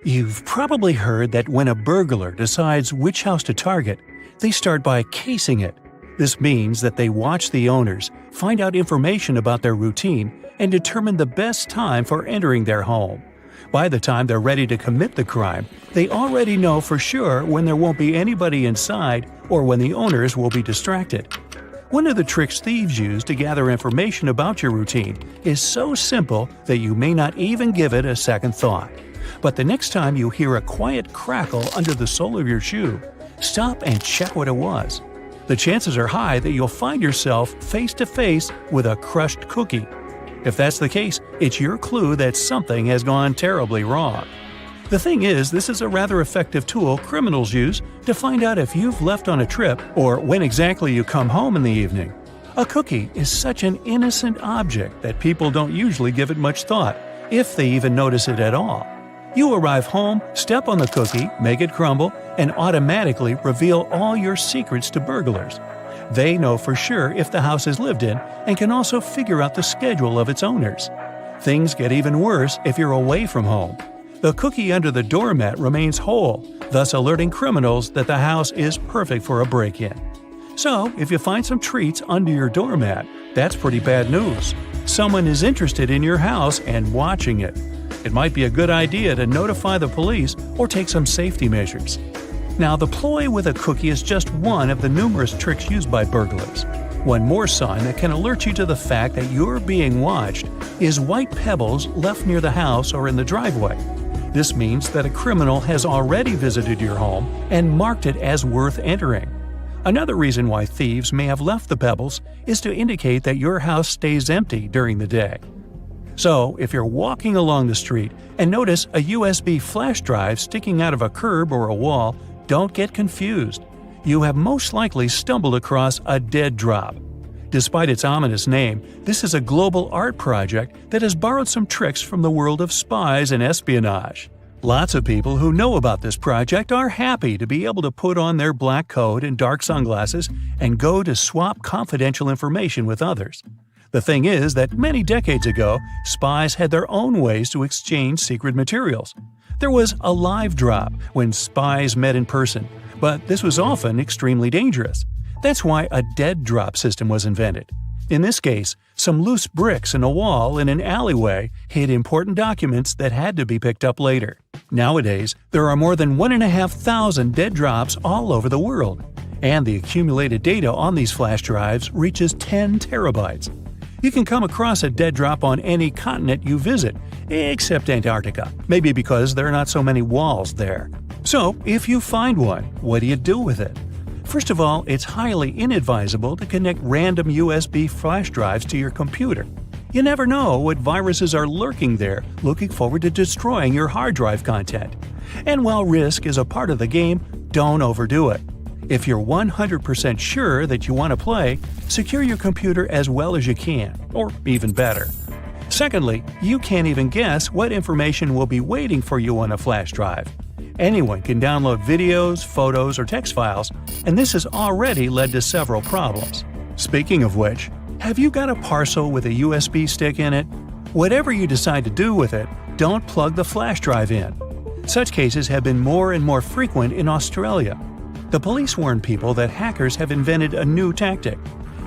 You've probably heard that when a burglar decides which house to target, they start by casing it. This means that they watch the owners, find out information about their routine, and determine the best time for entering their home. By the time they're ready to commit the crime, they already know for sure when there won't be anybody inside or when the owners will be distracted. One of the tricks thieves use to gather information about your routine is so simple that you may not even give it a second thought. But the next time you hear a quiet crackle under the sole of your shoe, stop and check what it was. The chances are high that you'll find yourself face to face with a crushed cookie. If that's the case, it's your clue that something has gone terribly wrong. The thing is, this is a rather effective tool criminals use to find out if you've left on a trip or when exactly you come home in the evening. A cookie is such an innocent object that people don't usually give it much thought, if they even notice it at all. You arrive home, step on the cookie, make it crumble, and automatically reveal all your secrets to burglars. They know for sure if the house is lived in and can also figure out the schedule of its owners. Things get even worse if you're away from home. The cookie under the doormat remains whole, thus alerting criminals that the house is perfect for a break-in. So, if you find some treats under your doormat, that's pretty bad news. Someone is interested in your house and watching it. It might be a good idea to notify the police or take some safety measures. Now, the ploy with a cookie is just one of the numerous tricks used by burglars. One more sign that can alert you to the fact that you're being watched is white pebbles left near the house or in the driveway. This means that a criminal has already visited your home and marked it as worth entering. Another reason why thieves may have left the pebbles is to indicate that your house stays empty during the day. So, if you're walking along the street and notice a USB flash drive sticking out of a curb or a wall, don't get confused. You have most likely stumbled across a dead drop. Despite its ominous name, this is a global art project that has borrowed some tricks from the world of spies and espionage. Lots of people who know about this project are happy to be able to put on their black coat and dark sunglasses and go to swap confidential information with others. The thing is that many decades ago, spies had their own ways to exchange secret materials. There was a live drop when spies met in person, but this was often extremely dangerous. That's why a dead drop system was invented. In this case, some loose bricks in a wall in an alleyway hid important documents that had to be picked up later. Nowadays, there are more than 1,500 dead drops all over the world, and the accumulated data on these flash drives reaches 10 terabytes. You can come across a dead drop on any continent you visit, except Antarctica, maybe because there are not so many walls there. So, if you find one, what do you do with it? First of all, it's highly inadvisable to connect random USB flash drives to your computer. You never know what viruses are lurking there, looking forward to destroying your hard drive content. And while risk is a part of the game, don't overdo it. If you're 100% sure that you want to play, secure your computer as well as you can, or even better. Secondly, you can't even guess what information will be waiting for you on a flash drive. Anyone can download videos, photos, or text files, and this has already led to several problems. Speaking of which, have you got a parcel with a USB stick in it? Whatever you decide to do with it, don't plug the flash drive in. Such cases have been more and more frequent in Australia. The police warn people that hackers have invented a new tactic.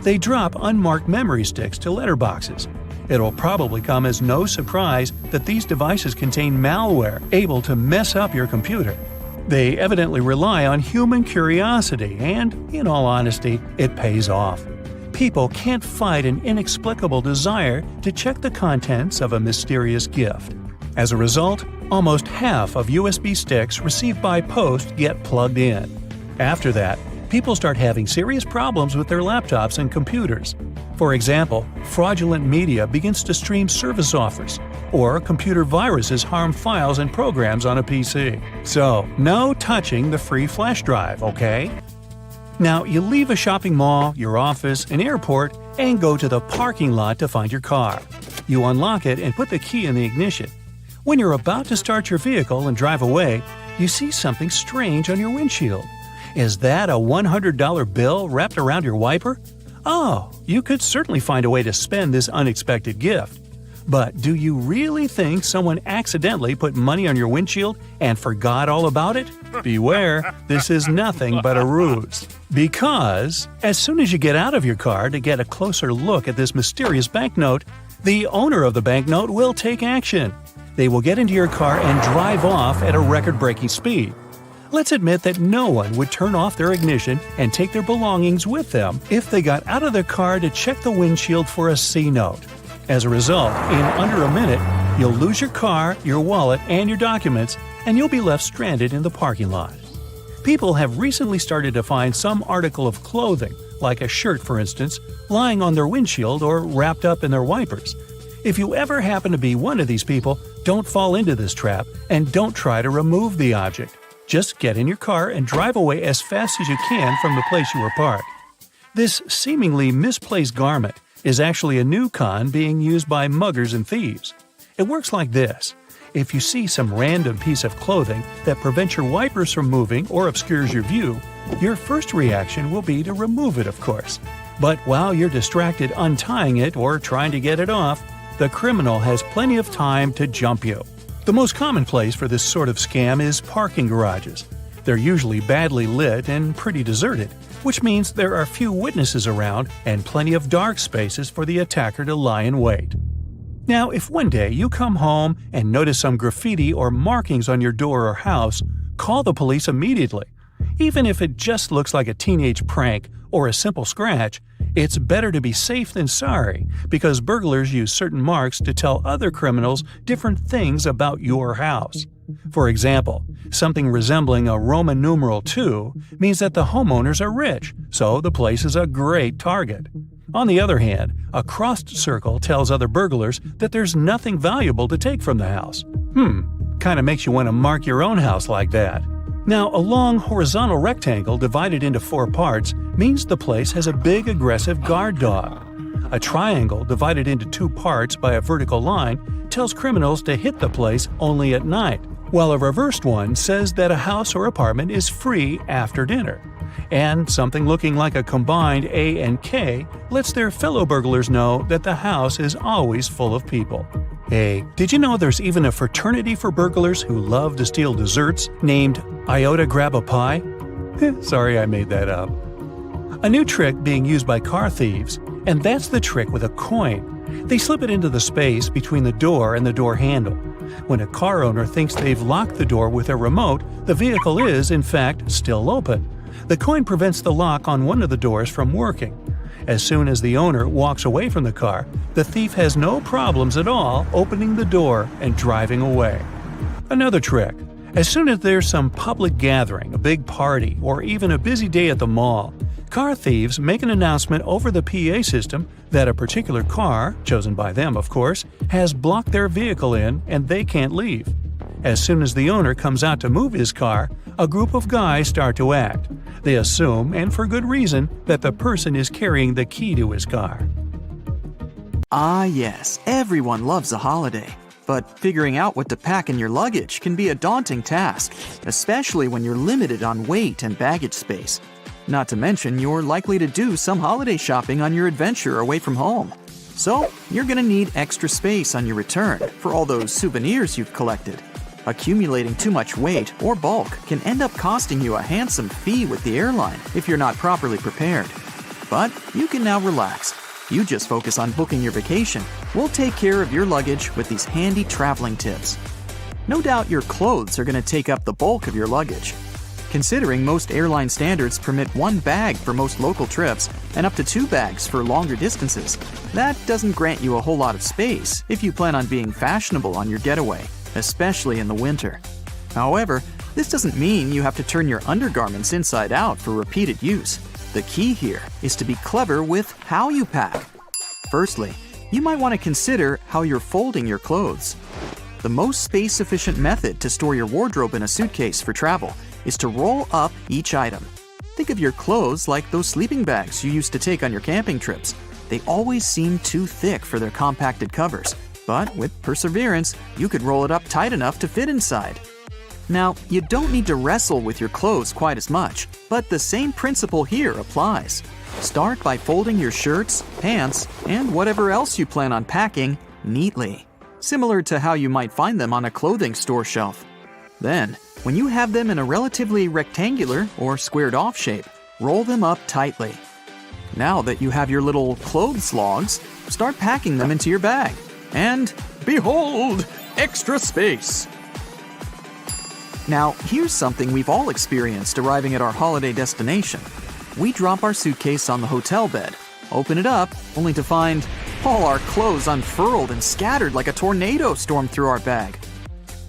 They drop unmarked memory sticks to letterboxes. It'll probably come as no surprise that these devices contain malware able to mess up your computer. They evidently rely on human curiosity and, in all honesty, it pays off. People can't fight an inexplicable desire to check the contents of a mysterious gift. As a result, almost half of USB sticks received by post get plugged in. After that, people start having serious problems with their laptops and computers. For example, fraudulent media begins to stream service offers, or computer viruses harm files and programs on a PC. So, no touching the free flash drive, okay? Now, you leave a shopping mall, your office, an airport, and go to the parking lot to find your car. You unlock it and put the key in the ignition. When you're about to start your vehicle and drive away, you see something strange on your windshield. Is that a $100 bill wrapped around your wiper? Oh, you could certainly find a way to spend this unexpected gift. But do you really think someone accidentally put money on your windshield and forgot all about it? Beware, this is nothing but a ruse. Because as soon as you get out of your car to get a closer look at this mysterious banknote, the owner of the banknote will take action. They will get into your car and drive off at a record-breaking speed. Let's admit that no one would turn off their ignition and take their belongings with them if they got out of their car to check the windshield for a C note. As a result, in under a minute, you'll lose your car, your wallet, and your documents, and you'll be left stranded in the parking lot. People have recently started to find some article of clothing, like a shirt for instance, lying on their windshield or wrapped up in their wipers. If you ever happen to be one of these people, don't fall into this trap and don't try to remove the object. Just get in your car and drive away as fast as you can from the place you were parked. This seemingly misplaced garment is actually a new con being used by muggers and thieves. It works like this. If you see some random piece of clothing that prevents your wipers from moving or obscures your view, your first reaction will be to remove it, of course. But while you're distracted untying it or trying to get it off, the criminal has plenty of time to jump you. The most common place for this sort of scam is parking garages. They're usually badly lit and pretty deserted, which means there are few witnesses around and plenty of dark spaces for the attacker to lie in wait. Now, if one day you come home and notice some graffiti or markings on your door or house, call the police immediately. Even if it just looks like a teenage prank or a simple scratch, it's better to be safe than sorry, because burglars use certain marks to tell other criminals different things about your house. For example, something resembling a Roman numeral 2 means that the homeowners are rich, so the place is a great target. On the other hand, a crossed circle tells other burglars that there's nothing valuable to take from the house. Kinda makes you want to mark your own house like that. Now, a long horizontal rectangle divided into 4 parts means the place has a big aggressive guard dog. A triangle divided into 2 parts by a vertical line tells criminals to hit the place only at night, while a reversed one says that a house or apartment is free after dinner. And something looking like a combined A and K lets their fellow burglars know that the house is always full of people. Hey, did you know there's even a fraternity for burglars who love to steal desserts named Iota Grab a Pie? Sorry I made that up. A new trick being used by car thieves, and that's the trick with a coin. They slip it into the space between the door and the door handle. When a car owner thinks they've locked the door with a remote, the vehicle is, in fact, still open. The coin prevents the lock on one of the doors from working. As soon as the owner walks away from the car, the thief has no problems at all opening the door and driving away. Another trick. As soon as there's some public gathering, a big party, or even a busy day at the mall, car thieves make an announcement over the PA system that a particular car, chosen by them of course, has blocked their vehicle in and they can't leave. As soon as the owner comes out to move his car, a group of guys start to act. They assume, and for good reason, that the person is carrying the key to his car. Ah yes, everyone loves a holiday. But figuring out what to pack in your luggage can be a daunting task, especially when you're limited on weight and baggage space. Not to mention, you're likely to do some holiday shopping on your adventure away from home. So, you're gonna need extra space on your return for all those souvenirs you've collected. Accumulating too much weight or bulk can end up costing you a handsome fee with the airline if you're not properly prepared. But you can now relax. You just focus on booking your vacation. We'll take care of your luggage with these handy traveling tips. No doubt your clothes are going to take up the bulk of your luggage. Considering most airline standards permit 1 bag for most local trips and up to 2 bags for longer distances, that doesn't grant you a whole lot of space if you plan on being fashionable on your getaway, especially in the winter. However, this doesn't mean you have to turn your undergarments inside out for repeated use. The key here is to be clever with how you pack. Firstly, you might want to consider how you're folding your clothes. The most space-efficient method to store your wardrobe in a suitcase for travel is to roll up each item. Think of your clothes like those sleeping bags you used to take on your camping trips. They always seem too thick for their compacted covers, but with perseverance, you could roll it up tight enough to fit inside. Now, you don't need to wrestle with your clothes quite as much, but the same principle here applies. Start by folding your shirts, pants, and whatever else you plan on packing neatly, similar to how you might find them on a clothing store shelf. Then, when you have them in a relatively rectangular or squared-off shape, roll them up tightly. Now that you have your little clothes logs, start packing them into your bag. And behold, extra space! Now, here's something we've all experienced arriving at our holiday destination. We drop our suitcase on the hotel bed, open it up, only to find all our clothes unfurled and scattered like a tornado stormed through our bag.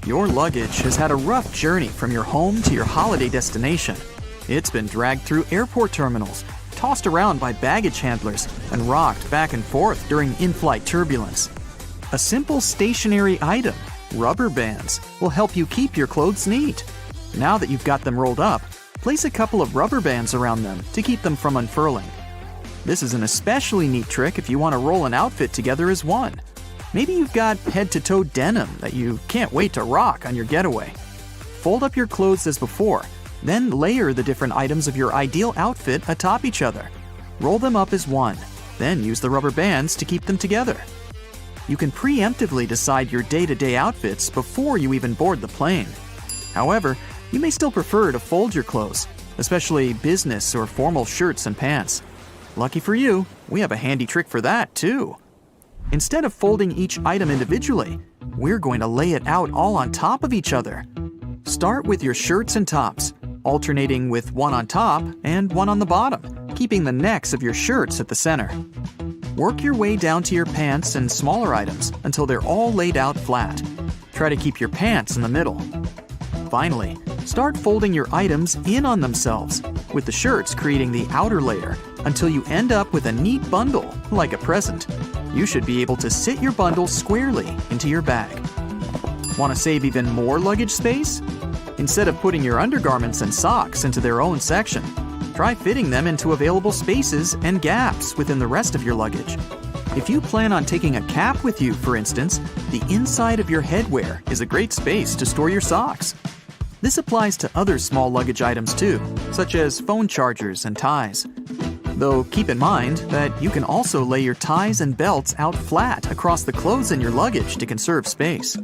Your luggage has had a rough journey from your home to your holiday destination. It's been dragged through airport terminals, tossed around by baggage handlers, and rocked back and forth during in-flight turbulence. A simple stationary item, rubber bands, will help you keep your clothes neat. Now that you've got them rolled up, place a couple of rubber bands around them to keep them from unfurling. This is an especially neat trick if you want to roll an outfit together as one. Maybe you've got head-to-toe denim that you can't wait to rock on your getaway. Fold up your clothes as before, then layer the different items of your ideal outfit atop each other. Roll them up as one, then use the rubber bands to keep them together. You can preemptively decide your day-to-day outfits before you even board the plane. However, you may still prefer to fold your clothes, especially business or formal shirts and pants. Lucky for you, we have a handy trick for that too. Instead of folding each item individually, we're going to lay it out all on top of each other. Start with your shirts and tops, alternating with one on top and one on the bottom, keeping the necks of your shirts at the center. Work your way down to your pants and smaller items until they're all laid out flat. Try to keep your pants in the middle. Finally, start folding your items in on themselves, with the shirts creating the outer layer, until you end up with a neat bundle, like a present. You should be able to sit your bundle squarely into your bag. Want to save even more luggage space? Instead of putting your undergarments and socks into their own section, try fitting them into available spaces and gaps within the rest of your luggage. If you plan on taking a cap with you, for instance, the inside of your headwear is a great space to store your socks. This applies to other small luggage items too, such as phone chargers and ties. Though keep in mind that you can also lay your ties and belts out flat across the clothes in your luggage to conserve space.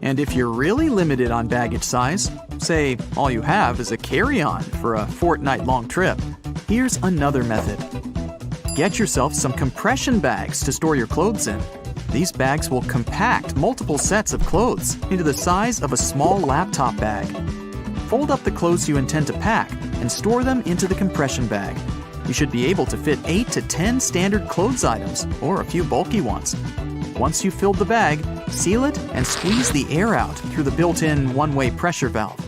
And if you're really limited on baggage size, say all you have is a carry-on for a fortnight-long trip, here's another method. Get yourself some compression bags to store your clothes in. These bags will compact multiple sets of clothes into the size of a small laptop bag. Fold up the clothes you intend to pack and store them into the compression bag. You should be able to fit 8 to 10 standard clothes items or a few bulky ones. Once you've filled the bag, seal it and squeeze the air out through the built-in one-way pressure valve.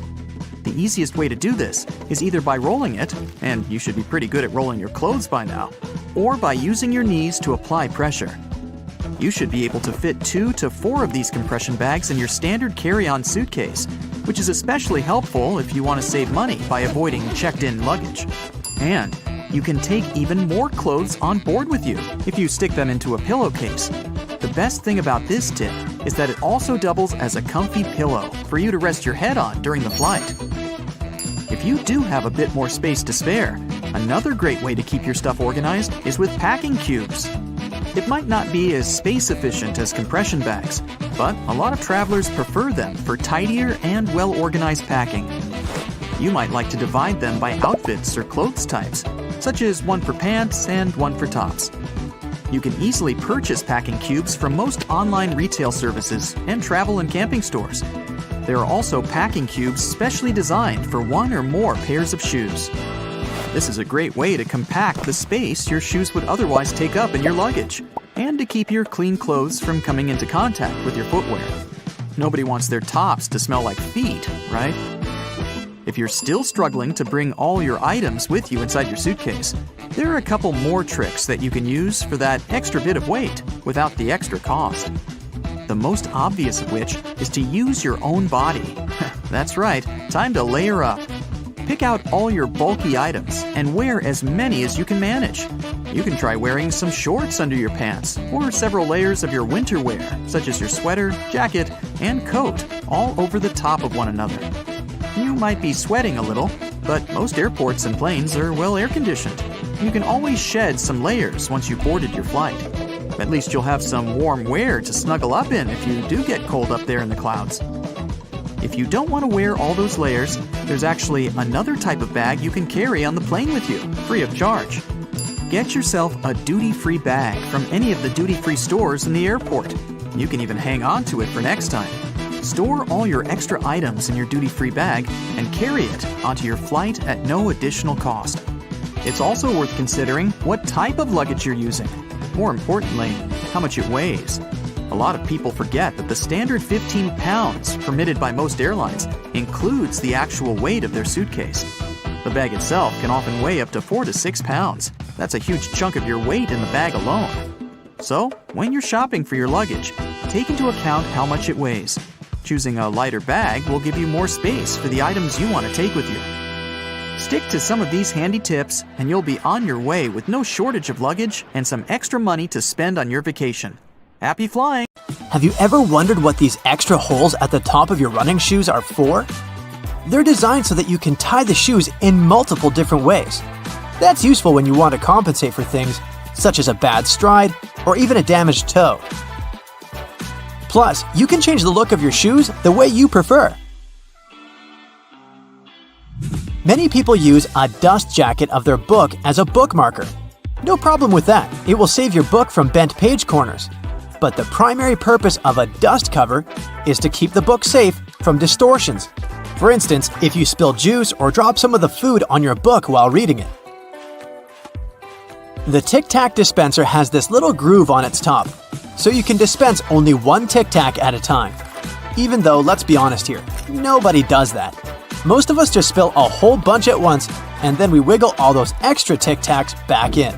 The easiest way to do this is either by rolling it, and you should be pretty good at rolling your clothes by now, or by using your knees to apply pressure. You should be able to fit 2 to 4 of these compression bags in your standard carry-on suitcase, which is especially helpful if you want to save money by avoiding checked-in luggage. And you can take even more clothes on board with you if you stick them into a pillowcase. The best thing about this tip is that it also doubles as a comfy pillow for you to rest your head on during the flight. If you do have a bit more space to spare, another great way to keep your stuff organized is with packing cubes. It might not be as space efficient as compression bags, but a lot of travelers prefer them for tidier and well-organized packing. You might like to divide them by outfits or clothes types, such as one for pants and one for tops. You can easily purchase packing cubes from most online retail services and travel and camping stores. There are also packing cubes specially designed for one or more pairs of shoes. This is a great way to compact the space your shoes would otherwise take up in your luggage, and to keep your clean clothes from coming into contact with your footwear. Nobody wants their tops to smell like feet, right? If you're still struggling to bring all your items with you inside your suitcase, there are a couple more tricks that you can use for that extra bit of weight without the extra cost. The most obvious of which is to use your own body. That's right, time to layer up. Pick out all your bulky items and wear as many as you can manage. You can try wearing some shorts under your pants or several layers of your winter wear, such as your sweater, jacket, and coat, all over the top of one another. You might be sweating a little, but most airports and planes are well air-conditioned. You can always shed some layers once you've boarded your flight. At least you'll have some warm wear to snuggle up in if you do get cold up there in the clouds. If you don't want to wear all those layers, there's actually another type of bag you can carry on the plane with you, free of charge. Get yourself a duty-free bag from any of the duty-free stores in the airport. You can even hang on to it for next time. Store all your extra items in your duty-free bag and carry it onto your flight at no additional cost. It's also worth considering what type of luggage you're using. More importantly, how much it weighs. A lot of people forget that the standard 15 pounds permitted by most airlines includes the actual weight of their suitcase. The bag itself can often weigh up to 4 to 6 pounds. That's a huge chunk of your weight in the bag alone. So, when you're shopping for your luggage, take into account how much it weighs. Choosing a lighter bag will give you more space for the items you want to take with you. Stick to some of these handy tips and you'll be on your way with no shortage of luggage and some extra money to spend on your vacation. Happy flying! Have you ever wondered what these extra holes at the top of your running shoes are for? They're designed so that you can tie the shoes in multiple different ways. That's useful when you want to compensate for things such as a bad stride or even a damaged toe. Plus, you can change the look of your shoes the way you prefer. Many people use a dust jacket of their book as a bookmarker. No problem with that, it will save your book from bent page corners. But the primary purpose of a dust cover is to keep the book safe from distortions. For instance, if you spill juice or drop some of the food on your book while reading it. The Tic Tac dispenser has this little groove on its top, so you can dispense only one Tic Tac at a time. Even though, let's be honest here, nobody does that. Most of us just spill a whole bunch at once, and then we wiggle all those extra Tic Tacs back in.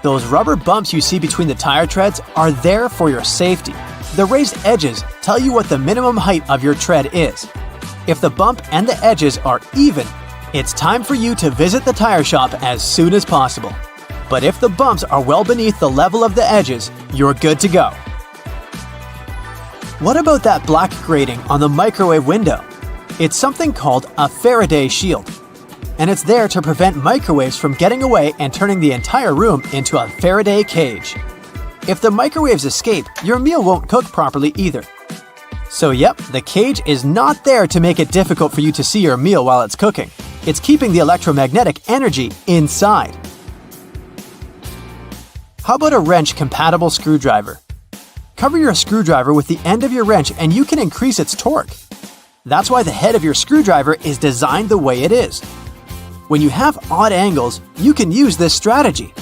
Those rubber bumps you see between the tire treads are there for your safety. The raised edges tell you what the minimum height of your tread is. If the bump and the edges are even, it's time for you to visit the tire shop as soon as possible. But if the bumps are well beneath the level of the edges, you're good to go. What about that black grating on the microwave window? It's something called a Faraday shield, and it's there to prevent microwaves from getting away and turning the entire room into a Faraday cage. If the microwaves escape, your meal won't cook properly either. So yep, the cage is not there to make it difficult for you to see your meal while it's cooking. It's keeping the electromagnetic energy inside. How about a wrench-compatible screwdriver? Cover your screwdriver with the end of your wrench and you can increase its torque. That's why the head of your screwdriver is designed the way it is. When you have odd angles, you can use this strategy.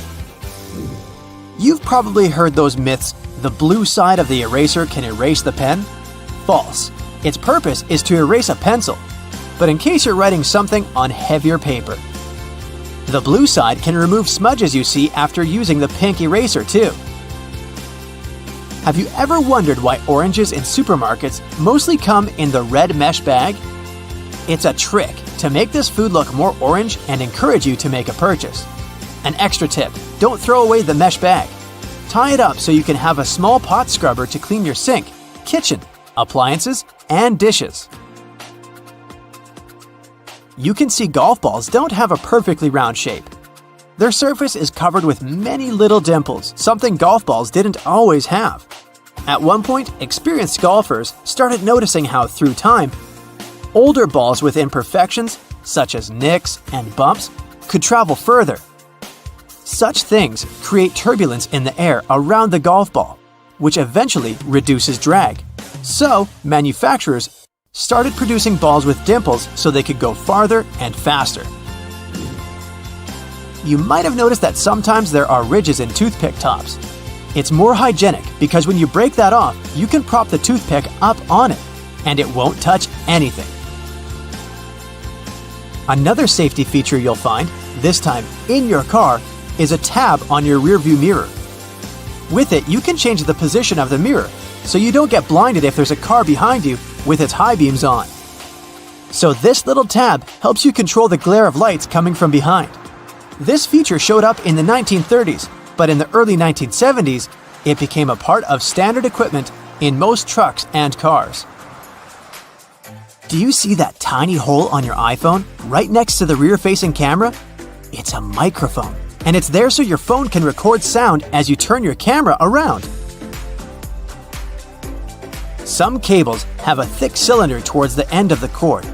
You've probably heard those myths, the blue side of the eraser can erase the pen? False. Its purpose is to erase a pencil, but in case you're writing something on heavier paper. The blue side can remove smudges you see after using the pink eraser too. Have you ever wondered why oranges in supermarkets mostly come in the red mesh bag? It's a trick to make this food look more orange and encourage you to make a purchase. An extra tip, don't throw away the mesh bag. Tie it up so you can have a small pot scrubber to clean your sink, kitchen, appliances, and dishes. You can see golf balls don't have a perfectly round shape. Their surface is covered with many little dimples, something golf balls didn't always have. At one point, experienced golfers started noticing how, through time, older balls with imperfections, such as nicks and bumps, could travel further. Such things create turbulence in the air around the golf ball, which eventually reduces drag. So, manufacturers started producing balls with dimples so they could go farther and faster. You might have noticed that sometimes there are ridges in toothpick tops. It's more hygienic because when you break that off, you can prop the toothpick up on it, and it won't touch anything. Another safety feature you'll find, this time in your car, is a tab on your rearview mirror. With it, you can change the position of the mirror, so you don't get blinded if there's a car behind you with its high beams on. So this little tab helps you control the glare of lights coming from behind. This feature showed up in the 1930s, but in the early 1970s, it became a part of standard equipment in most trucks and cars. Do you see that tiny hole on your iPhone right next to the rear-facing camera? It's a microphone. and it's there so your phone can record sound as you turn your camera around. Some cables have a thick cylinder towards the end of the cord.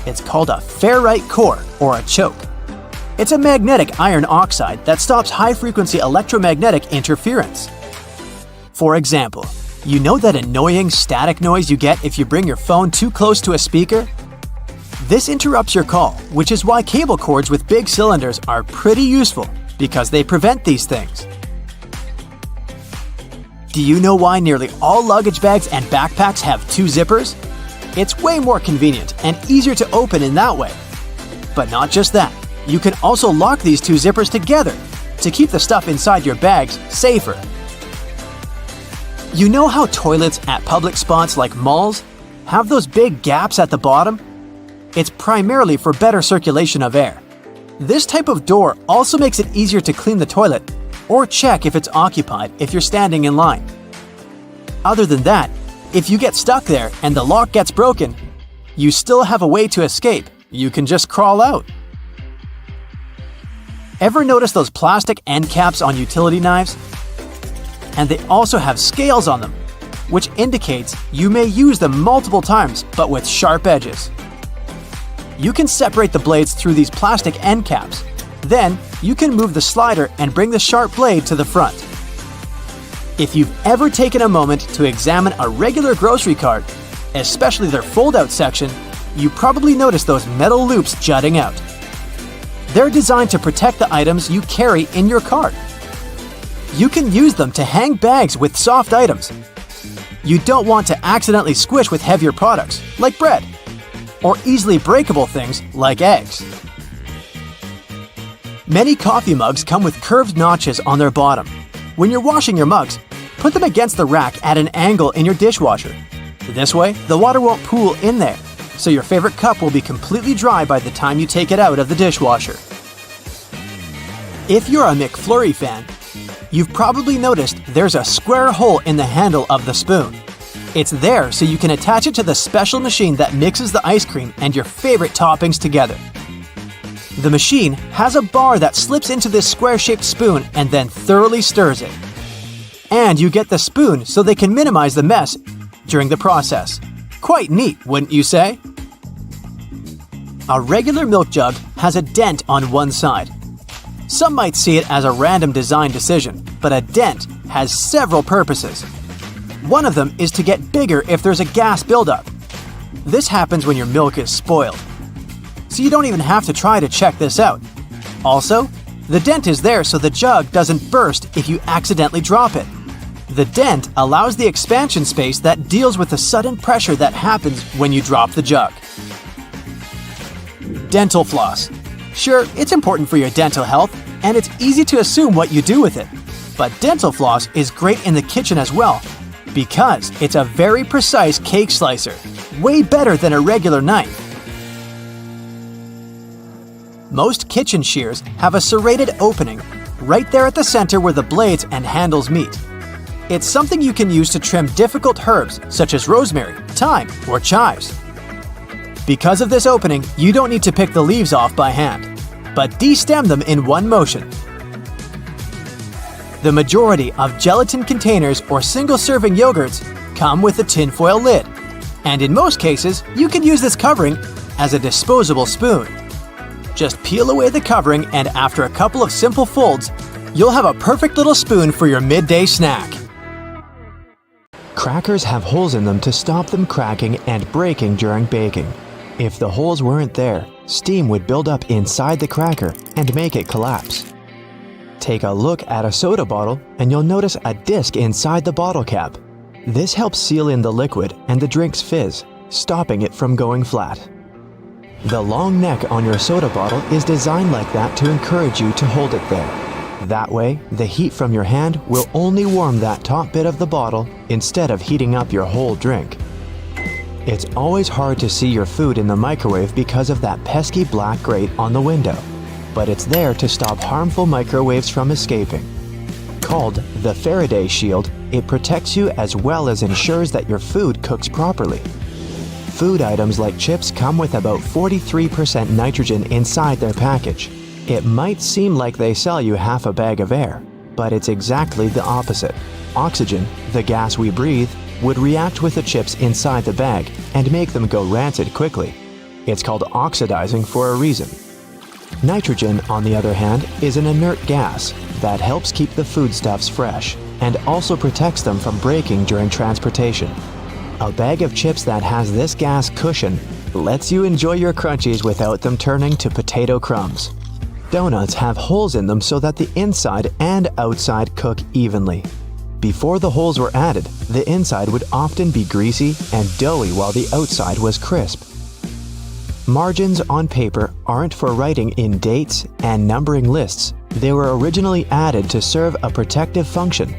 It's called a ferrite core or a choke. It's a magnetic iron oxide that stops high-frequency electromagnetic interference. For example, you know that annoying static noise you get if you bring your phone too close to a speaker? This interrupts your call, which is why cable cords with big cylinders are pretty useful because they prevent these things. Do you know why nearly all luggage bags and backpacks have 2 zippers? It's way more convenient and easier to open in that way. But not just that, you can also lock these 2 zippers together to keep the stuff inside your bags safer. You know how toilets at public spots like malls have those big gaps at the bottom? It's primarily for better circulation of air. This type of door also makes it easier to clean the toilet or check if it's occupied if you're standing in line. Other than that, if you get stuck there and the lock gets broken, you still have a way to escape. You can just crawl out. Ever notice those plastic end caps on utility knives? And they also have scales on them, which indicates you may use them multiple times but with sharp edges. You can separate the blades through these plastic end caps. Then, you can move the slider and bring the sharp blade to the front. If you've ever taken a moment to examine a regular grocery cart, especially their fold-out section, you probably noticed those metal loops jutting out. They're designed to protect the items you carry in your cart. You can use them to hang bags with soft items. You don't want to accidentally squish with heavier products, like bread, or easily breakable things like eggs. Many coffee mugs come with curved notches on their bottom. When you're washing your mugs, put them against the rack at an angle in your dishwasher. This way, the water won't pool in there, so your favorite cup will be completely dry by the time you take it out of the dishwasher. If you're a McFlurry fan, you've probably noticed there's a square hole in the handle of the spoon. It's there so you can attach it to the special machine that mixes the ice cream and your favorite toppings together. The machine has a bar that slips into this square-shaped spoon and then thoroughly stirs it. And you get the spoon so they can minimize the mess during the process. Quite neat, wouldn't you say? A regular milk jug has a dent on one side. Some might see it as a random design decision, but a dent has several purposes. One of them is to get bigger if there's a gas buildup. This happens when your milk is spoiled. So you don't even have to try to check this out. Also, the dent is there so the jug doesn't burst if you accidentally drop it. The dent allows the expansion space that deals with the sudden pressure that happens when you drop the jug. Dental floss. Sure, it's important for your dental health, and it's easy to assume what you do with it. But dental floss is great in the kitchen as well, because it's a very precise cake slicer, way better than a regular knife. Most kitchen shears have a serrated opening right there at the center where the blades and handles meet. It's something you can use to trim difficult herbs such as rosemary, thyme, or chives. Because of this opening, you don't need to pick the leaves off by hand, but de-stem them in one motion. The majority of gelatin containers or single-serving yogurts come with a tinfoil lid, and in most cases, you can use this covering as a disposable spoon. Just peel away the covering, and after a couple of simple folds, you'll have a perfect little spoon for your midday snack. Crackers have holes in them to stop them cracking and breaking during baking. If the holes weren't there, steam would build up inside the cracker and make it collapse. Take a look at a soda bottle and you'll notice a disc inside the bottle cap. This helps seal in the liquid and the drink's fizz, stopping it from going flat. The long neck on your soda bottle is designed like that to encourage you to hold it there. That way, the heat from your hand will only warm that top bit of the bottle instead of heating up your whole drink. It's always hard to see your food in the microwave because of that pesky black grate on the window, but it's there to stop harmful microwaves from escaping. Called the Faraday Shield, it protects you as well as ensures that your food cooks properly. Food items like chips come with about 43% nitrogen inside their package. It might seem like they sell you half a bag of air, but it's exactly the opposite. Oxygen, the gas we breathe, would react with the chips inside the bag and make them go rancid quickly. It's called oxidizing for a reason. Nitrogen, on the other hand, is an inert gas that helps keep the foodstuffs fresh and also protects them from breaking during transportation. A bag of chips that has this gas cushion lets you enjoy your crunchies without them turning to potato crumbs. Donuts have holes in them so that the inside and outside cook evenly. Before the holes were added, the inside would often be greasy and doughy while the outside was crisp. Margins on paper aren't for writing in dates and numbering lists. They were originally added to serve a protective function.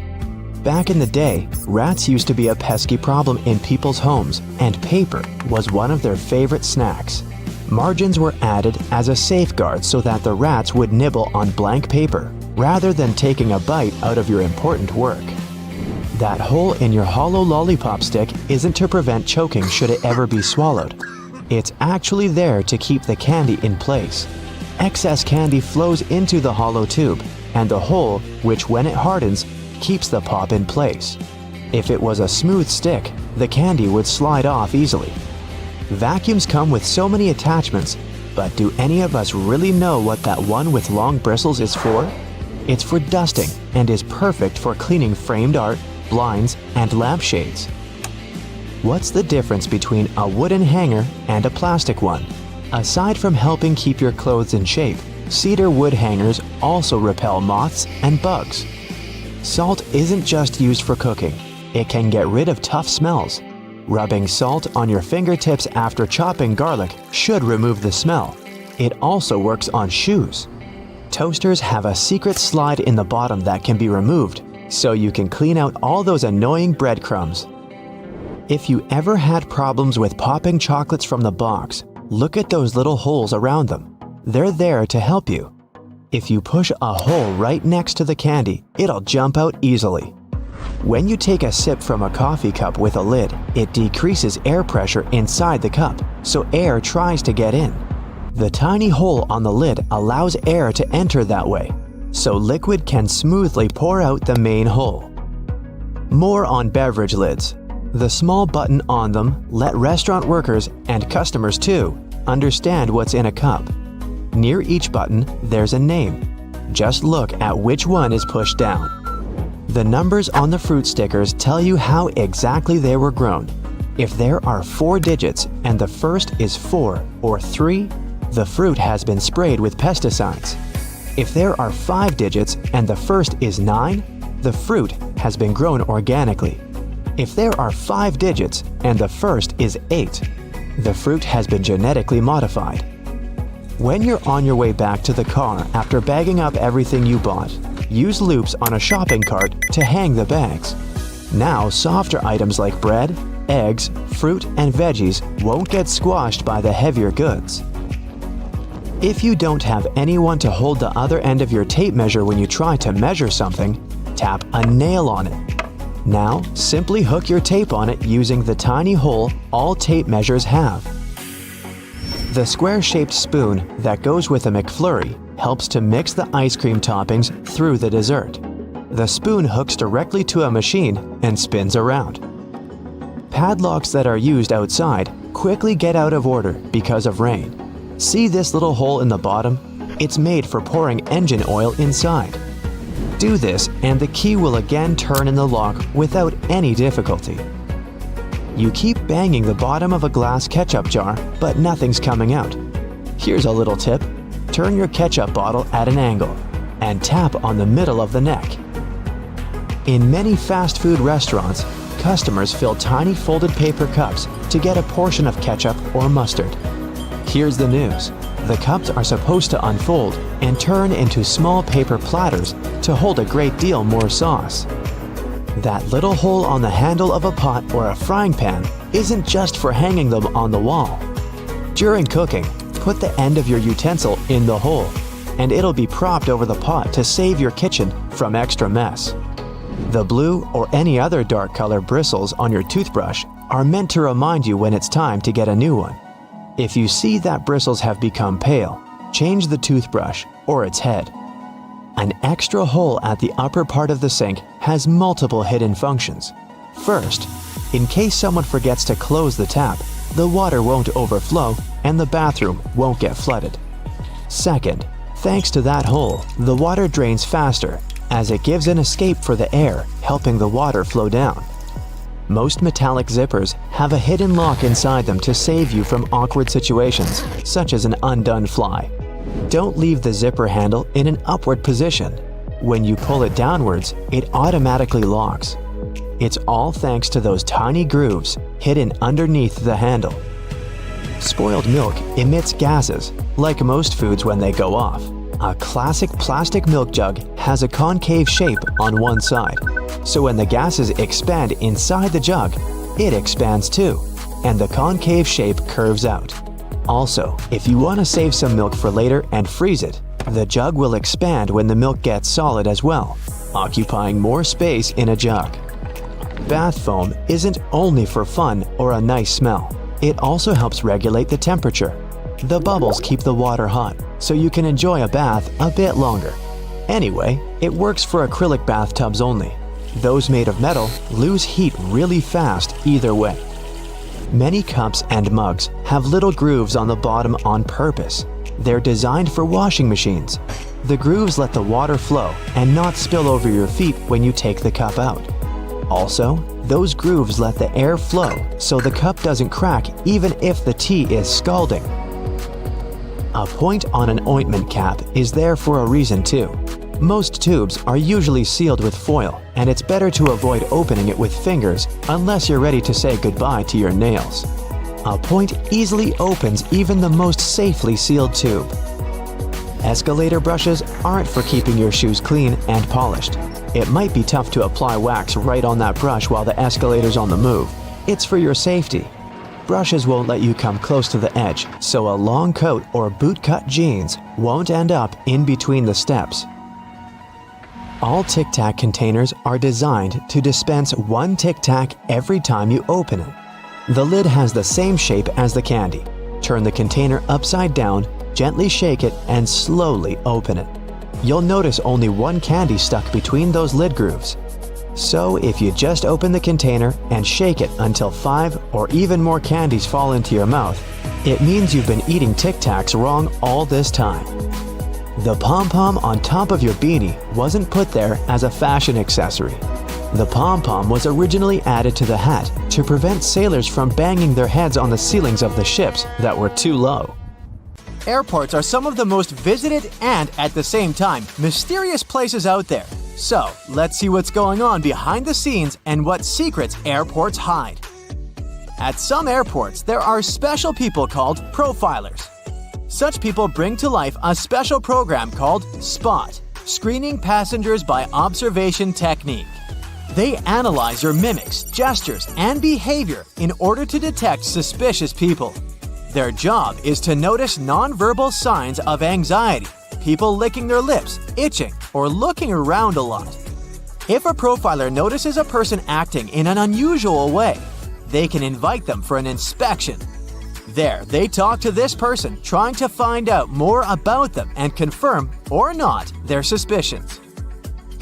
Back in the day, rats used to be a pesky problem in people's homes, and paper was one of their favorite snacks. Margins were added as a safeguard so that the rats would nibble on blank paper, rather than taking a bite out of your important work. That hole in your hollow lollipop stick isn't to prevent choking should it ever be swallowed. It's actually there to keep the candy in place. Excess candy flows into the hollow tube, and the hole, which when it hardens, keeps the pop in place. If it was a smooth stick, the candy would slide off easily. Vacuums come with so many attachments, but do any of us really know what that one with long bristles is for? It's for dusting and is perfect for cleaning framed art, blinds, and lampshades. What's the difference between a wooden hanger and a plastic one? Aside from helping keep your clothes in shape, cedar wood hangers also repel moths and bugs. Salt isn't just used for cooking. It can get rid of tough smells. Rubbing salt on your fingertips after chopping garlic should remove the smell. It also works on shoes. Toasters have a secret slide in the bottom that can be removed, so you can clean out all those annoying breadcrumbs. If you ever had problems with popping chocolates from the box, look at those little holes around them. They're there to help you. If you push a hole right next to the candy, it'll jump out easily. When you take a sip from a coffee cup with a lid, it decreases air pressure inside the cup, so air tries to get in. The tiny hole on the lid allows air to enter that way, so liquid can smoothly pour out the main hole. More on beverage lids. The small button on them let restaurant workers, and customers too, understand what's in a cup. Near each button, there's a name. Just look at which one is pushed down. The numbers on the fruit stickers tell you how exactly they were grown. If there are 4 digits and the first is 4 or 3, the fruit has been sprayed with pesticides. If there are 5 digits and the first is 9, the fruit has been grown organically. If there are 5 digits and the first is 8, the fruit has been genetically modified. When you're on your way back to the car after bagging up everything you bought, use loops on a shopping cart to hang the bags. Now, softer items like bread, eggs, fruit, and veggies won't get squashed by the heavier goods. If you don't have anyone to hold the other end of your tape measure when you try to measure something, tap a nail on it. Now, simply hook your tape on it using the tiny hole all tape measures have. The square-shaped spoon that goes with a McFlurry helps to mix the ice cream toppings through the dessert. The spoon hooks directly to a machine and spins around. Padlocks that are used outside quickly get out of order because of rain. See this little hole in the bottom? It's made for pouring engine oil inside. Do this and the key will again turn in the lock without any difficulty. You keep banging the bottom of a glass ketchup jar, but nothing's coming out. Here's a little tip. Turn your ketchup bottle at an angle and tap on the middle of the neck. In many fast food restaurants, customers fill tiny folded paper cups to get a portion of ketchup or mustard. Here's the news. The cups are supposed to unfold and turn into small paper platters to hold a great deal more sauce. That little hole on the handle of a pot or a frying pan isn't just for hanging them on the wall. During cooking, put the end of your utensil in the hole, and it'll be propped over the pot to save your kitchen from extra mess. The blue or any other dark color bristles on your toothbrush are meant to remind you when it's time to get a new one. If you see that bristles have become pale, change the toothbrush or its head. An extra hole at the upper part of the sink has multiple hidden functions. First, in case someone forgets to close the tap, the water won't overflow and the bathroom won't get flooded. Second, thanks to that hole, the water drains faster as it gives an escape for the air, helping the water flow down. Most metallic zippers have a hidden lock inside them to save you from awkward situations, such as an undone fly. Don't leave the zipper handle in an upward position. When you pull it downwards, it automatically locks. It's all thanks to those tiny grooves hidden underneath the handle. Spoiled milk emits gases, like most foods when they go off. A classic plastic milk jug has a concave shape on one side, so when the gases expand inside the jug, it expands too, and the concave shape curves out. Also, if you want to save some milk for later and freeze it, the jug will expand when the milk gets solid as well, occupying more space in a jug. Bath foam isn't only for fun or a nice smell. It also helps regulate the temperature. The bubbles keep the water hot, so you can enjoy a bath a bit longer. Anyway, it works for acrylic bathtubs only. Those made of metal lose heat really fast either way. Many cups and mugs have little grooves on the bottom on purpose. They're designed for washing machines. The grooves let the water flow and not spill over your feet when you take the cup out. Also, those grooves let the air flow so the cup doesn't crack even if the tea is scalding. A point on an ointment cap is there for a reason too. Most tubes are usually sealed with foil, and it's better to avoid opening it with fingers unless you're ready to say goodbye to your nails. A point easily opens even the most safely sealed tube. Escalator brushes aren't for keeping your shoes clean and polished. It might be tough to apply wax right on that brush while the escalator's on the move. It's for your safety. Brushes won't let you come close to the edge, so a long coat or bootcut jeans won't end up in between the steps. All Tic Tac containers are designed to dispense one Tic Tac every time you open it. The lid has the same shape as the candy. Turn the container upside down, gently shake it, and slowly open it. You'll notice only one candy stuck between those lid grooves. So if you just open the container and shake it until 5 or even more candies fall into your mouth, it means you've been eating Tic Tacs wrong all this time. The pom-pom on top of your beanie wasn't put there as a fashion accessory. The pom-pom was originally added to the hat to prevent sailors from banging their heads on the ceilings of the ships that were too low. Airports are some of the most visited and, at the same time, mysterious places out there. So, let's see what's going on behind the scenes and what secrets airports hide. At some airports, there are special people called profilers. Such people bring to life a special program called SPOT, Screening Passengers by Observation Technique. They analyze your mimics, gestures, and behavior in order to detect suspicious people. Their job is to notice nonverbal signs of anxiety, people licking their lips, itching, or looking around a lot. If a profiler notices a person acting in an unusual way, they can invite them for an inspection. There, they talk to this person, trying to find out more about them and confirm, or not, their suspicions.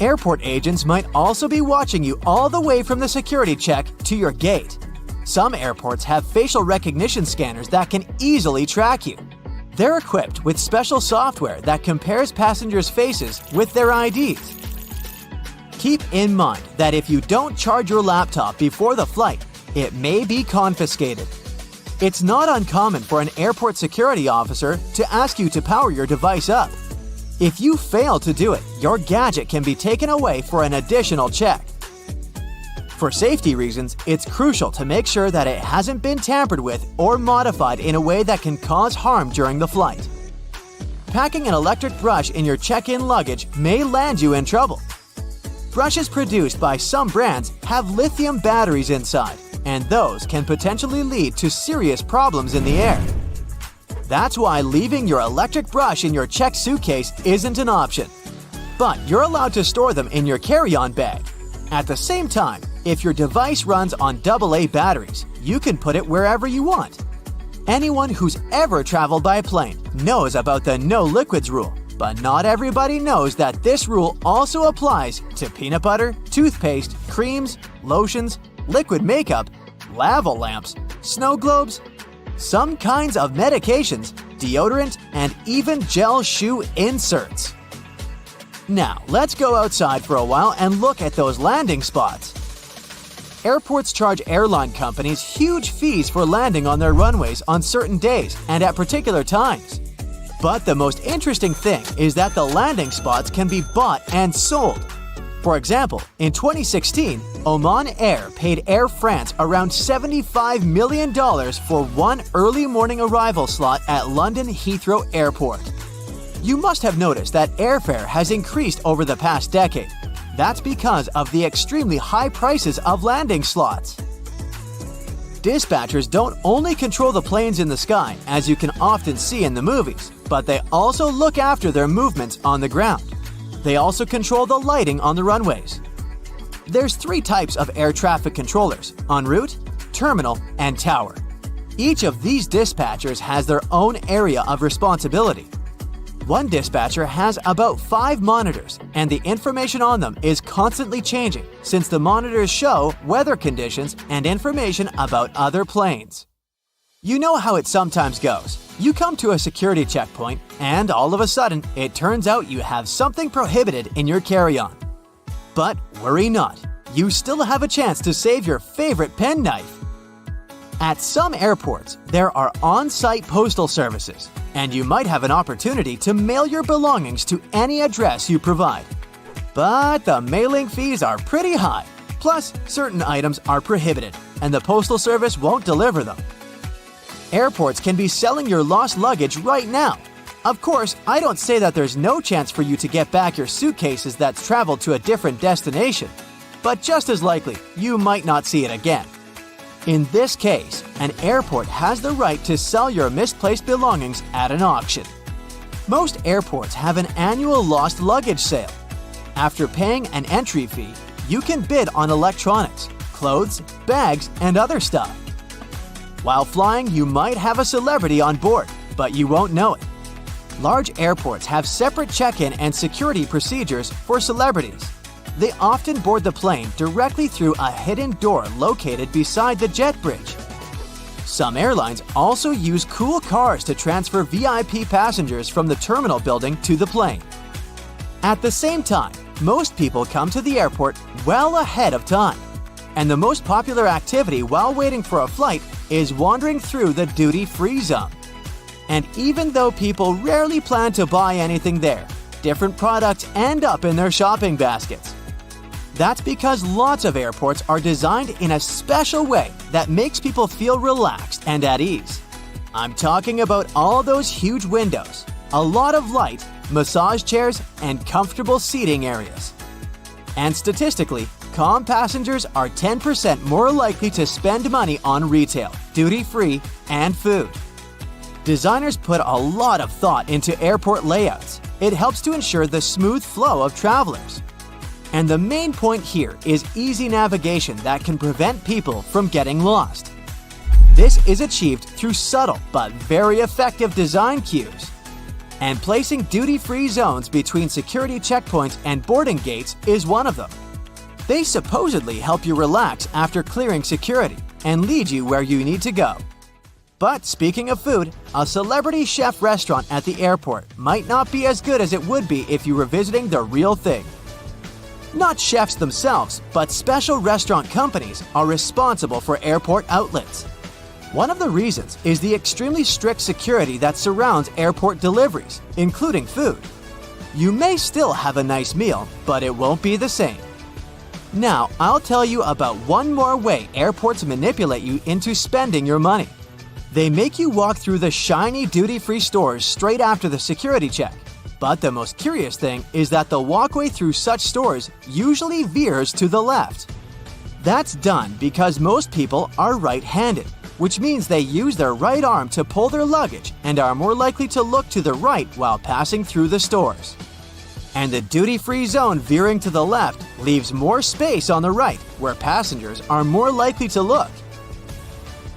Airport agents might also be watching you all the way from the security check to your gate. Some airports have facial recognition scanners that can easily track you. They're equipped with special software that compares passengers' faces with their IDs. Keep in mind that if you don't charge your laptop before the flight, it may be confiscated. It's not uncommon for an airport security officer to ask you to power your device up. If you fail to do it, your gadget can be taken away for an additional check. For safety reasons, it's crucial to make sure that it hasn't been tampered with or modified in a way that can cause harm during the flight. Packing an electric brush in your check-in luggage may land you in trouble. Brushes produced by some brands have lithium batteries inside, and those can potentially lead to serious problems in the air. That's why leaving your electric brush in your checked suitcase isn't an option. But you're allowed to store them in your carry-on bag. At the same time, if your device runs on AA batteries, you can put it wherever you want. Anyone who's ever traveled by plane knows about the no liquids rule, but not everybody knows that this rule also applies to peanut butter, toothpaste, creams, lotions, liquid makeup, lava lamps, snow globes, some kinds of medications, deodorant, and even gel shoe inserts. Now, let's go outside for a while and look at those landing spots. Airports charge airline companies huge fees for landing on their runways on certain days and at particular times. But the most interesting thing is that the landing spots can be bought and sold. For example, in 2016, Oman Air paid Air France around $75 million for one early morning arrival slot at London Heathrow Airport. You must have noticed that airfare has increased over the past decade. That's because of the extremely high prices of landing slots. Dispatchers don't only control the planes in the sky, as you can often see in the movies, but they also look after their movements on the ground. They also control the lighting on the runways. There's 3 types of air traffic controllers: en route, terminal, and tower. Each of these dispatchers has their own area of responsibility. One dispatcher has about 5 monitors, and the information on them is constantly changing since the monitors show weather conditions and information about other planes. You know how it sometimes goes. You come to a security checkpoint, and all of a sudden, it turns out you have something prohibited in your carry-on. But worry not, you still have a chance to save your favorite penknife. At some airports, there are on-site postal services, and you might have an opportunity to mail your belongings to any address you provide. But the mailing fees are pretty high. Plus, certain items are prohibited, and the postal service won't deliver them. Airports can be selling your lost luggage right now. Of course, I don't say that there's no chance for you to get back your suitcases that's traveled to a different destination, but just as likely, you might not see it again. In this case, an airport has the right to sell your misplaced belongings at an auction. Most airports have an annual lost luggage sale. After paying an entry fee, you can bid on electronics, clothes, bags, and other stuff. While flying, you might have a celebrity on board, but you won't know it. Large airports have separate check-in and security procedures for celebrities. They often board the plane directly through a hidden door located beside the jet bridge. Some airlines also use cool cars to transfer VIP passengers from the terminal building to the plane. At the same time, most people come to the airport well ahead of time. And the most popular activity while waiting for a flight is wandering through the duty-free zone. And even though people rarely plan to buy anything there, different products end up in their shopping baskets. That's because lots of airports are designed in a special way that makes people feel relaxed and at ease. I'm talking about all those huge windows, a lot of light, massage chairs, and comfortable seating areas. And statistically, calm passengers are 10% more likely to spend money on retail, duty-free, and food. Designers put a lot of thought into airport layouts. It helps to ensure the smooth flow of travelers. And the main point here is easy navigation that can prevent people from getting lost. This is achieved through subtle but very effective design cues. And placing duty-free zones between security checkpoints and boarding gates is one of them. They supposedly help you relax after clearing security and lead you where you need to go. But speaking of food, a celebrity chef restaurant at the airport might not be as good as it would be if you were visiting the real thing. Not chefs themselves, but special restaurant companies are responsible for airport outlets. One of the reasons is the extremely strict security that surrounds airport deliveries, including food. You may still have a nice meal, but it won't be the same. Now, I'll tell you about one more way airports manipulate you into spending your money. They make you walk through the shiny duty-free stores straight after the security check. But the most curious thing is that the walkway through such stores usually veers to the left. That's done because most people are right-handed, which means they use their right arm to pull their luggage and are more likely to look to the right while passing through the stores. And the duty-free zone veering to the left leaves more space on the right, where passengers are more likely to look.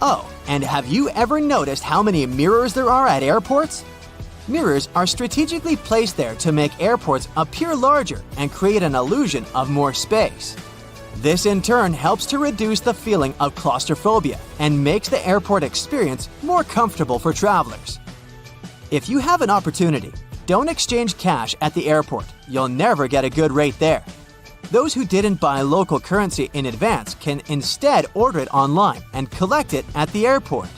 Oh, And have you ever noticed how many mirrors there are at airports? Mirrors are strategically placed there to make airports appear larger and create an illusion of more space. This in turn helps to reduce the feeling of claustrophobia and makes the airport experience more comfortable for travelers. If you have an opportunity, don't exchange cash at the airport. You'll never get a good rate there. Those who didn't buy local currency in advance can instead order it online and collect it at the airport.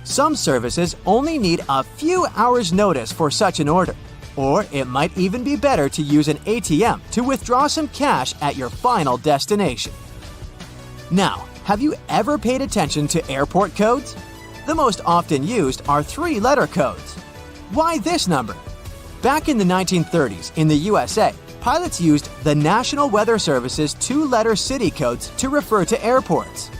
Some services only need a few hours' notice for such an order, or it might even be better to use an ATM to withdraw some cash at your final destination. Now, have you ever paid attention to airport codes? The most often used are 3-letter codes. Why this number? Back in the 1930s in the USA, pilots used the National Weather Service's 2-letter city codes to refer to airports.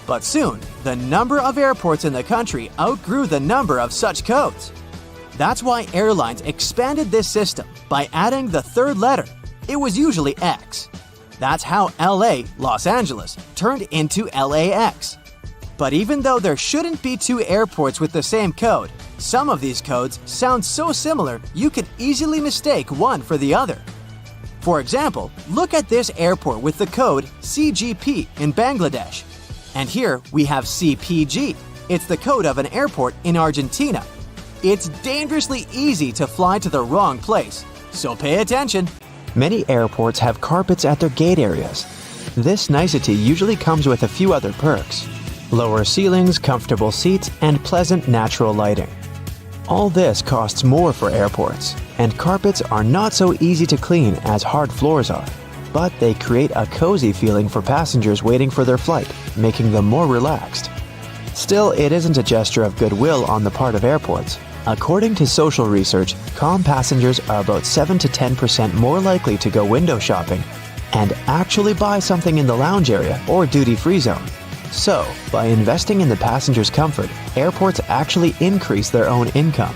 But soon, the number of airports in the country outgrew the number of such codes. That's why airlines expanded this system by adding the 3rd letter. It was usually X. That's how LA, Los Angeles, turned into LAX. But even though there shouldn't be 2 airports with the same code, some of these codes sound so similar you could easily mistake one for the other. For example, look at this airport with the code CGP in Bangladesh. And here we have CPG. It's the code of an airport in Argentina. It's dangerously easy to fly to the wrong place, so pay attention. Many airports have carpets at their gate areas. This nicety usually comes with a few other perks: lower ceilings, comfortable seats, and pleasant natural lighting. All this costs more for airports, and carpets are not so easy to clean as hard floors are. But they create a cozy feeling for passengers waiting for their flight, making them more relaxed. Still, it isn't a gesture of goodwill on the part of airports. According to social research, calm passengers are about 7 to 10% more likely to go window shopping and actually buy something in the lounge area or duty-free zone. So, by investing in the passengers' comfort, airports actually increase their own income.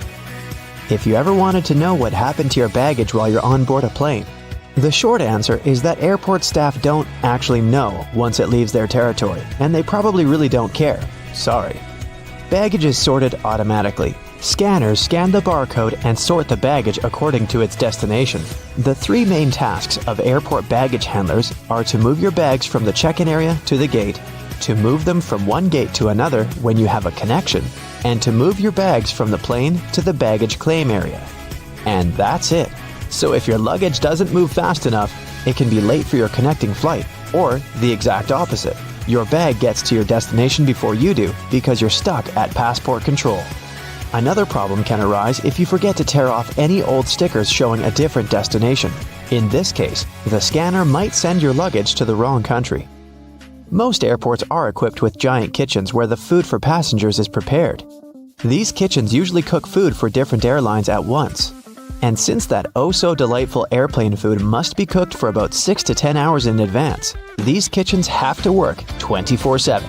If you ever wanted to know what happened to your baggage while you're on board a plane, the short answer is that airport staff don't actually know once it leaves their territory, and they probably really don't care. Sorry. Baggage is sorted automatically. Scanners scan the barcode and sort the baggage according to its destination. The 3 main tasks of airport baggage handlers are to move your bags from the check-in area to the gate, to move them from one gate to another when you have a connection, and to move your bags from the plane to the baggage claim area. And that's it. So if your luggage doesn't move fast enough, it can be late for your connecting flight, or the exact opposite. Your bag gets to your destination before you do because you're stuck at passport control. Another problem can arise if you forget to tear off any old stickers showing a different destination. In this case, the scanner might send your luggage to the wrong country. Most airports are equipped with giant kitchens where the food for passengers is prepared. These kitchens usually cook food for different airlines at once. And since that oh-so-delightful airplane food must be cooked for about 6 to 10 hours in advance, these kitchens have to work 24/7.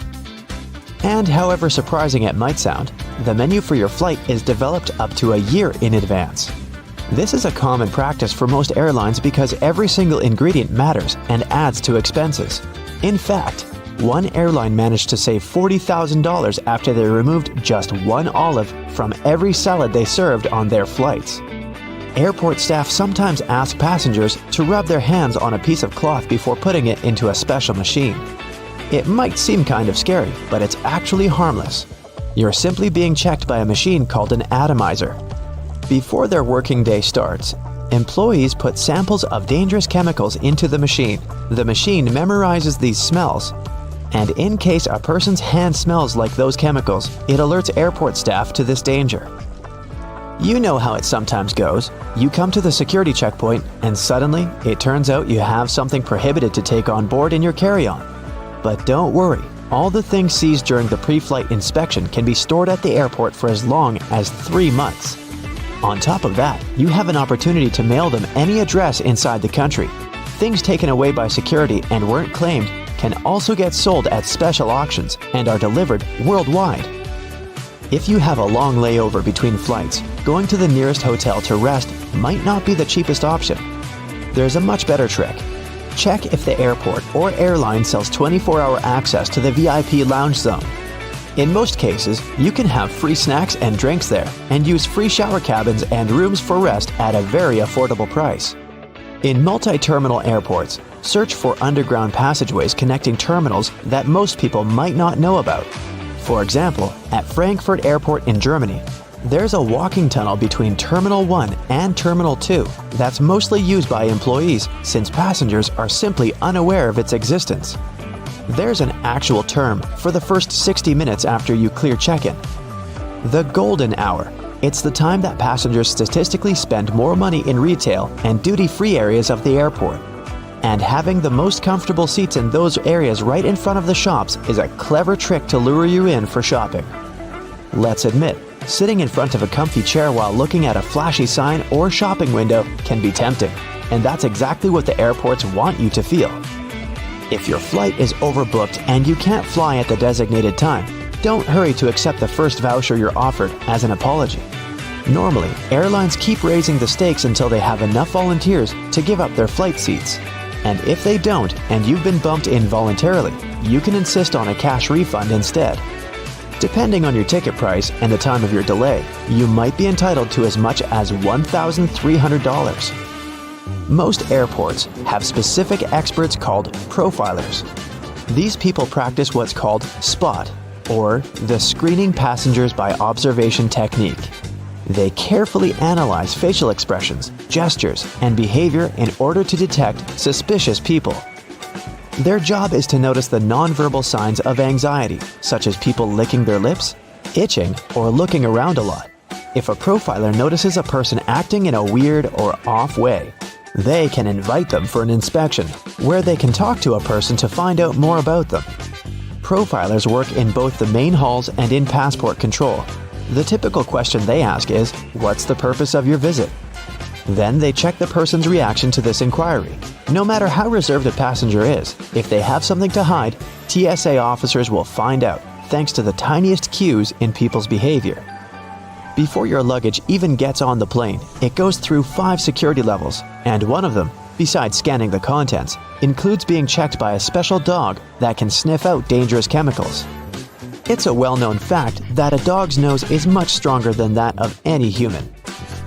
And however surprising it might sound, the menu for your flight is developed up to a year in advance. This is a common practice for most airlines because every single ingredient matters and adds to expenses. In fact, one airline managed to save $40,000 after they removed just one olive from every salad they served on their flights. Airport staff sometimes ask passengers to rub their hands on a piece of cloth before putting it into a special machine. It might seem kind of scary, but it's actually harmless. You're simply being checked by a machine called an atomizer. Before their working day starts, employees put samples of dangerous chemicals into the machine. The machine memorizes these smells, and in case a person's hand smells like those chemicals, it alerts airport staff to this danger. You know how it sometimes goes. You come to the security checkpoint, and suddenly, it turns out you have something prohibited to take on board in your carry-on. But don't worry, all the things seized during the pre-flight inspection can be stored at the airport for as long as 3 months. On top of that, you have an opportunity to mail them any address inside the country. Things taken away by security and weren't claimed can also get sold at special auctions and are delivered worldwide. If you have a long layover between flights, going to the nearest hotel to rest might not be the cheapest option. There's a much better trick. Check if the airport or airline sells 24-hour access to the VIP lounge zone. In most cases, you can have free snacks and drinks there and use free shower cabins and rooms for rest at a very affordable price. In multi-terminal airports, search for underground passageways connecting terminals that most people might not know about. For example, at Frankfurt Airport in Germany, there's a walking tunnel between Terminal 1 and Terminal 2 that's mostly used by employees since passengers are simply unaware of its existence. There's an actual term for the first 60 minutes after you clear check-in. The golden hour. It's the time that passengers statistically spend more money in retail and duty-free areas of the airport. And having the most comfortable seats in those areas right in front of the shops is a clever trick to lure you in for shopping. Let's admit, sitting in front of a comfy chair while looking at a flashy sign or shopping window can be tempting, and that's exactly what the airports want you to feel. If your flight is overbooked and you can't fly at the designated time, don't hurry to accept the first voucher you're offered as an apology. Normally, airlines keep raising the stakes until they have enough volunteers to give up their flight seats. And if they don't, and you've been bumped involuntarily, you can insist on a cash refund instead. Depending on your ticket price and the time of your delay, you might be entitled to as much as $1,300. Most airports have specific experts called profilers. These people practice what's called SPOT, or the Screening Passengers by Observation technique. They carefully analyze facial expressions, gestures, and behavior in order to detect suspicious people. Their job is to notice the nonverbal signs of anxiety, such as people licking their lips, itching, or looking around a lot. If a profiler notices a person acting in a weird or off way, they can invite them for an inspection, where they can talk to a person to find out more about them. Profilers work in both the main halls and in passport control. The typical question they ask is, "What's the purpose of your visit?" Then they check the person's reaction to this inquiry. No matter how reserved a passenger is, if they have something to hide, TSA officers will find out, thanks to the tiniest cues in people's behavior. Before your luggage even gets on the plane, it goes through 5 security levels, and one of them, besides scanning the contents, includes being checked by a special dog that can sniff out dangerous chemicals. It's a well-known fact that a dog's nose is much stronger than that of any human.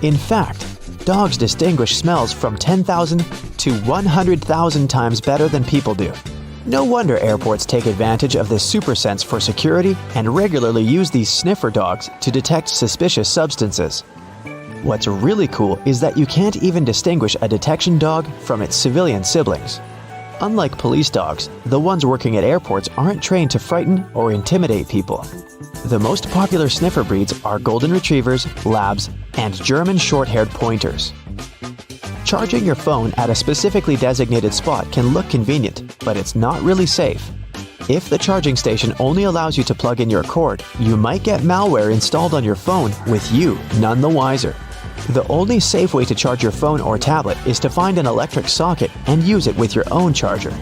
In fact, dogs distinguish smells from 10,000 to 100,000 times better than people do. No wonder airports take advantage of this super sense for security and regularly use these sniffer dogs to detect suspicious substances. What's really cool is that you can't even distinguish a detection dog from its civilian siblings. Unlike police dogs, the ones working at airports aren't trained to frighten or intimidate people. The most popular sniffer breeds are Golden Retrievers, Labs, and German short-haired pointers. Charging your phone at a specifically designated spot can look convenient, but it's not really safe. If the charging station only allows you to plug in your cord, you might get malware installed on your phone with you none the wiser. The only safe way to charge your phone or tablet is to find an electric socket and use it with your own charger.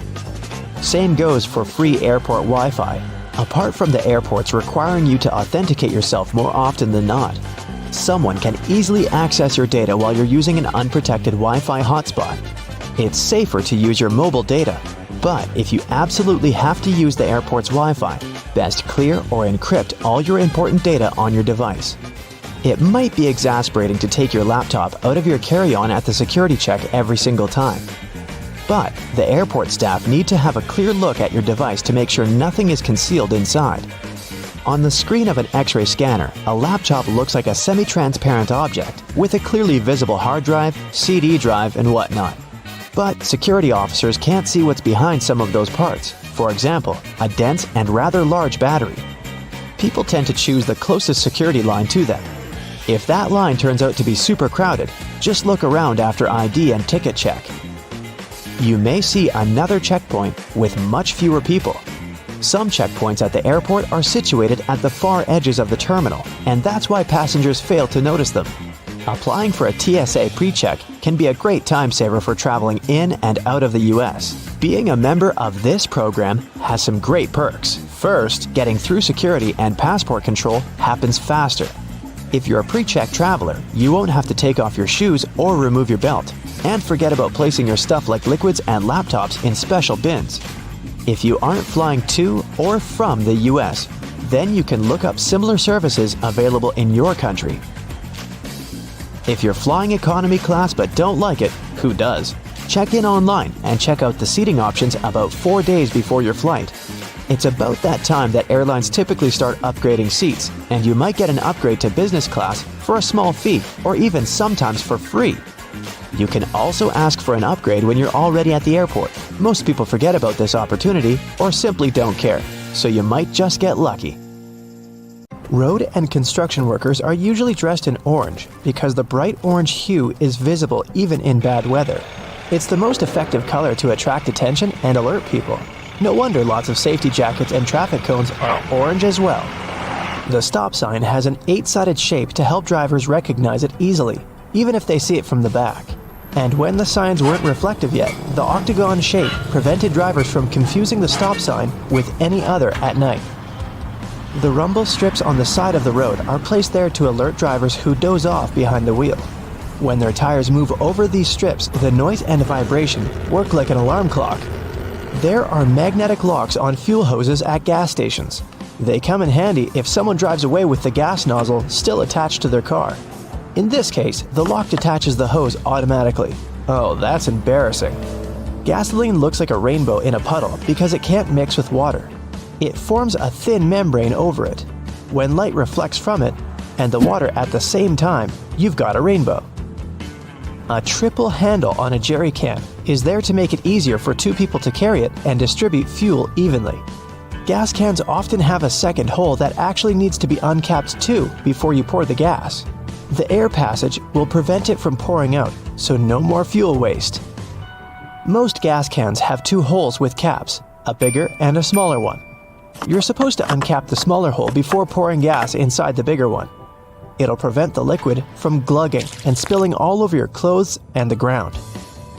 Same goes for free airport Wi-Fi, apart from the airports requiring you to authenticate yourself more often than not. Someone can easily access your data while you're using an unprotected Wi-Fi hotspot. It's safer to use your mobile data, but if you absolutely have to use the airport's Wi-Fi, best clear or encrypt all your important data on your device. It might be exasperating to take your laptop out of your carry-on at the security check every single time. But the airport staff need to have a clear look at your device to make sure nothing is concealed inside. On the screen of an X-ray scanner, a laptop looks like a semi-transparent object with a clearly visible hard drive, CD drive, and whatnot. But security officers can't see what's behind some of those parts. For example, a dense and rather large battery. People tend to choose the closest security line to them. If that line turns out to be super crowded, just look around after ID and ticket check. You may see another checkpoint with much fewer people. Some checkpoints at the airport are situated at the far edges of the terminal, and that's why passengers fail to notice them. Applying for a TSA pre-check can be a great time saver for traveling in and out of the US. Being a member of this program has some great perks. First, getting through security and passport control happens faster. If you're a pre-check traveler, you won't have to take off your shoes or remove your belt, and forget about placing your stuff like liquids and laptops in special bins. If you aren't flying to or from the US, Then you can look up similar services available in your country. If you're flying economy class but don't like it, who does? Check in online and check out the seating options about 4 days before your flight. It's about that time that airlines typically start upgrading seats, and you might get an upgrade to business class for a small fee or even sometimes for free. You can also ask for an upgrade when you're already at the airport. Most people forget about this opportunity or simply don't care, so you might just get lucky. Road and construction workers are usually dressed in orange because the bright orange hue is visible even in bad weather. It's the most effective color to attract attention and alert people. No wonder lots of safety jackets and traffic cones are orange as well. The stop sign has an 8-sided shape to help drivers recognize it easily, even if they see it from the back. And when the signs weren't reflective yet, the octagon shape prevented drivers from confusing the stop sign with any other at night. The rumble strips on the side of the road are placed there to alert drivers who doze off behind the wheel. When their tires move over these strips, the noise and vibration work like an alarm clock. There are magnetic locks on fuel hoses at gas stations. They come in handy if someone drives away with the gas nozzle still attached to their car. In this case, the lock detaches the hose automatically. Oh, that's embarrassing. Gasoline looks like a rainbow in a puddle because it can't mix with water. It forms a thin membrane over it. When light reflects from it, and the water at the same time, you've got a rainbow. A triple handle on a jerry can is there to make it easier for 2 people to carry it and distribute fuel evenly. Gas cans often have a second hole that actually needs to be uncapped too before you pour the gas. The air passage will prevent it from pouring out, so no more fuel waste. Most gas cans have 2 holes with caps, a bigger and a smaller one. You're supposed to uncap the smaller hole before pouring gas inside the bigger one. It'll prevent the liquid from glugging and spilling all over your clothes and the ground.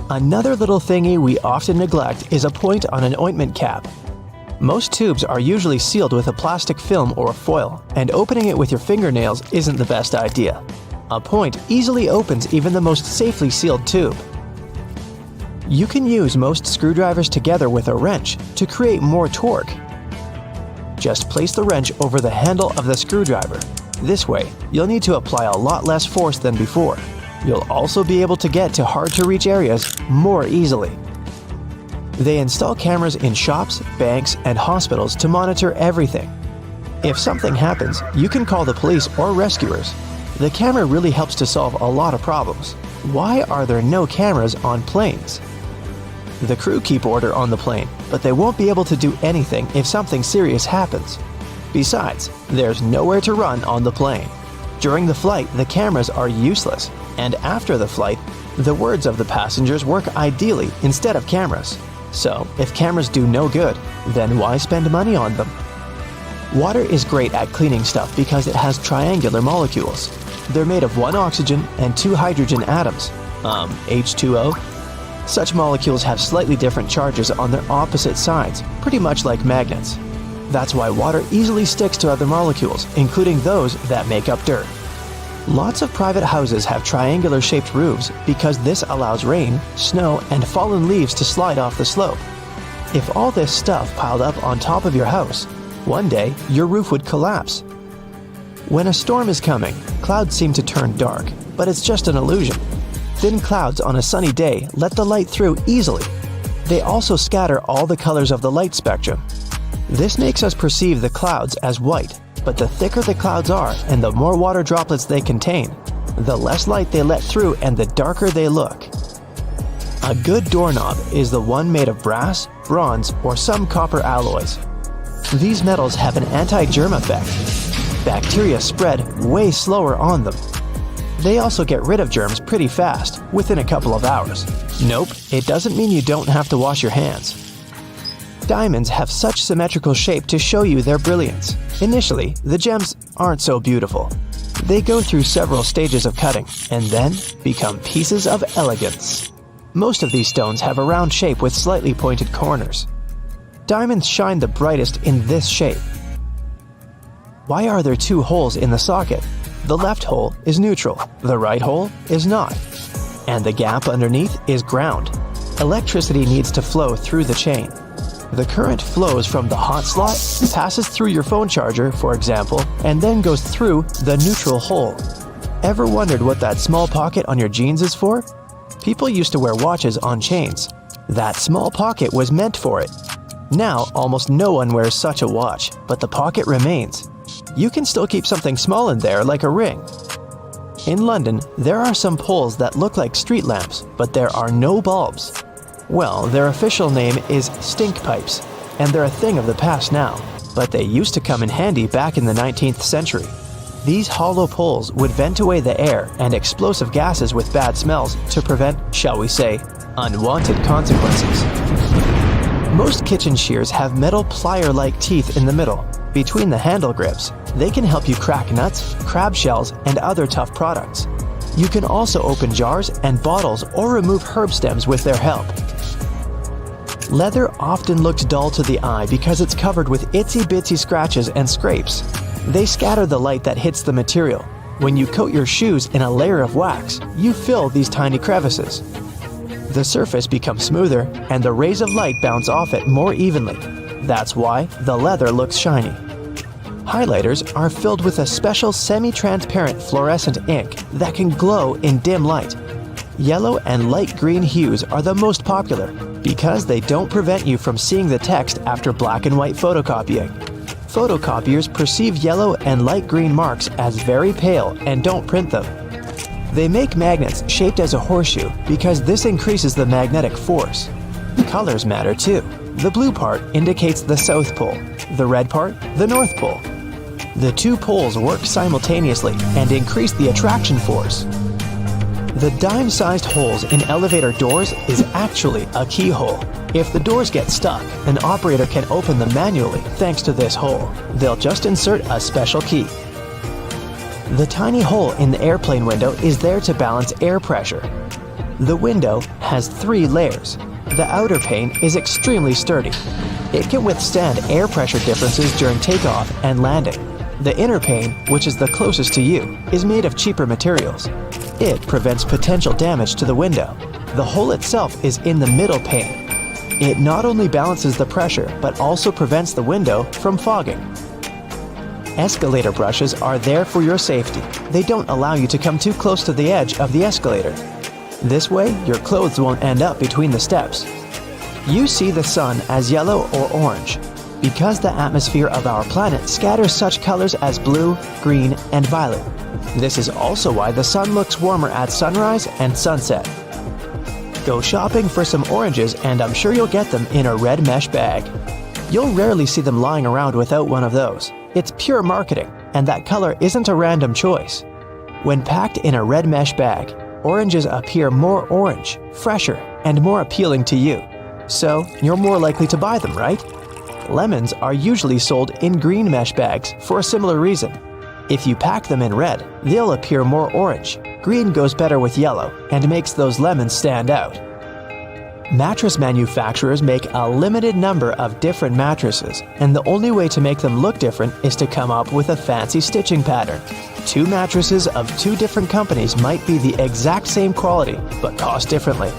Another little thingy we often neglect is a point on an ointment cap. Most tubes are usually sealed with a plastic film or foil, and opening it with your fingernails isn't the best idea. A point easily opens even the most safely sealed tube. You can use most screwdrivers together with a wrench to create more torque. Just place the wrench over the handle of the screwdriver. This way, you'll need to apply a lot less force than before. You'll also be able to get to hard-to-reach areas more easily. They install cameras in shops, banks, and hospitals to monitor everything. If something happens, you can call the police or rescuers. The camera really helps to solve a lot of problems. Why are there no cameras on planes? The crew keep order on the plane, but they won't be able to do anything if something serious happens. Besides, there's nowhere to run on the plane. During the flight, the cameras are useless, and after the flight, the words of the passengers work ideally instead of cameras. So, if cameras do no good, then why spend money on them? Water is great at cleaning stuff because it has triangular molecules. They're made of 1 oxygen and 2 hydrogen atoms, H2O. Such molecules have slightly different charges on their opposite sides, pretty much like magnets. That's why water easily sticks to other molecules, including those that make up dirt. Lots of private houses have triangular-shaped roofs because this allows rain, snow, and fallen leaves to slide off the slope. If all this stuff piled up on top of your house, one day your roof would collapse. When a storm is coming, clouds seem to turn dark, but it's just an illusion. Thin clouds on a sunny day let the light through easily. They also scatter all the colors of the light spectrum. This makes us perceive the clouds as white, but the thicker the clouds are and the more water droplets they contain, the less light they let through and the darker they look. A good doorknob is the one made of brass, bronze, or some copper alloys. These metals have an anti-germ effect. Bacteria spread way slower on them. They also get rid of germs pretty fast, within a couple of hours. Nope, it doesn't mean you don't have to wash your hands. Diamonds have such symmetrical shape to show you their brilliance. Initially, the gems aren't so beautiful. They go through several stages of cutting, and then become pieces of elegance. Most of these stones have a round shape with slightly pointed corners. Diamonds shine the brightest in this shape. Why are there 2 holes in the socket? The left hole is neutral, the right hole is not. And the gap underneath is ground. Electricity needs to flow through the chain. The current flows from the hot slot, passes through your phone charger, for example, and then goes through the neutral hole. Ever wondered what that small pocket on your jeans is for? People used to wear watches on chains. That small pocket was meant for it. Now, almost no one wears such a watch, but the pocket remains. You can still keep something small in there, like a ring. In London, there are some poles that look like street lamps, but there are no bulbs. Well, their official name is stink pipes, and they're a thing of the past now, but they used to come in handy back in the 19th century. These hollow poles would vent away the air and explosive gases with bad smells to prevent, shall we say, unwanted consequences. Most kitchen shears have metal plier-like teeth in the middle, between the handle grips. They can help you crack nuts, crab shells, and other tough products. You can also open jars and bottles or remove herb stems with their help. Leather often looks dull to the eye because it's covered with itsy-bitsy scratches and scrapes. They scatter the light that hits the material. When you coat your shoes in a layer of wax, you fill these tiny crevices. The surface becomes smoother and the rays of light bounce off it more evenly. That's why the leather looks shiny. Highlighters are filled with a special semi-transparent fluorescent ink that can glow in dim light. Yellow and light green hues are the most popular because they don't prevent you from seeing the text after black and white photocopying. Photocopiers perceive yellow and light green marks as very pale and don't print them. They make magnets shaped as a horseshoe because this increases the magnetic force. Colors matter too. The blue part indicates the South Pole, the red part, the North Pole. The two poles work simultaneously and increase the attraction force. The dime-sized holes in elevator doors is actually a keyhole. If the doors get stuck, an operator can open them manually thanks to this hole. They'll just insert a special key. The tiny hole in the airplane window is there to balance air pressure. The window has 3 layers. The outer pane is extremely sturdy. It can withstand air pressure differences during takeoff and landing. The inner pane, which is the closest to you, is made of cheaper materials. It prevents potential damage to the window. The hole itself is in the middle pane. It not only balances the pressure, but also prevents the window from fogging. Escalator brushes are there for your safety. They don't allow you to come too close to the edge of the escalator. This way, your clothes won't end up between the steps. You see the sun as yellow or orange because the atmosphere of our planet scatters such colors as blue, green, and violet. This is also why the sun looks warmer at sunrise and sunset. Go shopping for some oranges and I'm sure you'll get them in a red mesh bag. You'll rarely see them lying around without one of those. It's pure marketing, and that color isn't a random choice. When packed in a red mesh bag, oranges appear more orange, fresher, and more appealing to you. So, you're more likely to buy them, right? Lemons are usually sold in green mesh bags for a similar reason. If you pack them in red, they'll appear more orange. Green goes better with yellow and makes those lemons stand out. Mattress manufacturers make a limited number of different mattresses, and the only way to make them look different is to come up with a fancy stitching pattern. 2 mattresses of 2 different companies might be the exact same quality, but cost differently.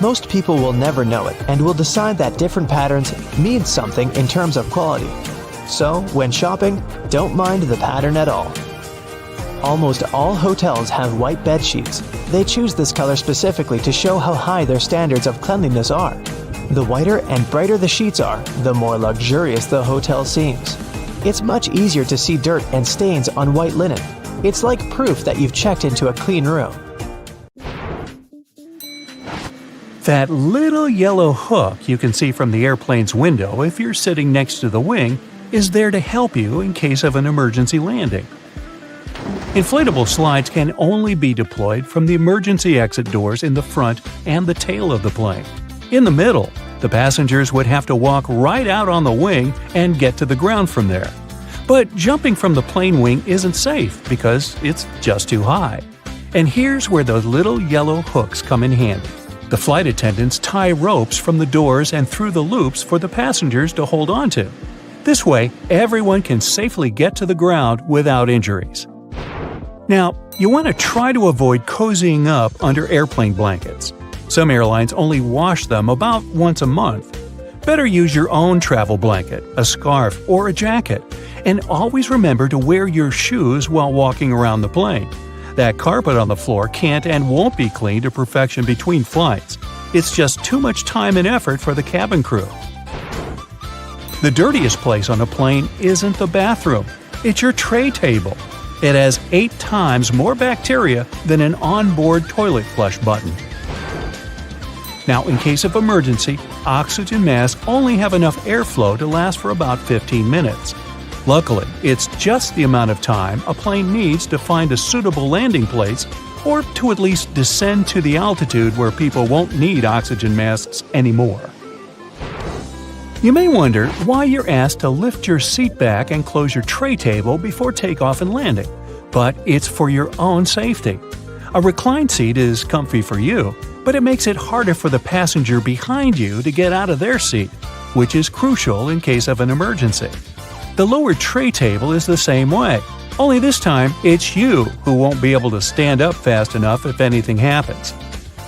Most people will never know it and will decide that different patterns mean something in terms of quality. So, when shopping, don't mind the pattern at all. Almost all hotels have white bed sheets. They choose this color specifically to show how high their standards of cleanliness are. The whiter and brighter the sheets are, the more luxurious the hotel seems. It's much easier to see dirt and stains on white linen. It's like proof that you've checked into a clean room. That little yellow hook you can see from the airplane's window if you're sitting next to the wing is there to help you in case of an emergency landing. Inflatable slides can only be deployed from the emergency exit doors in the front and the tail of the plane. In the middle, the passengers would have to walk right out on the wing and get to the ground from there. But jumping from the plane wing isn't safe because it's just too high. And here's where those little yellow hooks come in handy. The flight attendants tie ropes from the doors and through the loops for the passengers to hold onto. This way, everyone can safely get to the ground without injuries. Now, you want to try to avoid cozying up under airplane blankets. Some airlines only wash them about once a month. Better use your own travel blanket, a scarf, or a jacket, and always remember to wear your shoes while walking around the plane. That carpet on the floor can't and won't be cleaned to perfection between flights. It's just too much time and effort for the cabin crew. The dirtiest place on a plane isn't the bathroom, it's your tray table. It has 8 times more bacteria than an onboard toilet flush button. Now, in case of emergency, oxygen masks only have enough airflow to last for about 15 minutes. Luckily, it's just the amount of time a plane needs to find a suitable landing place or to at least descend to the altitude where people won't need oxygen masks anymore. You may wonder why you're asked to lift your seat back and close your tray table before takeoff and landing, but it's for your own safety. A reclined seat is comfy for you, but it makes it harder for the passenger behind you to get out of their seat, which is crucial in case of an emergency. The lower tray table is the same way, only this time it's you who won't be able to stand up fast enough if anything happens.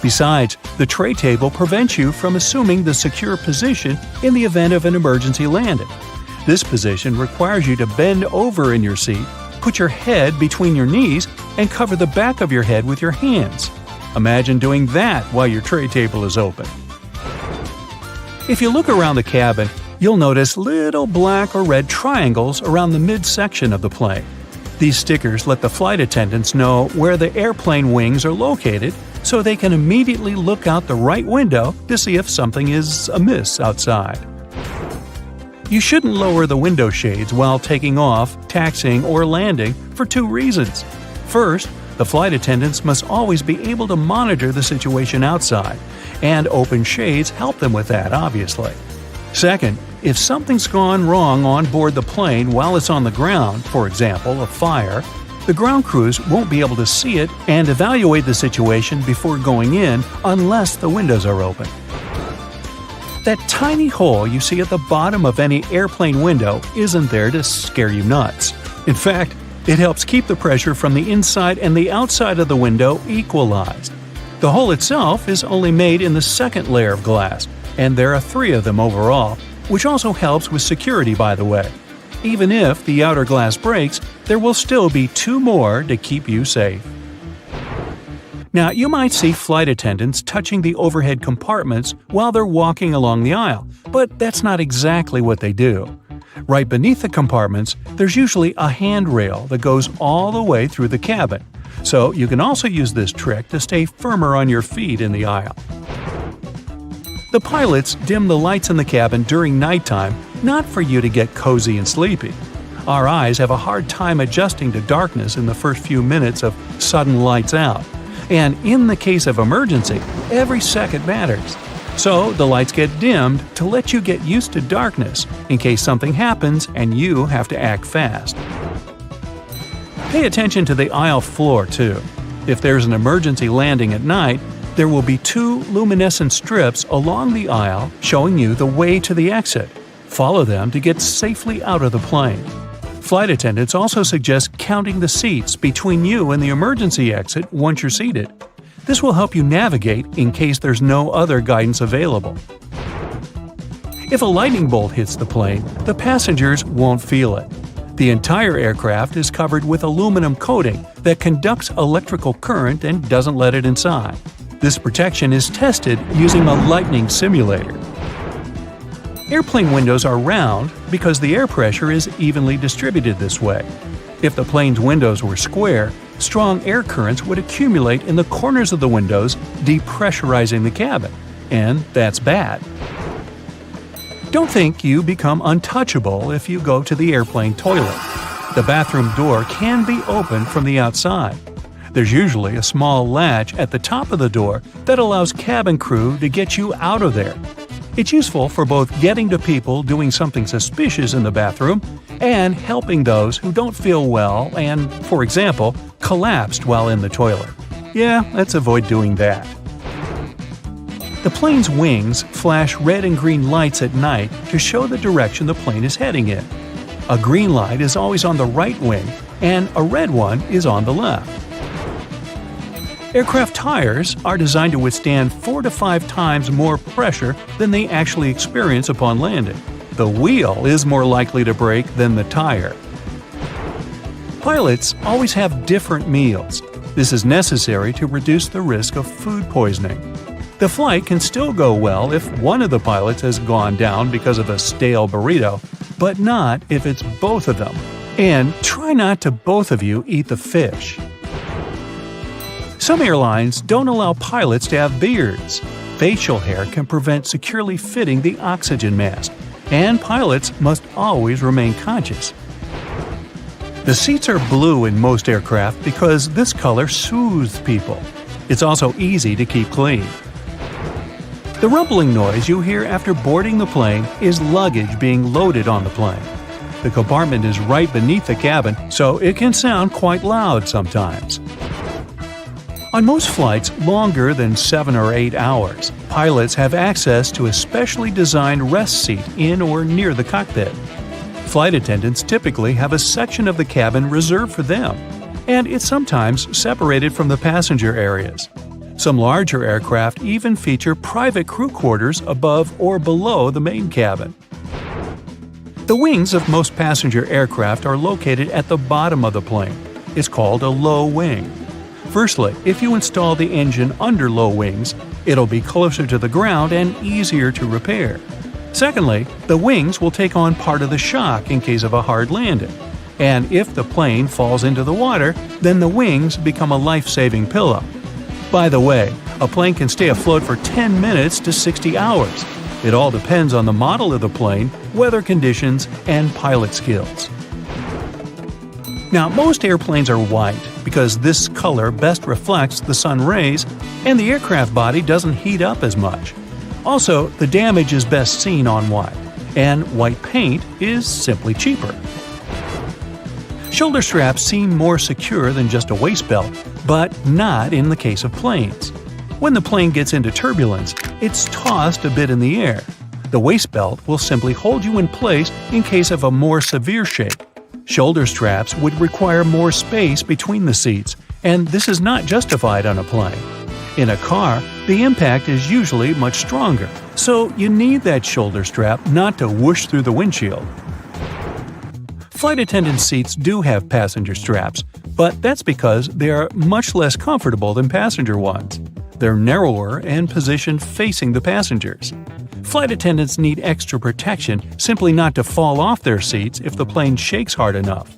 Besides, the tray table prevents you from assuming the secure position in the event of an emergency landing. This position requires you to bend over in your seat, put your head between your knees, and cover the back of your head with your hands. Imagine doing that while your tray table is open. If you look around the cabin, you'll notice little black or red triangles around the midsection of the plane. These stickers let the flight attendants know where the airplane wings are located, so they can immediately look out the right window to see if something is amiss outside. You shouldn't lower the window shades while taking off, taxiing, or landing for 2 reasons. First, the flight attendants must always be able to monitor the situation outside, and open shades help them with that, obviously. Second, if something's gone wrong on board the plane while it's on the ground, for example, a fire, the ground crews won't be able to see it and evaluate the situation before going in unless the windows are open. That tiny hole you see at the bottom of any airplane window isn't there to scare you nuts. In fact, it helps keep the pressure from the inside and the outside of the window equalized. The hole itself is only made in the second layer of glass, and there are 3 of them overall, which also helps with security, by the way. Even if the outer glass breaks, there will still be 2 more to keep you safe. Now, you might see flight attendants touching the overhead compartments while they're walking along the aisle, but that's not exactly what they do. Right beneath the compartments, there's usually a handrail that goes all the way through the cabin, so you can also use this trick to stay firmer on your feet in the aisle. The pilots dim the lights in the cabin during nighttime, not for you to get cozy and sleepy. Our eyes have a hard time adjusting to darkness in the first few minutes of sudden lights out. And in the case of emergency, every second matters. So the lights get dimmed to let you get used to darkness in case something happens and you have to act fast. Pay attention to the aisle floor too. If there's an emergency landing at night, there will be 2 luminescent strips along the aisle showing you the way to the exit. Follow them to get safely out of the plane. Flight attendants also suggest counting the seats between you and the emergency exit once you're seated. This will help you navigate in case there's no other guidance available. If a lightning bolt hits the plane, the passengers won't feel it. The entire aircraft is covered with aluminum coating that conducts electrical current and doesn't let it inside. This protection is tested using a lightning simulator. Airplane windows are round because the air pressure is evenly distributed this way. If the plane's windows were square, strong air currents would accumulate in the corners of the windows, depressurizing the cabin, and that's bad. Don't think you become untouchable if you go to the airplane toilet. The bathroom door can be opened from the outside. There's usually a small latch at the top of the door that allows cabin crew to get you out of there. It's useful for both getting to people doing something suspicious in the bathroom and helping those who don't feel well and, for example, collapsed while in the toilet. Yeah, let's avoid doing that. The plane's wings flash red and green lights at night to show the direction the plane is heading in. A green light is always on the right wing, and a red one is on the left. Aircraft tires are designed to withstand 4 to 5 times more pressure than they actually experience upon landing. The wheel is more likely to break than the tire. Pilots always have different meals. This is necessary to reduce the risk of food poisoning. The flight can still go well if one of the pilots has gone down because of a stale burrito, but not if it's both of them. And try not to both of you eat the fish. Some airlines don't allow pilots to have beards. Facial hair can prevent securely fitting the oxygen mask, and pilots must always remain conscious. The seats are blue in most aircraft because this color soothes people. It's also easy to keep clean. The rumbling noise you hear after boarding the plane is luggage being loaded on the plane. The compartment is right beneath the cabin, so it can sound quite loud sometimes. On most flights longer than 7 or 8 hours, pilots have access to a specially designed rest seat in or near the cockpit. Flight attendants typically have a section of the cabin reserved for them, and it's sometimes separated from the passenger areas. Some larger aircraft even feature private crew quarters above or below the main cabin. The wings of most passenger aircraft are located at the bottom of the plane. It's called a low wing. Firstly, if you install the engine under low wings, it'll be closer to the ground and easier to repair. Secondly, the wings will take on part of the shock in case of a hard landing. And if the plane falls into the water, then the wings become a life-saving pillow. By the way, a plane can stay afloat for 10 minutes to 60 hours. It all depends on the model of the plane, weather conditions, and pilot skills. Now, most airplanes are white because this color best reflects the sun rays and the aircraft body doesn't heat up as much. Also, the damage is best seen on white, and white paint is simply cheaper. Shoulder straps seem more secure than just a waist belt, but not in the case of planes. When the plane gets into turbulence, it's tossed a bit in the air. The waist belt will simply hold you in place in case of a more severe shake. Shoulder straps would require more space between the seats, and this is not justified on a plane. In a car, the impact is usually much stronger, so you need that shoulder strap not to whoosh through the windshield. Flight attendant seats do have passenger straps, but that's because they are much less comfortable than passenger ones. They're narrower and positioned facing the passengers. Flight attendants need extra protection simply not to fall off their seats if the plane shakes hard enough.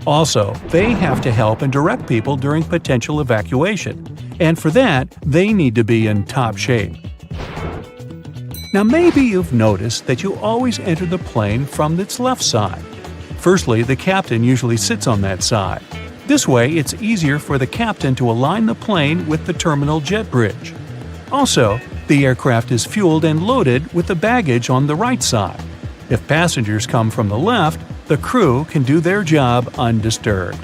Also, they have to help and direct people during potential evacuation, and for that, they need to be in top shape. Now maybe you've noticed that you always enter the plane from its left side. Firstly, the captain usually sits on that side. This way, it's easier for the captain to align the plane with the terminal jet bridge. Also, the aircraft is fueled and loaded with the baggage on the right side. If passengers come from the left, the crew can do their job undisturbed.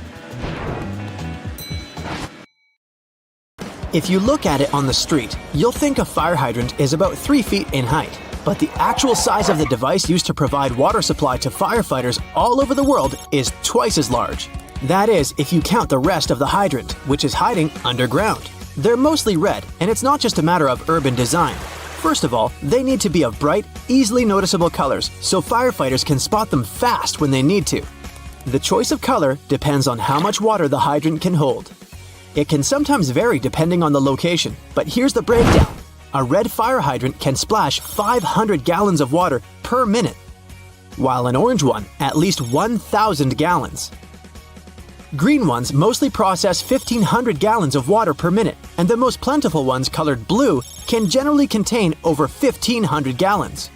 If you look at it on the street, you'll think a fire hydrant is about 3 feet in height. But the actual size of the device used to provide water supply to firefighters all over the world is twice as large. That is, if you count the rest of the hydrant, which is hiding underground. They're mostly red, and it's not just a matter of urban design. First of all, they need to be of bright, easily noticeable colors so firefighters can spot them fast when they need to. The choice of color depends on how much water the hydrant can hold. It can sometimes vary depending on the location, but here's the breakdown. A red fire hydrant can splash 500 gallons of water per minute, while an orange one at least 1,000 gallons. Green ones mostly process 1,500 gallons of water per minute, and the most plentiful ones colored blue can generally contain over 1,500 gallons.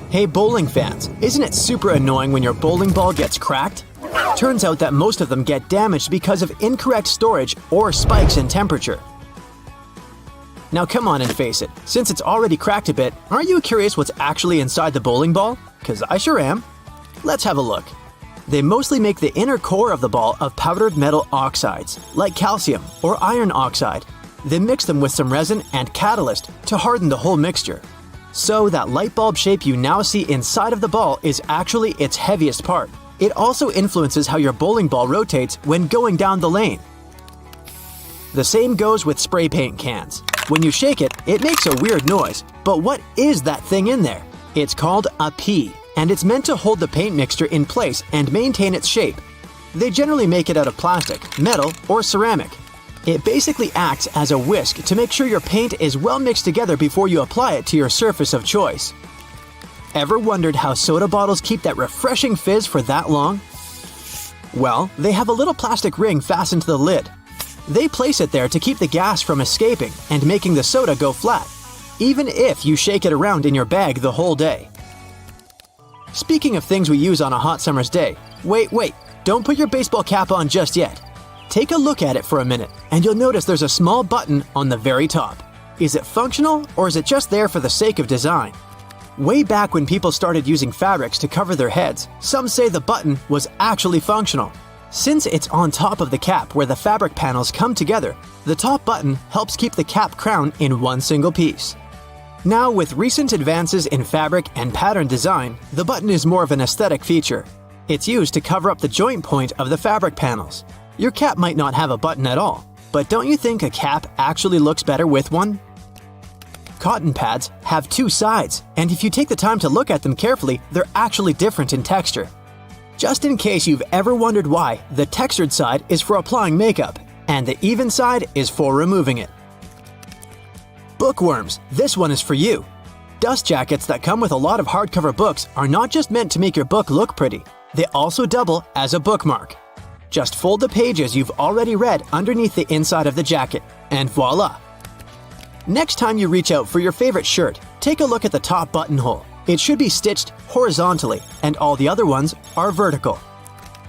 Hey bowling fans, isn't it super annoying when your bowling ball gets cracked? Turns out that most of them get damaged because of incorrect storage or spikes in temperature. Now come on and face it, since it's already cracked a bit, aren't you curious what's actually inside the bowling ball? 'Cause I sure am. Let's have a look. They mostly make the inner core of the ball of powdered metal oxides, like calcium or iron oxide. They mix them with some resin and catalyst to harden the whole mixture. So that light bulb shape you now see inside of the ball is actually its heaviest part. It also influences how your bowling ball rotates when going down the lane. The same goes with spray paint cans. When you shake it, it makes a weird noise. But what is that thing in there? It's called a pea, and it's meant to hold the paint mixture in place and maintain its shape. They generally make it out of plastic, metal, or ceramic. It basically acts as a whisk to make sure your paint is well mixed together before you apply it to your surface of choice. Ever wondered how soda bottles keep that refreshing fizz for that long? Well, they have a little plastic ring fastened to the lid. They place it there to keep the gas from escaping and making the soda go flat, even if you shake it around in your bag the whole day. Speaking of things we use on a hot summer's day, wait, don't put your baseball cap on just yet. Take a look at it for a minute, and you'll notice there's a small button on the very top. Is it functional, or is it just there for the sake of design? Way back when people started using fabrics to cover their heads, some say the button was actually functional. Since it's on top of the cap where the fabric panels come together, the top button helps keep the cap crown in one single piece. Now, with recent advances in fabric and pattern design, the button is more of an aesthetic feature. It's used to cover up the joint point of the fabric panels. Your cap might not have a button at all, but don't you think a cap actually looks better with one? Cotton pads have two sides, and if you take the time to look at them carefully, they're actually different in texture. Just in case you've ever wondered why, the textured side is for applying makeup, and the even side is for removing it. Bookworms, this one is for you. Dust jackets that come with a lot of hardcover books are not just meant to make your book look pretty, they also double as a bookmark. Just fold the pages you've already read underneath the inside of the jacket, and voila! Next time you reach out for your favorite shirt, take a look at the top buttonhole. It should be stitched horizontally, and all the other ones are vertical.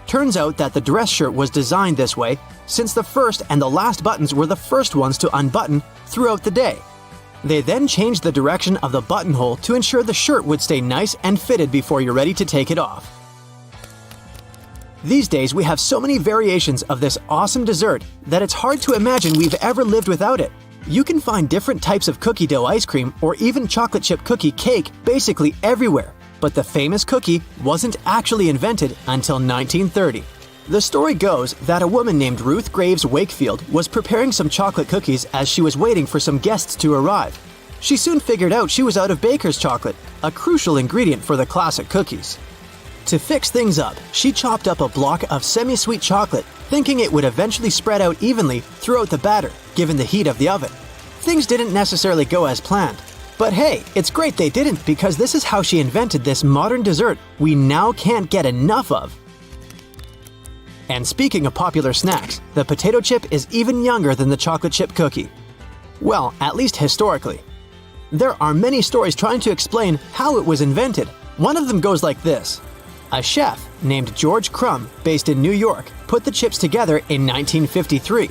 Turns out that the dress shirt was designed this way since the first and the last buttons were the first ones to unbutton throughout the day. They then changed the direction of the buttonhole to ensure the shirt would stay nice and fitted before you're ready to take it off. These days, we have so many variations of this awesome dessert that it's hard to imagine we've ever lived without it. You can find different types of cookie dough ice cream or even chocolate chip cookie cake basically everywhere, but the famous cookie wasn't actually invented until 1930. The story goes that a woman named Ruth Graves Wakefield was preparing some chocolate cookies as she was waiting for some guests to arrive. She soon figured out she was out of baker's chocolate, a crucial ingredient for the classic cookies. To fix things up, she chopped up a block of semi-sweet chocolate, thinking it would eventually spread out evenly throughout the batter, given the heat of the oven. Things didn't necessarily go as planned. But hey, it's great they didn't, because this is how she invented this modern dessert we now can't get enough of. And speaking of popular snacks, the potato chip is even younger than the chocolate chip cookie. Well, at least historically. There are many stories trying to explain how it was invented. One of them goes like this. A chef named George Crumb, based in New York, put the chips together in 1953.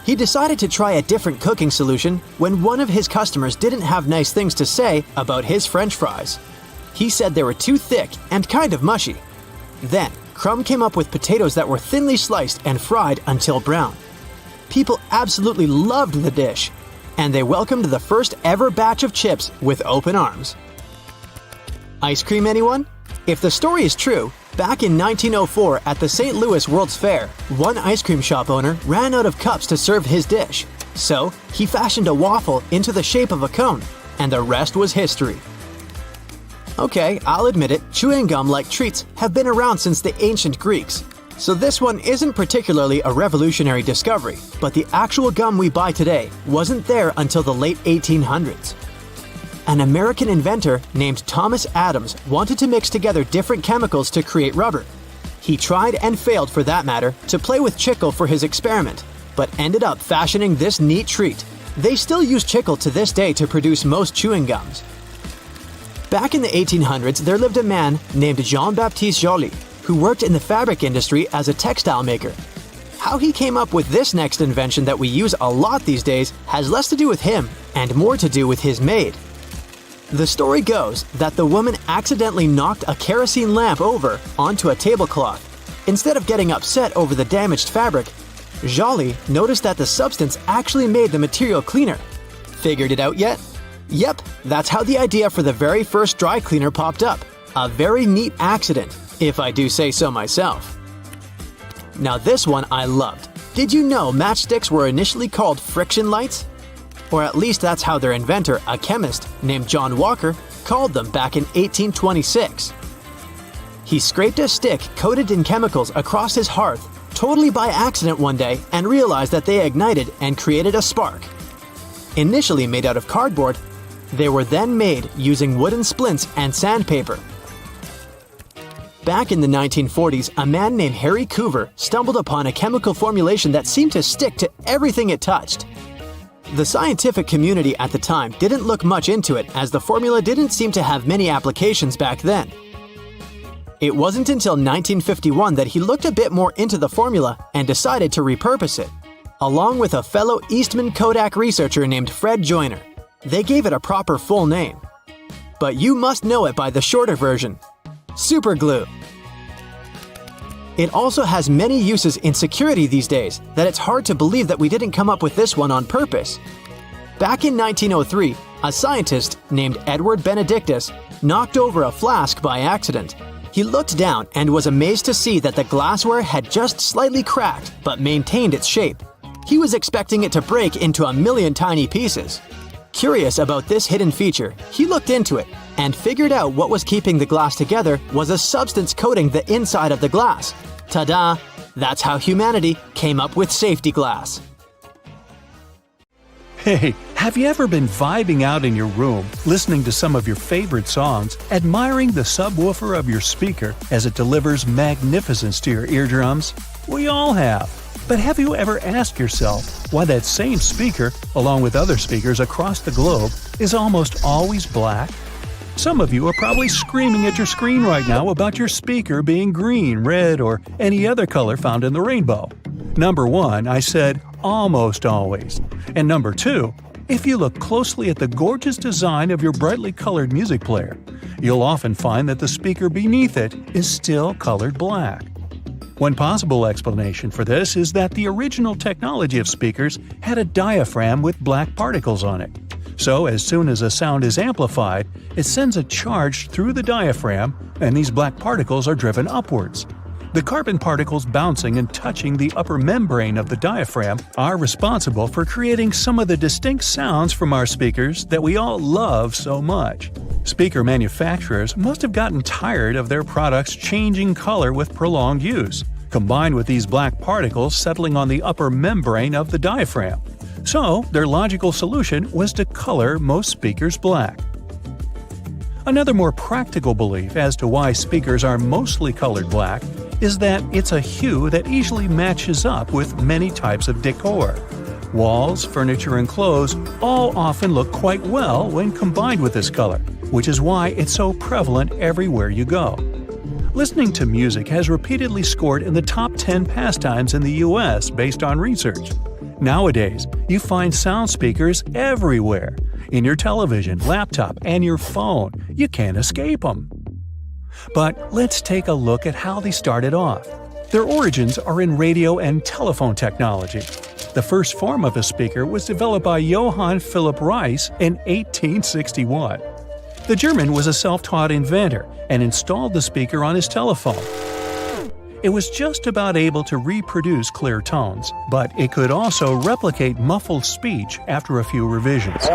He decided to try a different cooking solution when one of his customers didn't have nice things to say about his French fries. He said they were too thick and kind of mushy. Then, Crumb came up with potatoes that were thinly sliced and fried until brown. People absolutely loved the dish, and they welcomed the first ever batch of chips with open arms. Ice cream, anyone? If the story is true, back in 1904 at the St. Louis World's Fair, one ice cream shop owner ran out of cups to serve his dish. So, he fashioned a waffle into the shape of a cone, and the rest was history. Okay, I'll admit it, chewing gum-like treats have been around since the ancient Greeks. So this one isn't particularly a revolutionary discovery, but the actual gum we buy today wasn't there until the late 1800s. An American inventor named Thomas Adams wanted to mix together different chemicals to create rubber. He tried and failed, for that matter, to play with chicle for his experiment, but ended up fashioning this neat treat. They still use chicle to this day to produce most chewing gums. Back in the 1800s, there lived a man named Jean-Baptiste Joly, who worked in the fabric industry as a textile maker. How he came up with this next invention that we use a lot these days has less to do with him and more to do with his maid. The story goes that the woman accidentally knocked a kerosene lamp over onto a tablecloth. Instead of getting upset over the damaged fabric, Joly noticed that the substance actually made the material cleaner. Figured it out yet? Yep, that's how the idea for the very first dry cleaner popped up. A very neat accident, if I do say so myself. Now this one I loved. Did you know matchsticks were initially called friction lights? Or at least that's how their inventor, a chemist named John Walker, called them back in 1826. He scraped a stick coated in chemicals across his hearth totally by accident one day and realized that they ignited and created a spark. Initially made out of cardboard, they were then made using wooden splints and sandpaper. Back in the 1940s, a man named Harry Coover stumbled upon a chemical formulation that seemed to stick to everything it touched. The scientific community at the time didn't look much into it, as the formula didn't seem to have many applications back then. It wasn't until 1951 that he looked a bit more into the formula and decided to repurpose it, along with a fellow Eastman Kodak researcher named Fred Joyner. They gave it a proper full name. But you must know it by the shorter version: super glue. It also has many uses in security these days that it's hard to believe that we didn't come up with this one on purpose. Back in 1903, a scientist named Edward Benedictus knocked over a flask by accident. He looked down and was amazed to see that the glassware had just slightly cracked but maintained its shape. He was expecting it to break into a million tiny pieces. Curious about this hidden feature, he looked into it and figured out what was keeping the glass together was a substance coating the inside of the glass. Ta-da! That's how humanity came up with safety glass. Hey, have you ever been vibing out in your room, listening to some of your favorite songs, admiring the subwoofer of your speaker as it delivers magnificence to your eardrums? We all have. But have you ever asked yourself why that same speaker, along with other speakers across the globe, is almost always black? Some of you are probably screaming at your screen right now about your speaker being green, red, or any other color found in the rainbow. Number 1, I said almost always. And number 2, if you look closely at the gorgeous design of your brightly colored music player, you'll often find that the speaker beneath it is still colored black. One possible explanation for this is that the original technology of speakers had a diaphragm with black particles on it. So as soon as a sound is amplified, it sends a charge through the diaphragm, and these black particles are driven upwards. The carbon particles bouncing and touching the upper membrane of the diaphragm are responsible for creating some of the distinct sounds from our speakers that we all love so much. Speaker manufacturers must have gotten tired of their products changing color with prolonged use, combined with these black particles settling on the upper membrane of the diaphragm. So, their logical solution was to color most speakers black. Another more practical belief as to why speakers are mostly colored black is that it's a hue that easily matches up with many types of decor. Walls, furniture, and clothes all often look quite well when combined with this color, which is why it's so prevalent everywhere you go. Listening to music has repeatedly scored in the top 10 pastimes in the US based on research. Nowadays, you find sound speakers everywhere. In your television, laptop, and your phone. You can't escape them. But let's take a look at how they started off. Their origins are in radio and telephone technology. The first form of a speaker was developed by Johann Philipp Reis in 1861. The German was a self-taught inventor and installed the speaker on his telephone. It was just about able to reproduce clear tones, but it could also replicate muffled speech after a few revisions.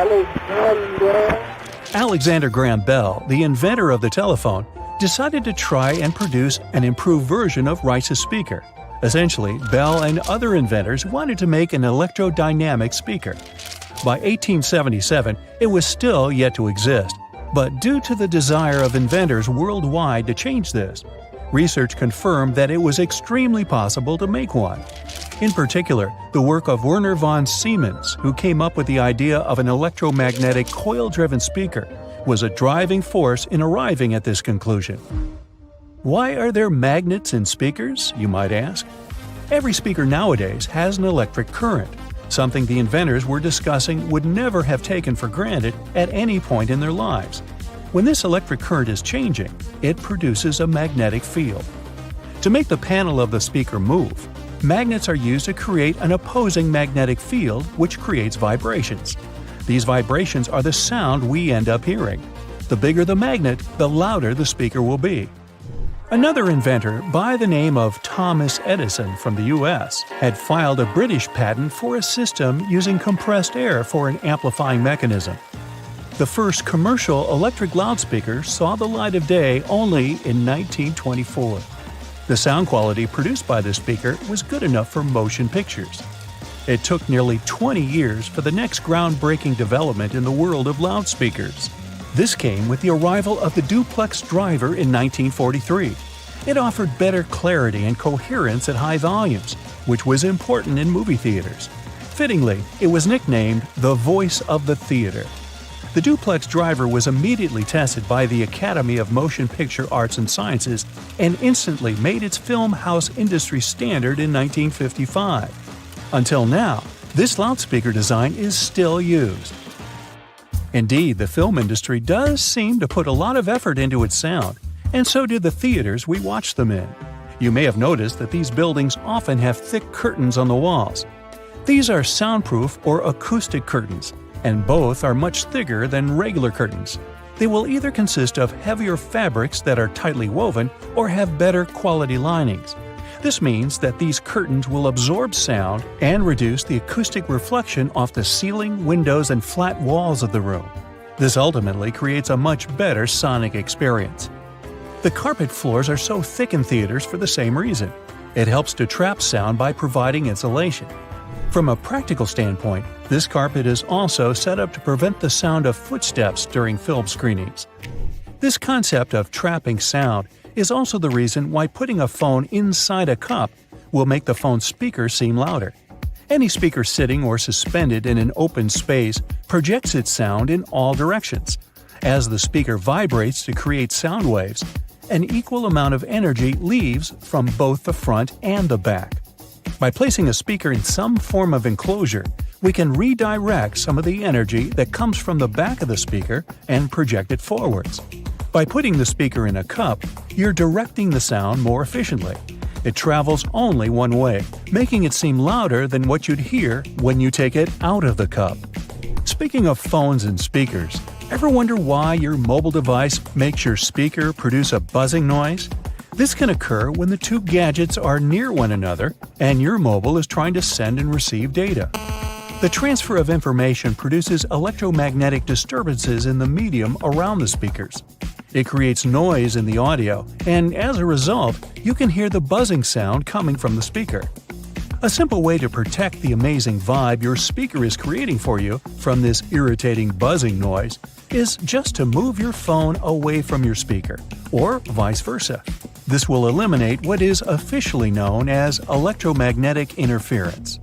Alexander Graham Bell, the inventor of the telephone, decided to try and produce an improved version of Reis's speaker. Essentially, Bell and other inventors wanted to make an electrodynamic speaker. By 1877, it was still yet to exist, but due to the desire of inventors worldwide to change this, research confirmed that it was extremely possible to make one. In particular, the work of Werner von Siemens, who came up with the idea of an electromagnetic coil-driven speaker, was a driving force in arriving at this conclusion. Why are there magnets in speakers, you might ask? Every speaker nowadays has an electric current, something the inventors were discussing would never have taken for granted at any point in their lives. When this electric current is changing, it produces a magnetic field. To make the panel of the speaker move, magnets are used to create an opposing magnetic field which creates vibrations. These vibrations are the sound we end up hearing. The bigger the magnet, the louder the speaker will be. Another inventor by the name of Thomas Edison from the US had filed a British patent for a system using compressed air for an amplifying mechanism. The first commercial electric loudspeaker saw the light of day only in 1924. The sound quality produced by this speaker was good enough for motion pictures. It took nearly 20 years for the next groundbreaking development in the world of loudspeakers. This came with the arrival of the duplex driver in 1943. It offered better clarity and coherence at high volumes, which was important in movie theaters. Fittingly, it was nicknamed the voice of the theater. The duplex driver was immediately tested by the Academy of Motion Picture Arts and Sciences and instantly made its film house industry standard in 1955. Until now, this loudspeaker design is still used. Indeed, the film industry does seem to put a lot of effort into its sound, and so do the theaters we watch them in. You may have noticed that these buildings often have thick curtains on the walls. These are soundproof or acoustic curtains, and both are much thicker than regular curtains. They will either consist of heavier fabrics that are tightly woven or have better quality linings. This means that these curtains will absorb sound and reduce the acoustic reflection off the ceiling, windows, and flat walls of the room. This ultimately creates a much better sonic experience. The carpet floors are so thick in theaters for the same reason. It helps to trap sound by providing insulation. From a practical standpoint, this carpet is also set up to prevent the sound of footsteps during film screenings. This concept of trapping sound is also the reason why putting a phone inside a cup will make the phone's speaker seem louder. Any speaker sitting or suspended in an open space projects its sound in all directions. As the speaker vibrates to create sound waves, an equal amount of energy leaves from both the front and the back. By placing a speaker in some form of enclosure, we can redirect some of the energy that comes from the back of the speaker and project it forwards. By putting the speaker in a cup, you're directing the sound more efficiently. It travels only one way, making it seem louder than what you'd hear when you take it out of the cup. Speaking of phones and speakers, ever wonder why your mobile device makes your speaker produce a buzzing noise? This can occur when the two gadgets are near one another and your mobile is trying to send and receive data. The transfer of information produces electromagnetic disturbances in the medium around the speakers. It creates noise in the audio, and as a result, you can hear the buzzing sound coming from the speaker. A simple way to protect the amazing vibe your speaker is creating for you from this irritating buzzing noise is just to move your phone away from your speaker, or vice versa. This will eliminate what is officially known as electromagnetic interference.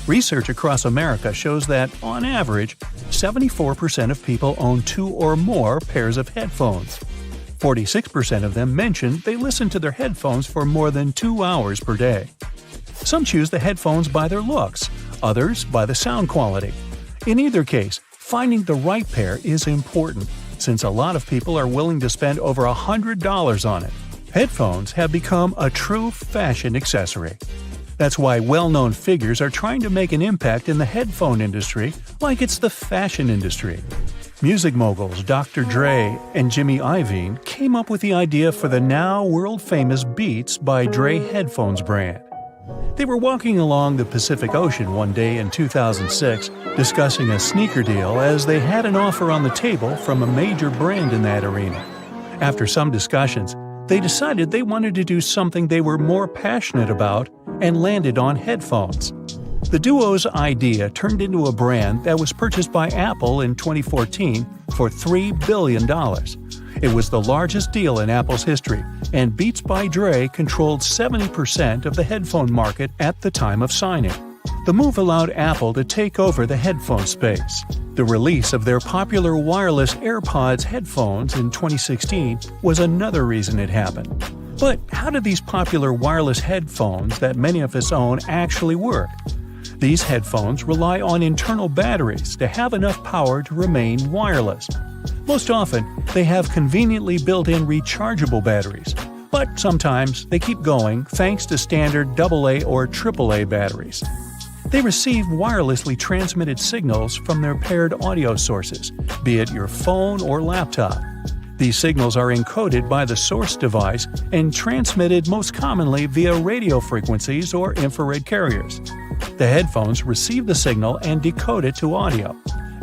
Research across America shows that, on average, 74% of people own 2 or more pairs of headphones. 46% of them mention they listen to their headphones for more than 2 hours per day. Some choose the headphones by their looks, others by the sound quality. In either case, finding the right pair is important, since a lot of people are willing to spend over $100 on it. Headphones have become a true fashion accessory. That's why well-known figures are trying to make an impact in the headphone industry like it's the fashion industry. Music moguls Dr. Dre and Jimmy Iovine came up with the idea for the now world-famous Beats by Dre headphones brand. They were walking along the Pacific Ocean one day in 2006 discussing a sneaker deal as they had an offer on the table from a major brand in that arena. After some discussions, they decided they wanted to do something they were more passionate about and landed on headphones. The duo's idea turned into a brand that was purchased by Apple in 2014 for $3 billion. It was the largest deal in Apple's history, and Beats by Dre controlled 70% of the headphone market at the time of signing. The move allowed Apple to take over the headphone space. The release of their popular wireless AirPods headphones in 2016 was another reason it happened. But how do these popular wireless headphones that many of us own actually work? These headphones rely on internal batteries to have enough power to remain wireless. Most often, they have conveniently built-in rechargeable batteries, but sometimes they keep going thanks to standard AA or AAA batteries. They receive wirelessly transmitted signals from their paired audio sources, be it your phone or laptop. These signals are encoded by the source device and transmitted most commonly via radio frequencies or infrared carriers. The headphones receive the signal and decode it to audio.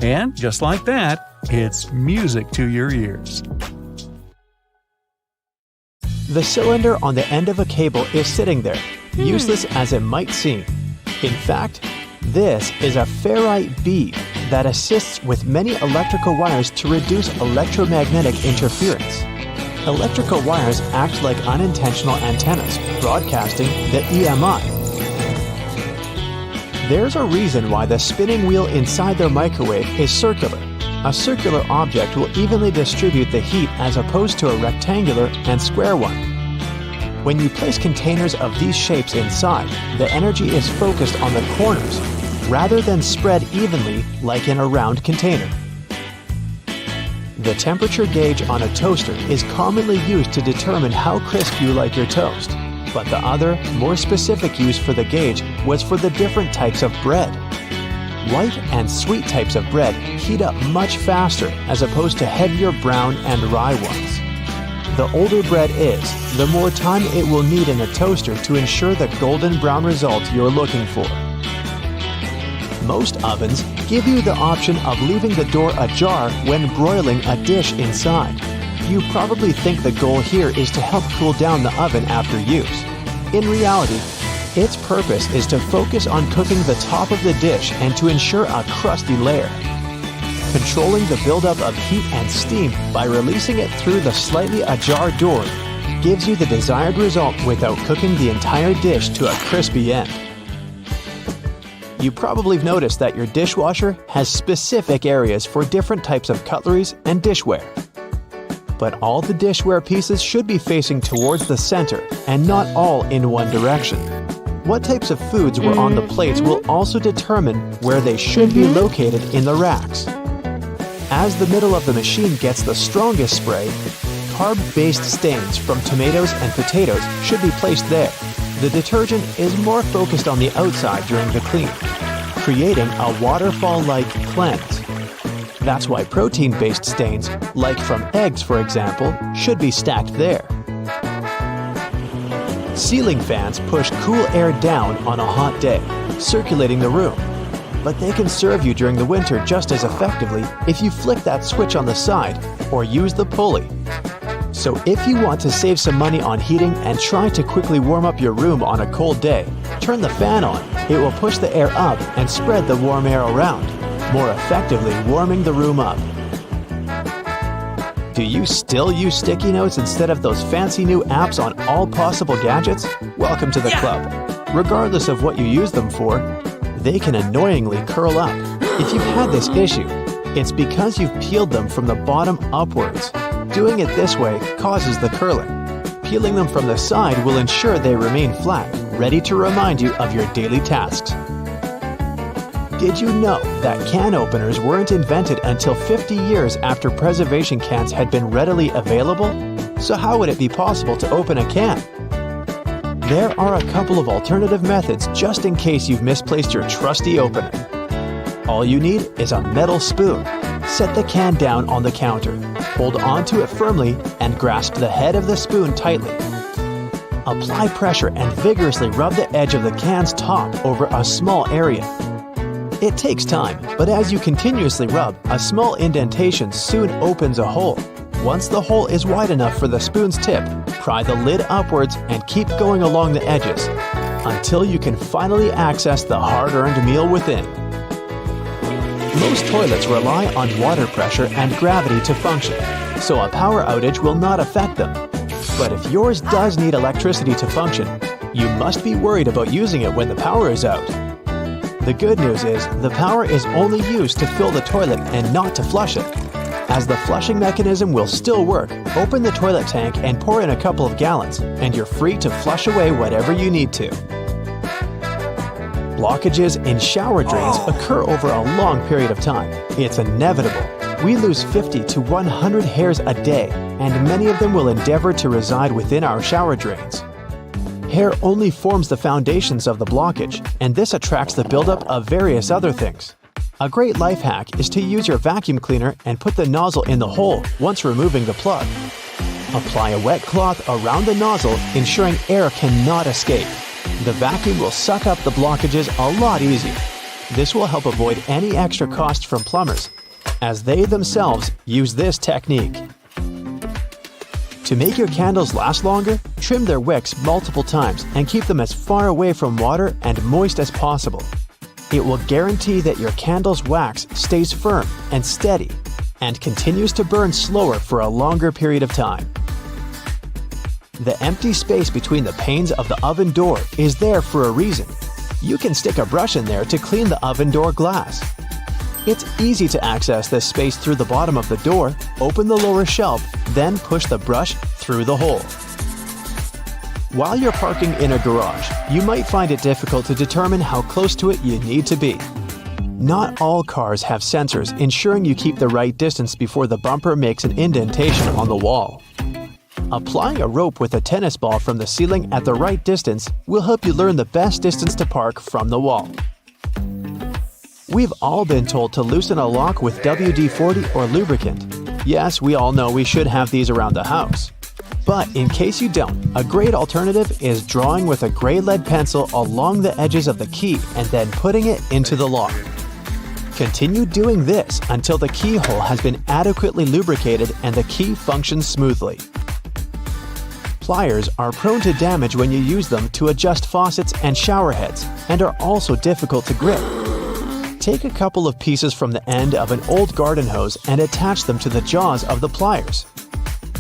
And just like that, it's music to your ears. The cylinder on the end of a cable is sitting there, useless as it might seem. In fact, this is a ferrite bead that assists with many electrical wires to reduce electromagnetic interference. Electrical wires act like unintentional antennas, broadcasting the EMI. There's a reason why the spinning wheel inside their microwave is circular. A circular object will evenly distribute the heat as opposed to a rectangular and square one. When you place containers of these shapes inside, the energy is focused on the corners rather than spread evenly like in a round container. The temperature gauge on a toaster is commonly used to determine how crisp you like your toast, but the other, more specific use for the gauge was for the different types of bread. White and sweet types of bread heat up much faster as opposed to heavier brown and rye ones. The older bread is, the more time it will need in a toaster to ensure the golden brown result you're looking for. Most ovens give you the option of leaving the door ajar when broiling a dish inside. You probably think the goal here is to help cool down the oven after use. In reality, its purpose is to focus on cooking the top of the dish and to ensure a crusty layer. Controlling the buildup of heat and steam by releasing it through the slightly ajar door gives you the desired result without cooking the entire dish to a crispy end. You probably have noticed that your dishwasher has specific areas for different types of cutleries and dishware. But all the dishware pieces should be facing towards the center and not all in one direction. What types of foods were on the plates will also determine where they should be located in the racks. As the middle of the machine gets the strongest spray, carb-based stains from tomatoes and potatoes should be placed there. The detergent is more focused on the outside during the clean, creating a waterfall-like cleanse. That's why protein-based stains, like from eggs for example, should be stacked there. Ceiling fans push cool air down on a hot day, circulating the room. But they can serve you during the winter just as effectively if you flick that switch on the side or use the pulley. So if you want to save some money on heating and try to quickly warm up your room on a cold day, turn the fan on. It will push the air up and spread the warm air around, more effectively warming the room up. Do you still use sticky notes instead of those fancy new apps on all possible gadgets? Welcome to the club. Regardless of what you use them for, they can annoyingly curl up. If you've had this issue, it's because you've peeled them from the bottom upwards. Doing it this way causes the curling. Peeling them from the side will ensure they remain flat, ready to remind you of your daily tasks. Did you know that can openers weren't invented until 50 years after preservation cans had been readily available? So how would it be possible to open a can? There are a couple of alternative methods just in case you've misplaced your trusty opener. All you need is a metal spoon. Set the can down on the counter, hold onto it firmly, and grasp the head of the spoon tightly. Apply pressure and vigorously rub the edge of the can's top over a small area. It takes time, but as you continuously rub, a small indentation soon opens a hole. Once the hole is wide enough for the spoon's tip, pry the lid upwards and keep going along the edges until you can finally access the hard-earned meal within. Most toilets rely on water pressure and gravity to function, so a power outage will not affect them. But if yours does need electricity to function, you must be worried about using it when the power is out. The good news is the power is only used to fill the toilet and not to flush it. As the flushing mechanism will still work, open the toilet tank and pour in a couple of gallons, and you're free to flush away whatever you need to. Blockages in shower drains occur over a long period of time. It's inevitable. We lose 50 to 100 hairs a day, and many of them will endeavor to reside within our shower drains. Hair only forms the foundations of the blockage, and this attracts the buildup of various other things. A great life hack is to use your vacuum cleaner and put the nozzle in the hole once removing the plug. Apply a wet cloth around the nozzle, ensuring air cannot escape. The vacuum will suck up the blockages a lot easier. This will help avoid any extra cost from plumbers, as they themselves use this technique. To make your candles last longer, trim their wicks multiple times and keep them as far away from water and moist as possible. It will guarantee that your candle's wax stays firm and steady and continues to burn slower for a longer period of time. The empty space between the panes of the oven door is there for a reason. You can stick a brush in there to clean the oven door glass. It's easy to access this space through the bottom of the door, open the lower shelf, then push the brush through the hole. While you're parking in a garage, you might find it difficult to determine how close to it you need to be. Not all cars have sensors ensuring you keep the right distance before the bumper makes an indentation on the wall. Applying a rope with a tennis ball from the ceiling at the right distance will help you learn the best distance to park from the wall. We've all been told to loosen a lock with WD-40 or lubricant. Yes, we all know we should have these around the house. But in case you don't, a great alternative is drawing with a gray lead pencil along the edges of the key and then putting it into the lock. Continue doing this until the keyhole has been adequately lubricated and the key functions smoothly. Pliers are prone to damage when you use them to adjust faucets and shower heads and are also difficult to grip. Take a couple of pieces from the end of an old garden hose and attach them to the jaws of the pliers.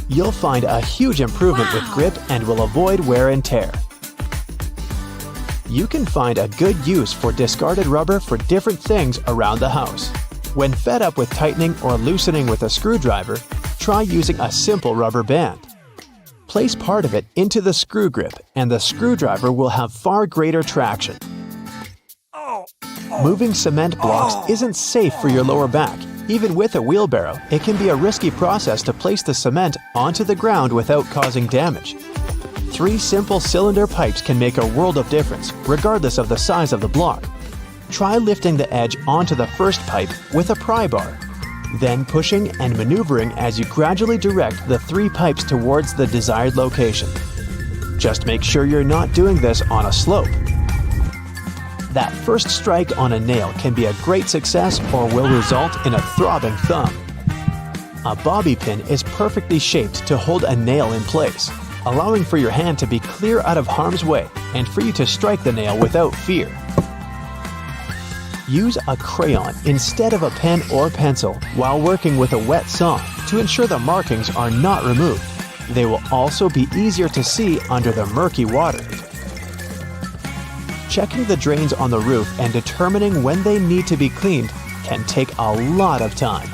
You'll find a huge improvement with grip and will avoid wear and tear. You can find a good use for discarded rubber for different things around the house. When fed up with tightening or loosening with a screwdriver, try using a simple rubber band. Place part of it into the screw grip and the screwdriver will have far greater traction. Moving cement blocks isn't safe for your lower back. Even with a wheelbarrow, it can be a risky process to place the cement onto the ground without causing damage. 3 simple cylinder pipes can make a world of difference, regardless of the size of the block. Try lifting the edge onto the first pipe with a pry bar, then pushing and maneuvering as you gradually direct the 3 pipes towards the desired location. Just make sure you're not doing this on a slope. That first strike on a nail can be a great success or will result in a throbbing thumb. A bobby pin is perfectly shaped to hold a nail in place, allowing for your hand to be clear out of harm's way and for you to strike the nail without fear. Use a crayon instead of a pen or pencil while working with a wet saw to ensure the markings are not removed. They will also be easier to see under the murky water. Checking the drains on the roof and determining when they need to be cleaned can take a lot of time.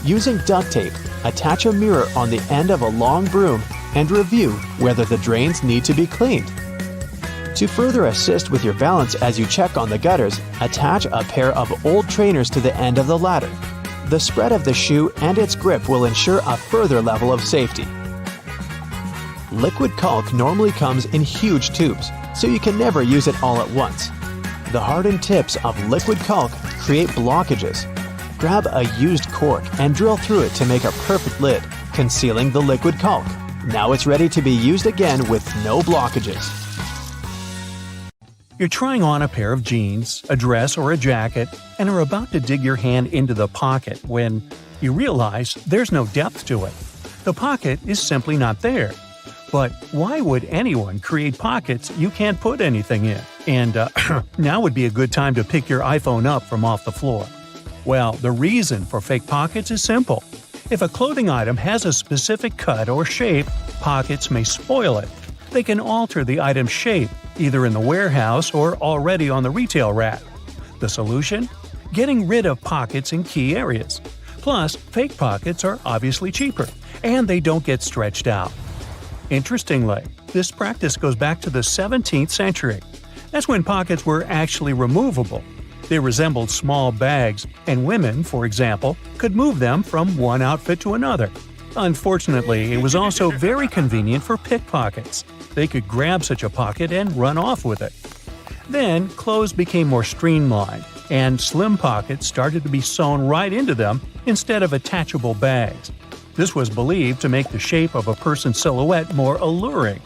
Using duct tape, attach a mirror on the end of a long broom and review whether the drains need to be cleaned. To further assist with your balance as you check on the gutters, attach a pair of old trainers to the end of the ladder. The spread of the shoe and its grip will ensure a further level of safety. Liquid caulk normally comes in huge tubes, so you can never use it all at once. The hardened tips of liquid caulk create blockages. Grab a used cork and drill through it to make a perfect lid, concealing the liquid caulk. Now it's ready to be used again with no blockages. You're trying on a pair of jeans, a dress, or a jacket, and are about to dig your hand into the pocket when you realize there's no depth to it. The pocket is simply not there. But why would anyone create pockets you can't put anything in? And now would be a good time to pick your iPhone up from off the floor. Well, the reason for fake pockets is simple. If a clothing item has a specific cut or shape, pockets may spoil it. They can alter the item's shape, either in the warehouse or already on the retail rack. The solution? Getting rid of pockets in key areas. Plus, fake pockets are obviously cheaper, and they don't get stretched out. Interestingly, this practice goes back to the 17th century. That's when pockets were actually removable. They resembled small bags, and women, for example, could move them from one outfit to another. Unfortunately, it was also very convenient for pickpockets. They could grab such a pocket and run off with it. Then, clothes became more streamlined, and slim pockets started to be sewn right into them instead of attachable bags. This was believed to make the shape of a person's silhouette more alluring.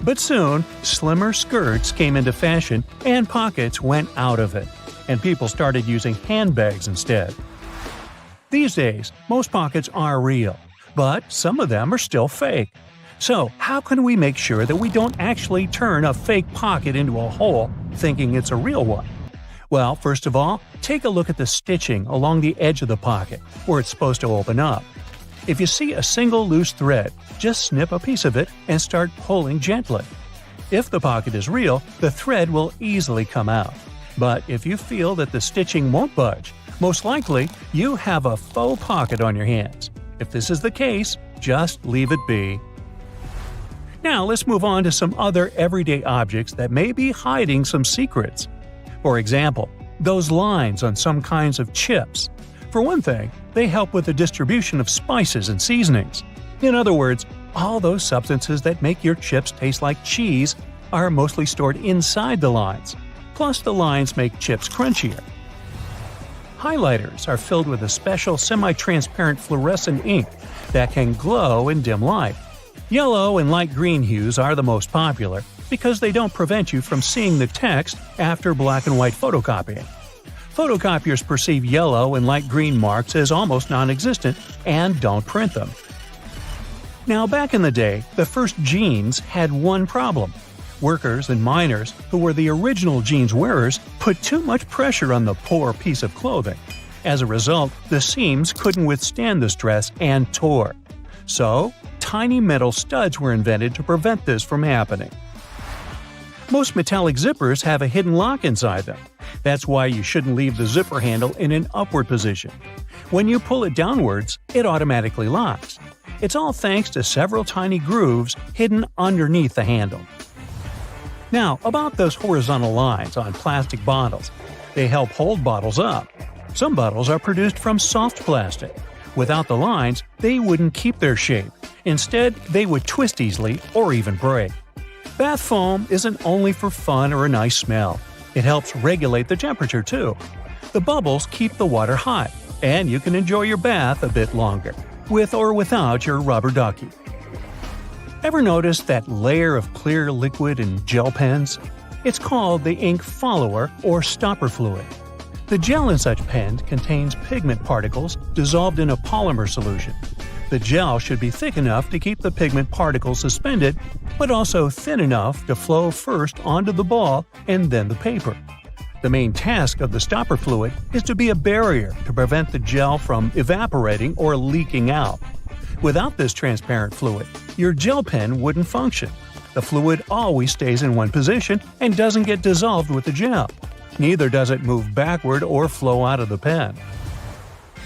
But soon, slimmer skirts came into fashion and pockets went out of it, and people started using handbags instead. These days, most pockets are real, but some of them are still fake. So, how can we make sure that we don't actually turn a fake pocket into a hole thinking it's a real one? Well, first of all, take a look at the stitching along the edge of the pocket, where it's supposed to open up. If you see a single loose thread, just snip a piece of it and start pulling gently. If the pocket is real, the thread will easily come out. But if you feel that the stitching won't budge, most likely you have a faux pocket on your hands. If this is the case, just leave it be. Now let's move on to some other everyday objects that may be hiding some secrets. For example, those lines on some kinds of chips. For one thing, they help with the distribution of spices and seasonings. In other words, all those substances that make your chips taste like cheese are mostly stored inside the lines. Plus, the lines make chips crunchier. Highlighters are filled with a special semi-transparent fluorescent ink that can glow in dim light. Yellow and light green hues are the most popular because they don't prevent you from seeing the text after black and white photocopying. Photocopiers perceive yellow and light green marks as almost non-existent and don't print them. Now, back in the day, the first jeans had one problem. Workers and miners, who were the original jeans wearers, put too much pressure on the poor piece of clothing. As a result, the seams couldn't withstand the stress and tore. So, tiny metal studs were invented to prevent this from happening. Most metallic zippers have a hidden lock inside them. That's why you shouldn't leave the zipper handle in an upward position. When you pull it downwards, it automatically locks. It's all thanks to several tiny grooves hidden underneath the handle. Now, about those horizontal lines on plastic bottles. They help hold bottles up. Some bottles are produced from soft plastic. Without the lines, they wouldn't keep their shape. Instead, they would twist easily or even break. Bath foam isn't only for fun or a nice smell. It helps regulate the temperature too. The bubbles keep the water hot, and you can enjoy your bath a bit longer, with or without your rubber ducky. Ever notice that layer of clear liquid in gel pens? It's called the ink follower or stopper fluid. The gel in such pens contains pigment particles dissolved in a polymer solution. The gel should be thick enough to keep the pigment particles suspended, but also thin enough to flow first onto the ball and then the paper. The main task of the stopper fluid is to be a barrier to prevent the gel from evaporating or leaking out. Without this transparent fluid, your gel pen wouldn't function. The fluid always stays in one position and doesn't get dissolved with the gel. Neither does it move backward or flow out of the pen.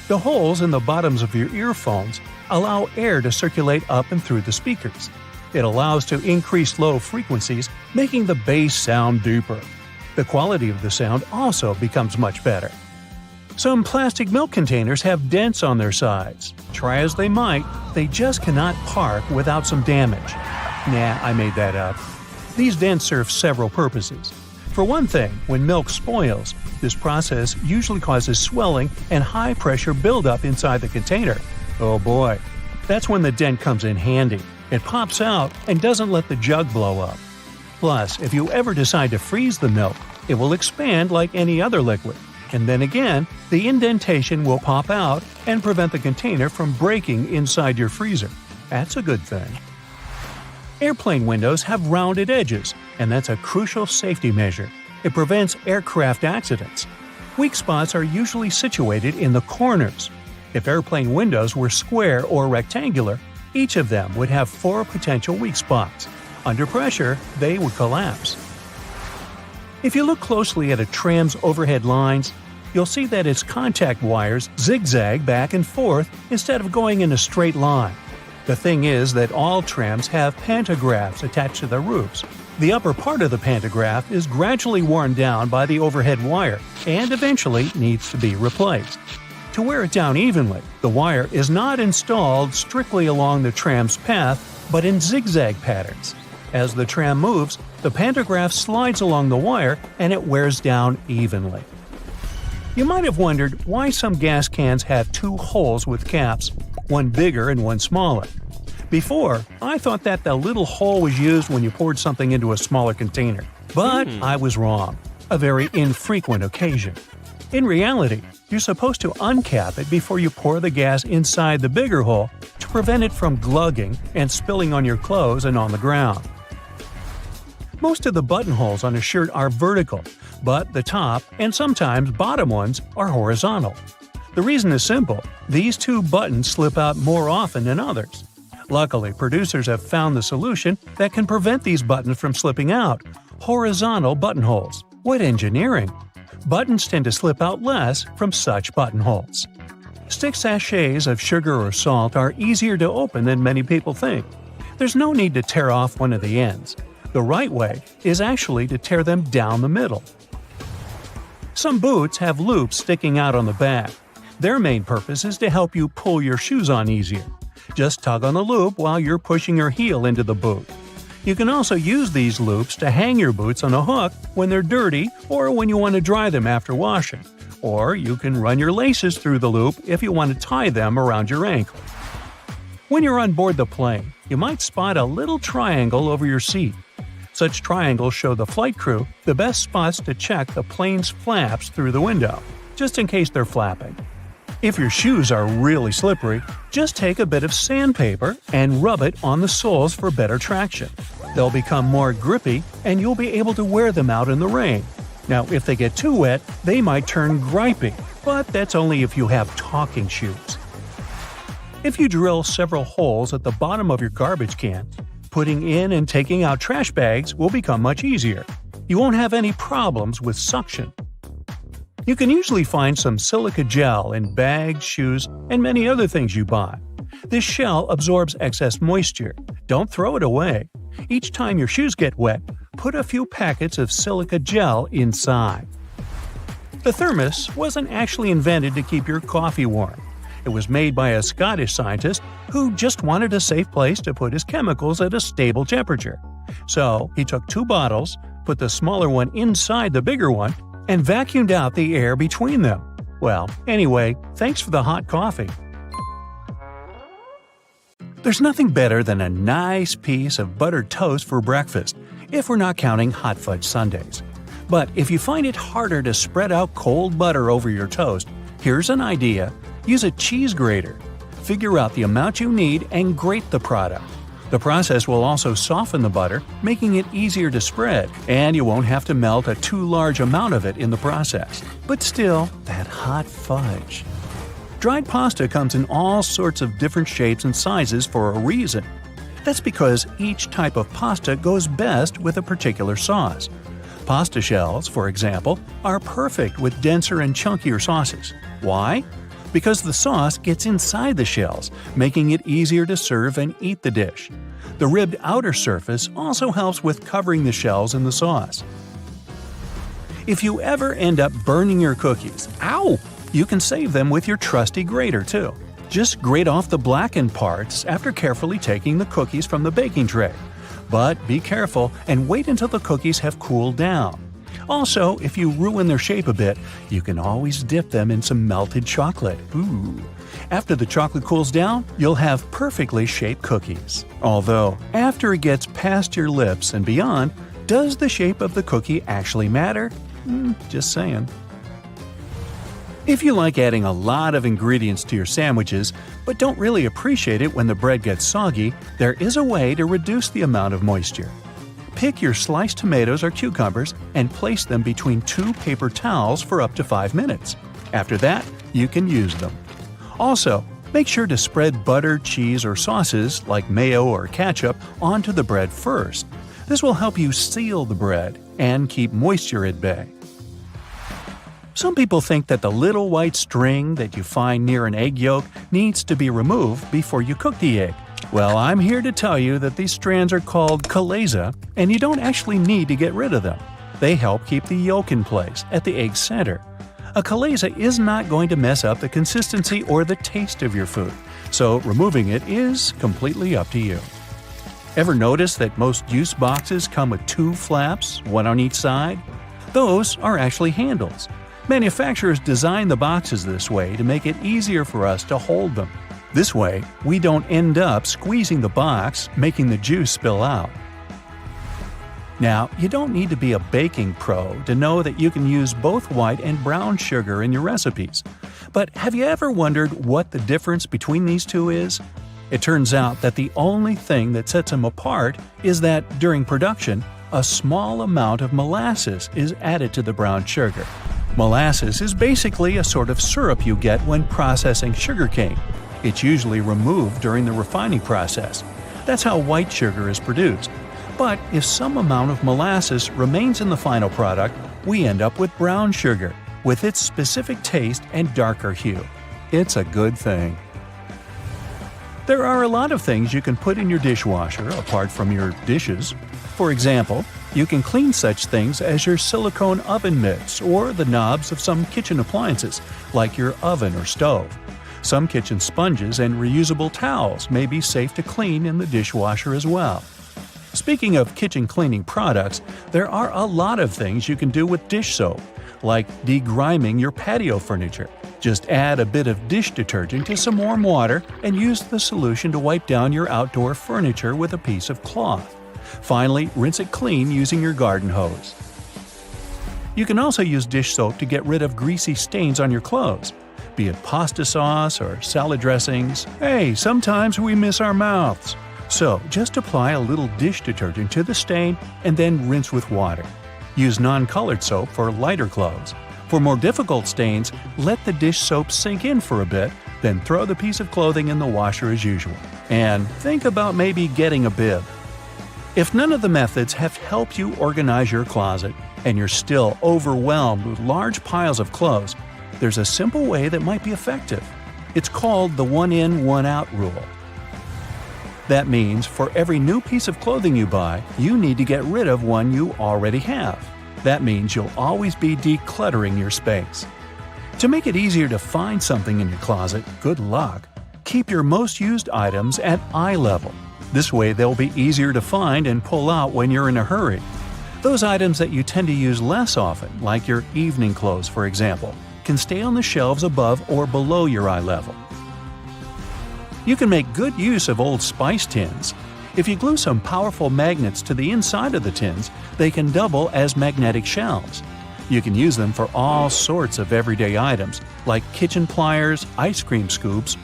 The holes in the bottoms of your earphones allow air to circulate up and through the speakers. It allows to increase low frequencies, making the bass sound deeper. The quality of the sound also becomes much better. Some plastic milk containers have dents on their sides. Try as they might, they just cannot park without some damage. Nah, I made that up. These dents serve several purposes. For one thing, when milk spoils, this process usually causes swelling and high-pressure buildup inside the container. Oh boy, that's when the dent comes in handy. It pops out and doesn't let the jug blow up. Plus, if you ever decide to freeze the milk, it will expand like any other liquid. And then again, the indentation will pop out and prevent the container from breaking inside your freezer. That's a good thing. Airplane windows have rounded edges, and that's a crucial safety measure. It prevents aircraft accidents. Weak spots are usually situated in the corners. If airplane windows were square or rectangular, each of them would have 4 potential weak spots. Under pressure, they would collapse. If you look closely at a tram's overhead lines, you'll see that its contact wires zigzag back and forth instead of going in a straight line. The thing is that all trams have pantographs attached to their roofs. The upper part of the pantograph is gradually worn down by the overhead wire and eventually needs to be replaced. To wear it down evenly, the wire is not installed strictly along the tram's path, but in zigzag patterns. As the tram moves, the pantograph slides along the wire and it wears down evenly. You might have wondered why some gas cans have two holes with caps, one bigger and one smaller. Before, I thought that the little hole was used when you poured something into a smaller container. But I was wrong. A very infrequent occasion. In reality, you're supposed to uncap it before you pour the gas inside the bigger hole to prevent it from glugging and spilling on your clothes and on the ground. Most of the buttonholes on a shirt are vertical, but the top and sometimes bottom ones are horizontal. The reason is simple: these two buttons slip out more often than others. Luckily, producers have found the solution that can prevent these buttons from slipping out: horizontal buttonholes. What engineering! Buttons tend to slip out less from such buttonholes. Stick sachets of sugar or salt are easier to open than many people think. There's no need to tear off one of the ends. The right way is actually to tear them down the middle. Some boots have loops sticking out on the back. Their main purpose is to help you pull your shoes on easier. Just tug on the loop while you're pushing your heel into the boot. You can also use these loops to hang your boots on a hook when they're dirty or when you want to dry them after washing. Or you can run your laces through the loop if you want to tie them around your ankle. When you're on board the plane, you might spot a little triangle over your seat. Such triangles show the flight crew the best spots to check the plane's flaps through the window, just in case they're flapping. If your shoes are really slippery, just take a bit of sandpaper and rub it on the soles for better traction. They'll become more grippy and you'll be able to wear them out in the rain. Now, if they get too wet, they might turn gripey, but that's only if you have talking shoes. If you drill several holes at the bottom of your garbage can, putting in and taking out trash bags will become much easier. You won't have any problems with suction. You can usually find some silica gel in bags, shoes, and many other things you buy. This shell absorbs excess moisture. Don't throw it away. Each time your shoes get wet, put a few packets of silica gel inside. The thermos wasn't actually invented to keep your coffee warm. It was made by a Scottish scientist who just wanted a safe place to put his chemicals at a stable temperature. So he took two bottles, put the smaller one inside the bigger one, and vacuumed out the air between them. Well, anyway, thanks for the hot coffee. There's nothing better than a nice piece of buttered toast for breakfast, if we're not counting hot fudge sundaes. But if you find it harder to spread out cold butter over your toast, here's an idea. Use a cheese grater. Figure out the amount you need and grate the product. The process will also soften the butter, making it easier to spread, and you won't have to melt a too large amount of it in the process. But still, that hot fudge. Dried pasta comes in all sorts of different shapes and sizes for a reason. That's because each type of pasta goes best with a particular sauce. Pasta shells, for example, are perfect with denser and chunkier sauces. Why? Because the sauce gets inside the shells, making it easier to serve and eat the dish. The ribbed outer surface also helps with covering the shells in the sauce. If you ever end up burning your cookies, you can save them with your trusty grater too. Just grate off the blackened parts after carefully taking the cookies from the baking tray. But be careful and wait until the cookies have cooled down. Also, if you ruin their shape a bit, you can always dip them in some melted chocolate. Ooh. After the chocolate cools down, you'll have perfectly shaped cookies. Although, after it gets past your lips and beyond, does the shape of the cookie actually matter? Just saying. If you like adding a lot of ingredients to your sandwiches, but don't really appreciate it when the bread gets soggy, there is a way to reduce the amount of moisture. Pick your sliced tomatoes or cucumbers and place them between two paper towels for up to 5 minutes. After that, you can use them. Also, make sure to spread butter, cheese, or sauces like mayo or ketchup onto the bread first. This will help you seal the bread and keep moisture at bay. Some people think that the little white string that you find near an egg yolk needs to be removed before you cook the egg. Well, I'm here to tell you that these strands are called chalaza, and you don't actually need to get rid of them. They help keep the yolk in place at the egg's center. A chalaza is not going to mess up the consistency or the taste of your food, so removing it is completely up to you. Ever notice that most juice boxes come with 2 flaps, one on each side? Those are actually handles. Manufacturers design the boxes this way to make it easier for us to hold them. This way, we don't end up squeezing the box, making the juice spill out. Now, you don't need to be a baking pro to know that you can use both white and brown sugar in your recipes. But have you ever wondered what the difference between these two is? It turns out that the only thing that sets them apart is that, during production, a small amount of molasses is added to the brown sugar. Molasses is basically a sort of syrup you get when processing sugarcane. It's usually removed during the refining process. That's how white sugar is produced. But if some amount of molasses remains in the final product, we end up with brown sugar, with its specific taste and darker hue. It's a good thing. There are a lot of things you can put in your dishwasher apart from your dishes. For example, you can clean such things as your silicone oven mitts or the knobs of some kitchen appliances, like your oven or stove. Some kitchen sponges and reusable towels may be safe to clean in the dishwasher as well. Speaking of kitchen cleaning products, there are a lot of things you can do with dish soap, like degriming your patio furniture. Just add a bit of dish detergent to some warm water and use the solution to wipe down your outdoor furniture with a piece of cloth. Finally, rinse it clean using your garden hose. You can also use dish soap to get rid of greasy stains on your clothes, be it pasta sauce or salad dressings. Hey, sometimes we miss our mouths. So, just apply a little dish detergent to the stain and then rinse with water. Use non-colored soap for lighter clothes. For more difficult stains, let the dish soap sink in for a bit, then throw the piece of clothing in the washer as usual. And think about maybe getting a bib. If none of the methods have helped you organize your closet, and you're still overwhelmed with large piles of clothes, there's a simple way that might be effective. It's called the one-in, one-out rule. That means for every new piece of clothing you buy, you need to get rid of one you already have. That means you'll always be decluttering your space. To make it easier to find something in your closet, good luck. Keep your most used items at eye level. This way they'll be easier to find and pull out when you're in a hurry. Those items that you tend to use less often, like your evening clothes for example, can stay on the shelves above or below your eye level. You can make good use of old spice tins. If you glue some powerful magnets to the inside of the tins, they can double as magnetic shelves. You can use them for all sorts of everyday items, like kitchen pliers, ice cream scoops,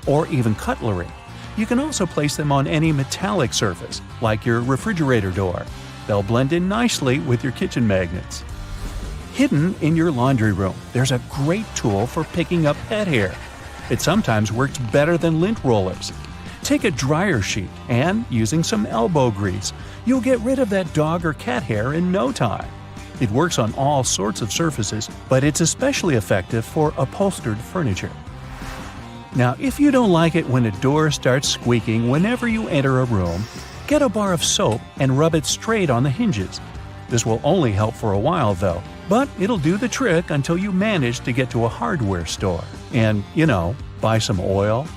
or even cutlery. You can also place them on any metallic surface, like your refrigerator door. They'll blend in nicely with your kitchen magnets. Hidden in your laundry room, there's a great tool for picking up pet hair. It sometimes works better than lint rollers. Take a dryer sheet and, using some elbow grease, you'll get rid of that dog or cat hair in no time. It works on all sorts of surfaces, but it's especially effective for upholstered furniture. Now, if you don't like it when a door starts squeaking whenever you enter a room, get a bar of soap and rub it straight on the hinges. This will only help for a while though, but it'll do the trick until you manage to get to a hardware store and, buy some oil.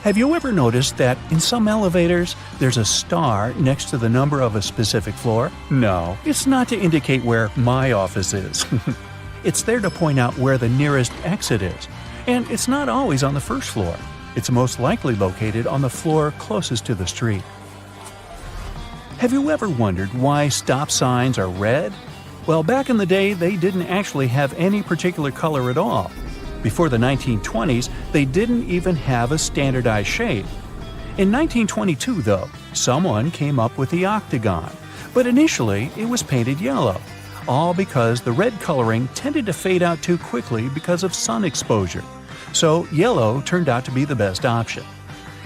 Have you ever noticed that in some elevators, there's a star next to the number of a specific floor? No, it's not to indicate where my office is. It's there to point out where the nearest exit is. And it's not always on the first floor. It's most likely located on the floor closest to the street. Have you ever wondered why stop signs are red? Well, back in the day, they didn't actually have any particular color at all. Before the 1920s, they didn't even have a standardized shape. In 1922, though, someone came up with the octagon, but initially it was painted yellow, all because the red coloring tended to fade out too quickly because of sun exposure. So yellow turned out to be the best option.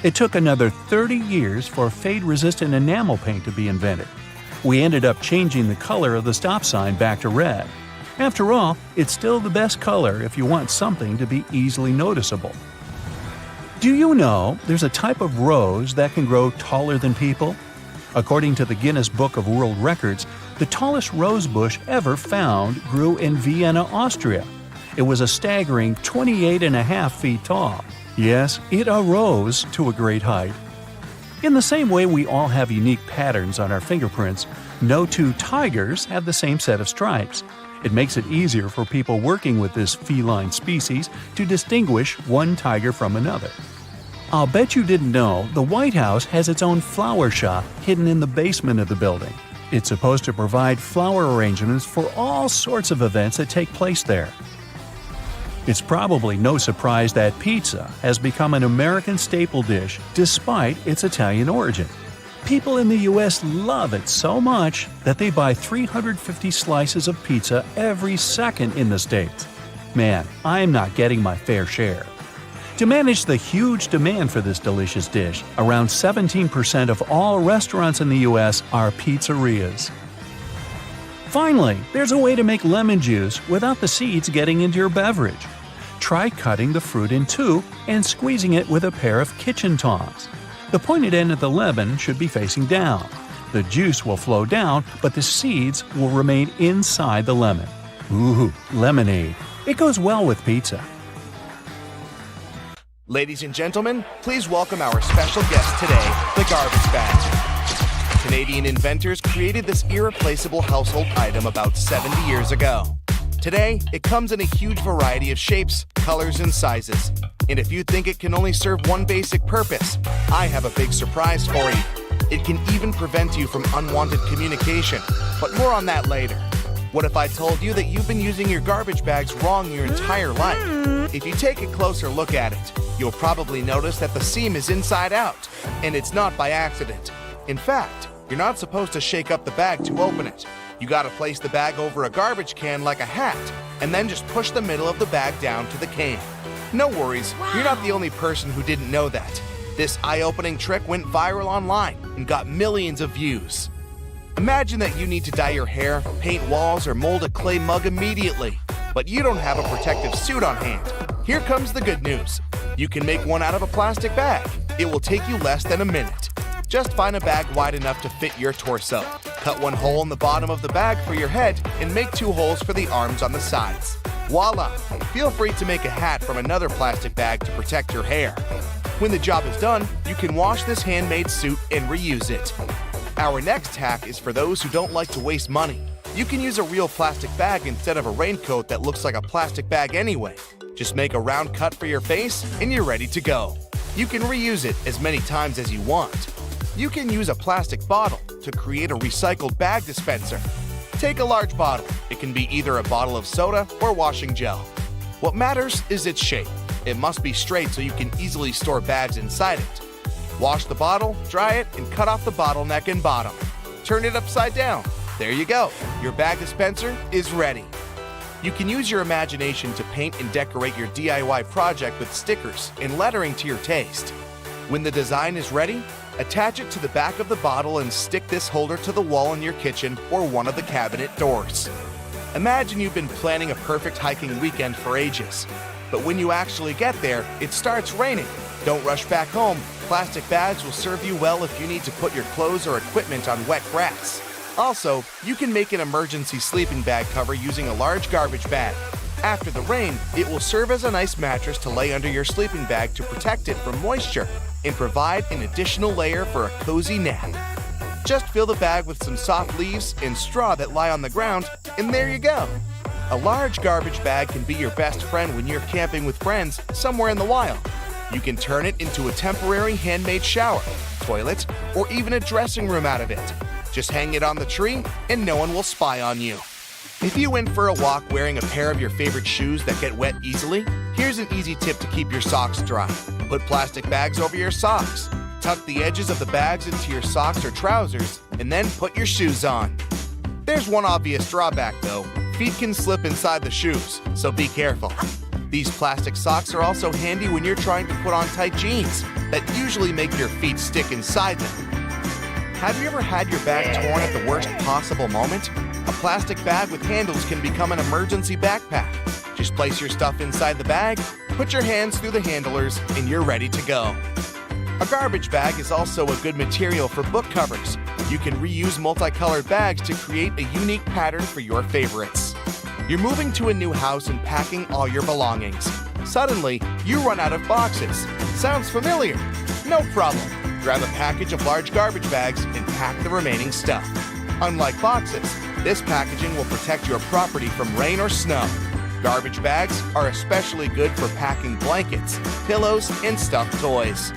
It took another 30 years for fade-resistant enamel paint to be invented. We ended up changing the color of the stop sign back to red. After all, it's still the best color if you want something to be easily noticeable. Do you know there's a type of rose that can grow taller than people? According to the Guinness Book of World Records, the tallest rose bush ever found grew in Vienna, Austria. It was a staggering 28.5 feet tall. Yes, it arose to a great height. In the same way we all have unique patterns on our fingerprints, no two tigers have the same set of stripes. It makes it easier for people working with this feline species to distinguish one tiger from another. I'll bet you didn't know the White House has its own flower shop hidden in the basement of the building. It's supposed to provide flower arrangements for all sorts of events that take place there. It's probably no surprise that pizza has become an American staple dish despite its Italian origin. People in the US love it so much that they buy 350 slices of pizza every second in the States. Man, I'm not getting my fair share. To manage the huge demand for this delicious dish, around 17% of all restaurants in the US are pizzerias. Finally, there's a way to make lemon juice without the seeds getting into your beverage. Try cutting the fruit in two and squeezing it with a pair of kitchen tongs. The pointed end of the lemon should be facing down. The juice will flow down, but the seeds will remain inside the lemon. Ooh, lemonade. It goes well with pizza. Ladies and gentlemen, please welcome our special guest today, the garbage bag. Canadian inventors created this irreplaceable household item about 70 years ago. Today, it comes in a huge variety of shapes, colors, and sizes. And if you think it can only serve one basic purpose, I have a big surprise for you. It can even prevent you from unwanted communication, but more on that later. What if I told you that you've been using your garbage bags wrong your entire life? If you take a closer look at it, you'll probably notice that the seam is inside out, and it's not by accident. In fact, you're not supposed to shake up the bag to open it. You gotta place the bag over a garbage can like a hat, and then just push the middle of the bag down to the can. No worries, you're not the only person who didn't know that. This eye-opening trick went viral online and got millions of views. Imagine that you need to dye your hair, paint walls, or mold a clay mug immediately, but you don't have a protective suit on hand. Here comes the good news. You can make one out of a plastic bag. It will take you less than a minute. Just find a bag wide enough to fit your torso. Cut one hole in the bottom of the bag for your head and make 2 holes for the arms on the sides. Voila! Feel free to make a hat from another plastic bag to protect your hair. When the job is done, you can wash this handmade suit and reuse it. Our next hack is for those who don't like to waste money. You can use a real plastic bag instead of a raincoat that looks like a plastic bag anyway. Just make a round cut for your face and you're ready to go. You can reuse it as many times as you want. You can use a plastic bottle to create a recycled bag dispenser. Take a large bottle. It can be either a bottle of soda or washing gel. What matters is its shape. It must be straight so you can easily store bags inside it. Wash the bottle, dry it, and cut off the bottleneck and bottom. Turn it upside down. There you go. Your bag dispenser is ready. You can use your imagination to paint and decorate your DIY project with stickers and lettering to your taste. When the design is ready, attach it to the back of the bottle and stick this holder to the wall in your kitchen or one of the cabinet doors. Imagine you've been planning a perfect hiking weekend for ages. But when you actually get there, it starts raining. Don't rush back home. Plastic bags will serve you well if you need to put your clothes or equipment on wet grass. Also, you can make an emergency sleeping bag cover using a large garbage bag. After the rain, it will serve as a nice mattress to lay under your sleeping bag to protect it from moisture and provide an additional layer for a cozy nap. Just fill the bag with some soft leaves and straw that lie on the ground, and there you go. A large garbage bag can be your best friend when you're camping with friends somewhere in the wild. You can turn it into a temporary handmade shower, toilet, or even a dressing room out of it. Just hang it on the tree and no one will spy on you. If you went for a walk wearing a pair of your favorite shoes that get wet easily, here's an easy tip to keep your socks dry. Put plastic bags over your socks. Tuck the edges of the bags into your socks or trousers, and then put your shoes on. There's one obvious drawback though. Feet can slip inside the shoes, so be careful. These plastic socks are also handy when you're trying to put on tight jeans that usually make your feet stick inside them. Have you ever had your bag torn at the worst possible moment? A plastic bag with handles can become an emergency backpack. Just place your stuff inside the bag, put your hands through the handlers, and you're ready to go. A garbage bag is also a good material for book covers. You can reuse multicolored bags to create a unique pattern for your favorites. You're moving to a new house and packing all your belongings. Suddenly, you run out of boxes. Sounds familiar? No problem. Grab a package of large garbage bags and pack the remaining stuff. Unlike boxes, This packaging will protect your property from rain or snow. Garbage bags are especially good for packing blankets, pillows, and stuffed toys.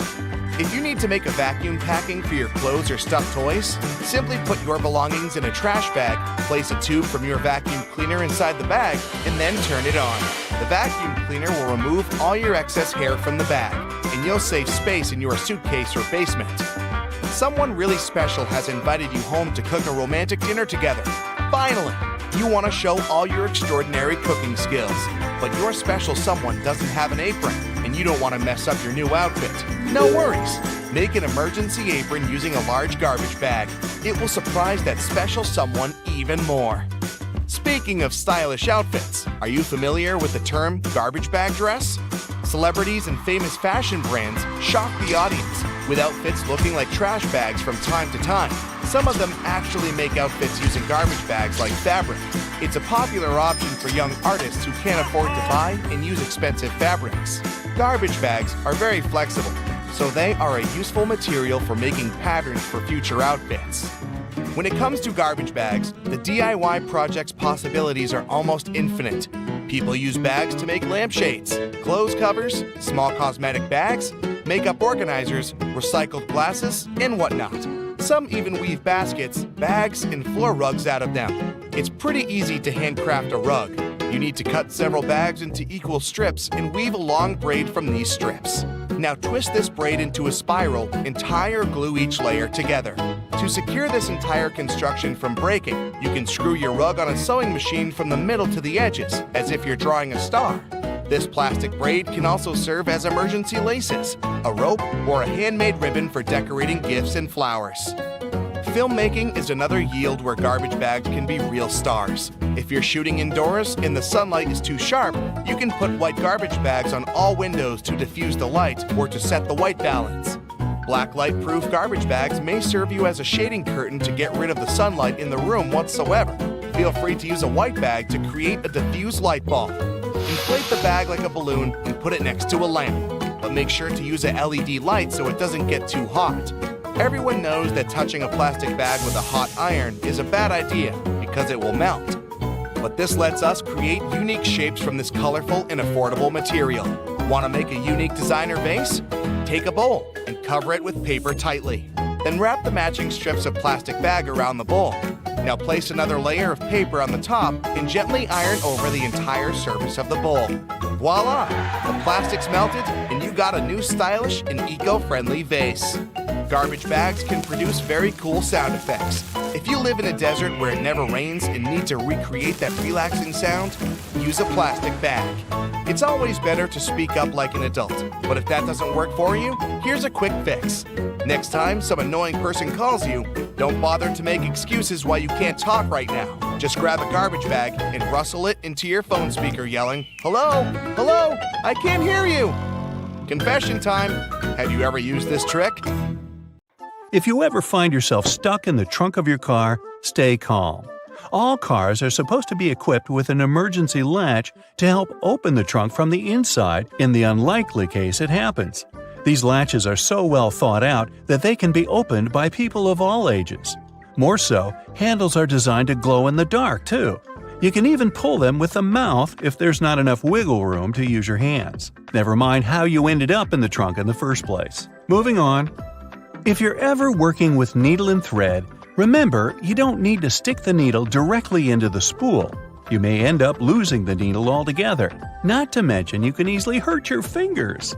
If you need to make a vacuum packing for your clothes or stuffed toys, simply put your belongings in a trash bag, place a tube from your vacuum cleaner inside the bag, and then turn it on. The vacuum cleaner will remove all your excess hair from the bag, and you'll save space in your suitcase or basement. Someone really special has invited you home to cook a romantic dinner together. Finally, you want to show all your extraordinary cooking skills, but your special someone doesn't have an apron, and you don't want to mess up your new outfit. No worries. Make an emergency apron using a large garbage bag. It will surprise that special someone even more. Speaking of stylish outfits, are you familiar with the term garbage bag dress? Celebrities and famous fashion brands shock the audience with outfits looking like trash bags from time to time. Some of them actually make outfits using garbage bags like fabric. It's a popular option for young artists who can't afford to buy and use expensive fabrics. Garbage bags are very flexible, so they are a useful material for making patterns for future outfits. When it comes to garbage bags, the DIY project's possibilities are almost infinite. People use bags to make lampshades, clothes covers, small cosmetic bags, makeup organizers, recycled glasses, and whatnot. Some even weave baskets, bags, and floor rugs out of them. It's pretty easy to handcraft a rug. You need to cut several bags into equal strips and weave a long braid from these strips. Now twist this braid into a spiral and tie or glue each layer together. To secure this entire construction from breaking, you can screw your rug on a sewing machine from the middle to the edges, as if you're drawing a star. This plastic braid can also serve as emergency laces, a rope, or a handmade ribbon for decorating gifts and flowers. Filmmaking is another yield where garbage bags can be real stars. If you're shooting indoors and the sunlight is too sharp, you can put white garbage bags on all windows to diffuse the light or to set the white balance. Black light-proof garbage bags may serve you as a shading curtain to get rid of the sunlight in the room whatsoever. Feel free to use a white bag to create a diffused light bulb. Inflate the bag like a balloon and put it next to a lamp, but make sure to use a LED light so it doesn't get too hot. Everyone knows that touching a plastic bag with a hot iron is a bad idea because it will melt. But this lets us create unique shapes from this colorful and affordable material. Want to make a unique designer vase? Take a bowl and cover it with paper tightly. Then wrap the matching strips of plastic bag around the bowl. Now place another layer of paper on the top and gently iron over the entire surface of the bowl. Voila! The plastic's melted and you got a new stylish and eco-friendly vase. Garbage bags can produce very cool sound effects. If you live in a desert where it never rains and need to recreate that relaxing sound, use a plastic bag. It's always better to speak up like an adult, but if that doesn't work for you, here's a quick fix. Next time some annoying person calls you, don't bother to make excuses why you can't talk right now. Just grab a garbage bag and rustle it into your phone speaker yelling, "Hello? Hello? I can't hear you!" Confession time. Have you ever used this trick? If you ever find yourself stuck in the trunk of your car, stay calm. All cars are supposed to be equipped with an emergency latch to help open the trunk from the inside in the unlikely case it happens. These latches are so well thought out that they can be opened by people of all ages. More so, handles are designed to glow in the dark, too. You can even pull them with the mouth if there's not enough wiggle room to use your hands. Never mind how you ended up in the trunk in the first place. Moving on. If you're ever working with needle and thread, remember you don't need to stick the needle directly into the spool. You may end up losing the needle altogether. Not to mention you can easily hurt your fingers.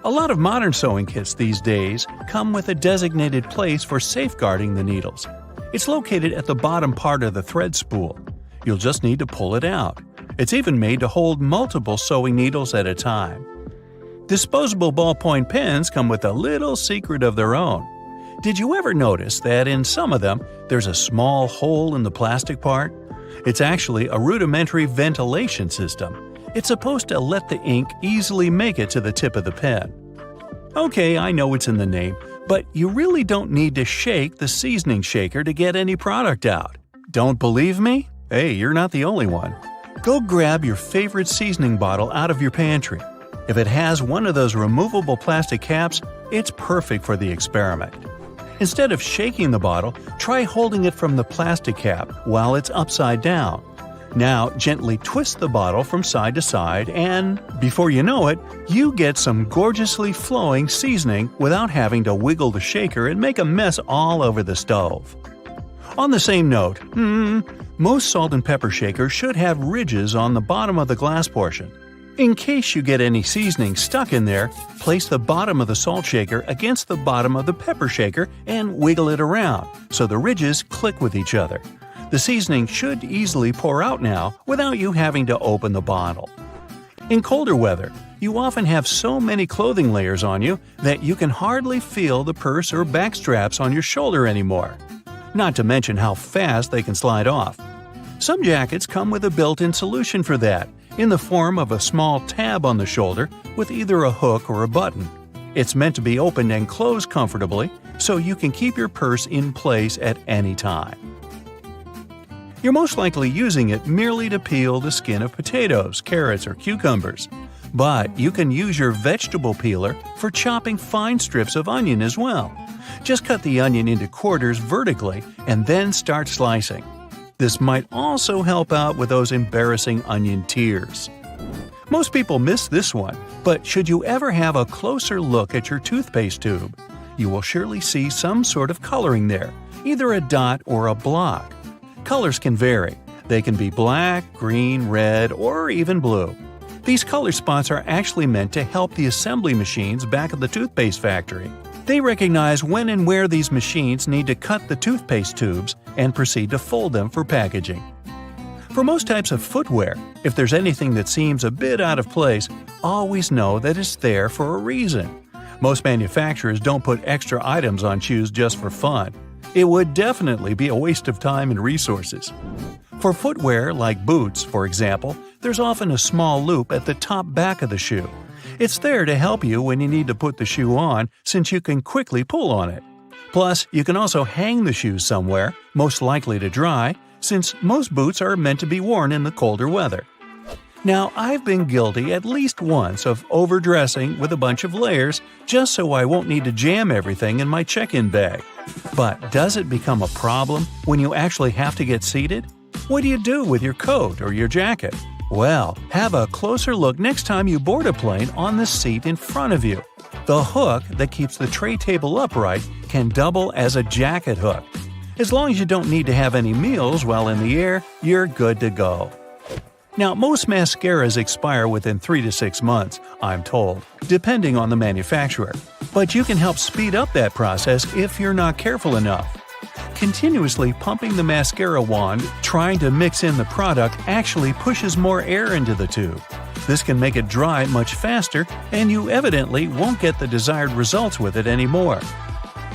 A lot of modern sewing kits these days come with a designated place for safeguarding the needles. It's located at the bottom part of the thread spool. You'll just need to pull it out. It's even made to hold multiple sewing needles at a time. Disposable ballpoint pens come with a little secret of their own. Did you ever notice that in some of them there's a small hole in the plastic part? It's actually a rudimentary ventilation system. It's supposed to let the ink easily make it to the tip of the pen. Okay, I know it's in the name, but you really don't need to shake the seasoning shaker to get any product out. Don't believe me? Hey, you're not the only one. Go grab your favorite seasoning bottle out of your pantry. If it has one of those removable plastic caps, it's perfect for the experiment. Instead of shaking the bottle, try holding it from the plastic cap while it's upside down. Now gently twist the bottle from side to side and, before you know it, you get some gorgeously flowing seasoning without having to wiggle the shaker and make a mess all over the stove. On the same note, most salt and pepper shakers should have ridges on the bottom of the glass portion. In case you get any seasoning stuck in there, place the bottom of the salt shaker against the bottom of the pepper shaker and wiggle it around so the ridges click with each other. The seasoning should easily pour out now without you having to open the bottle. In colder weather, you often have so many clothing layers on you that you can hardly feel the purse or back straps on your shoulder anymore. Not to mention how fast they can slide off. Some jackets come with a built-in solution for that, in the form of a small tab on the shoulder with either a hook or a button. It's meant to be opened and closed comfortably, so you can keep your purse in place at any time. You're most likely using it merely to peel the skin of potatoes, carrots, or cucumbers. But you can use your vegetable peeler for chopping fine strips of onion as well. Just cut the onion into quarters vertically and then start slicing. This might also help out with those embarrassing onion tears. Most people miss this one, but should you ever have a closer look at your toothpaste tube, you will surely see some sort of coloring there, either a dot or a block. Colors can vary. They can be black, green, red, or even blue. These color spots are actually meant to help the assembly machines back at the toothpaste factory. They recognize when and where these machines need to cut the toothpaste tubes and proceed to fold them for packaging. For most types of footwear, if there's anything that seems a bit out of place, always know that it's there for a reason. Most manufacturers don't put extra items on shoes just for fun. It would definitely be a waste of time and resources. For footwear like boots, for example, there's often a small loop at the top back of the shoe. It's there to help you when you need to put the shoe on, since you can quickly pull on it. Plus, you can also hang the shoes somewhere, most likely to dry, since most boots are meant to be worn in the colder weather. Now, I've been guilty at least once of overdressing with a bunch of layers just so I won't need to jam everything in my check-in bag. But does it become a problem when you actually have to get seated? What do you do with your coat or your jacket? Well, have a closer look next time you board a plane on the seat in front of you. The hook that keeps the tray table upright can double as a jacket hook. As long as you don't need to have any meals while in the air, you're good to go. Now, most mascaras expire within 3 to 6 months, I'm told, depending on the manufacturer. But you can help speed up that process if you're not careful enough. Continuously pumping the mascara wand, trying to mix in the product actually pushes more air into the tube. This can make it dry much faster, and you evidently won't get the desired results with it anymore.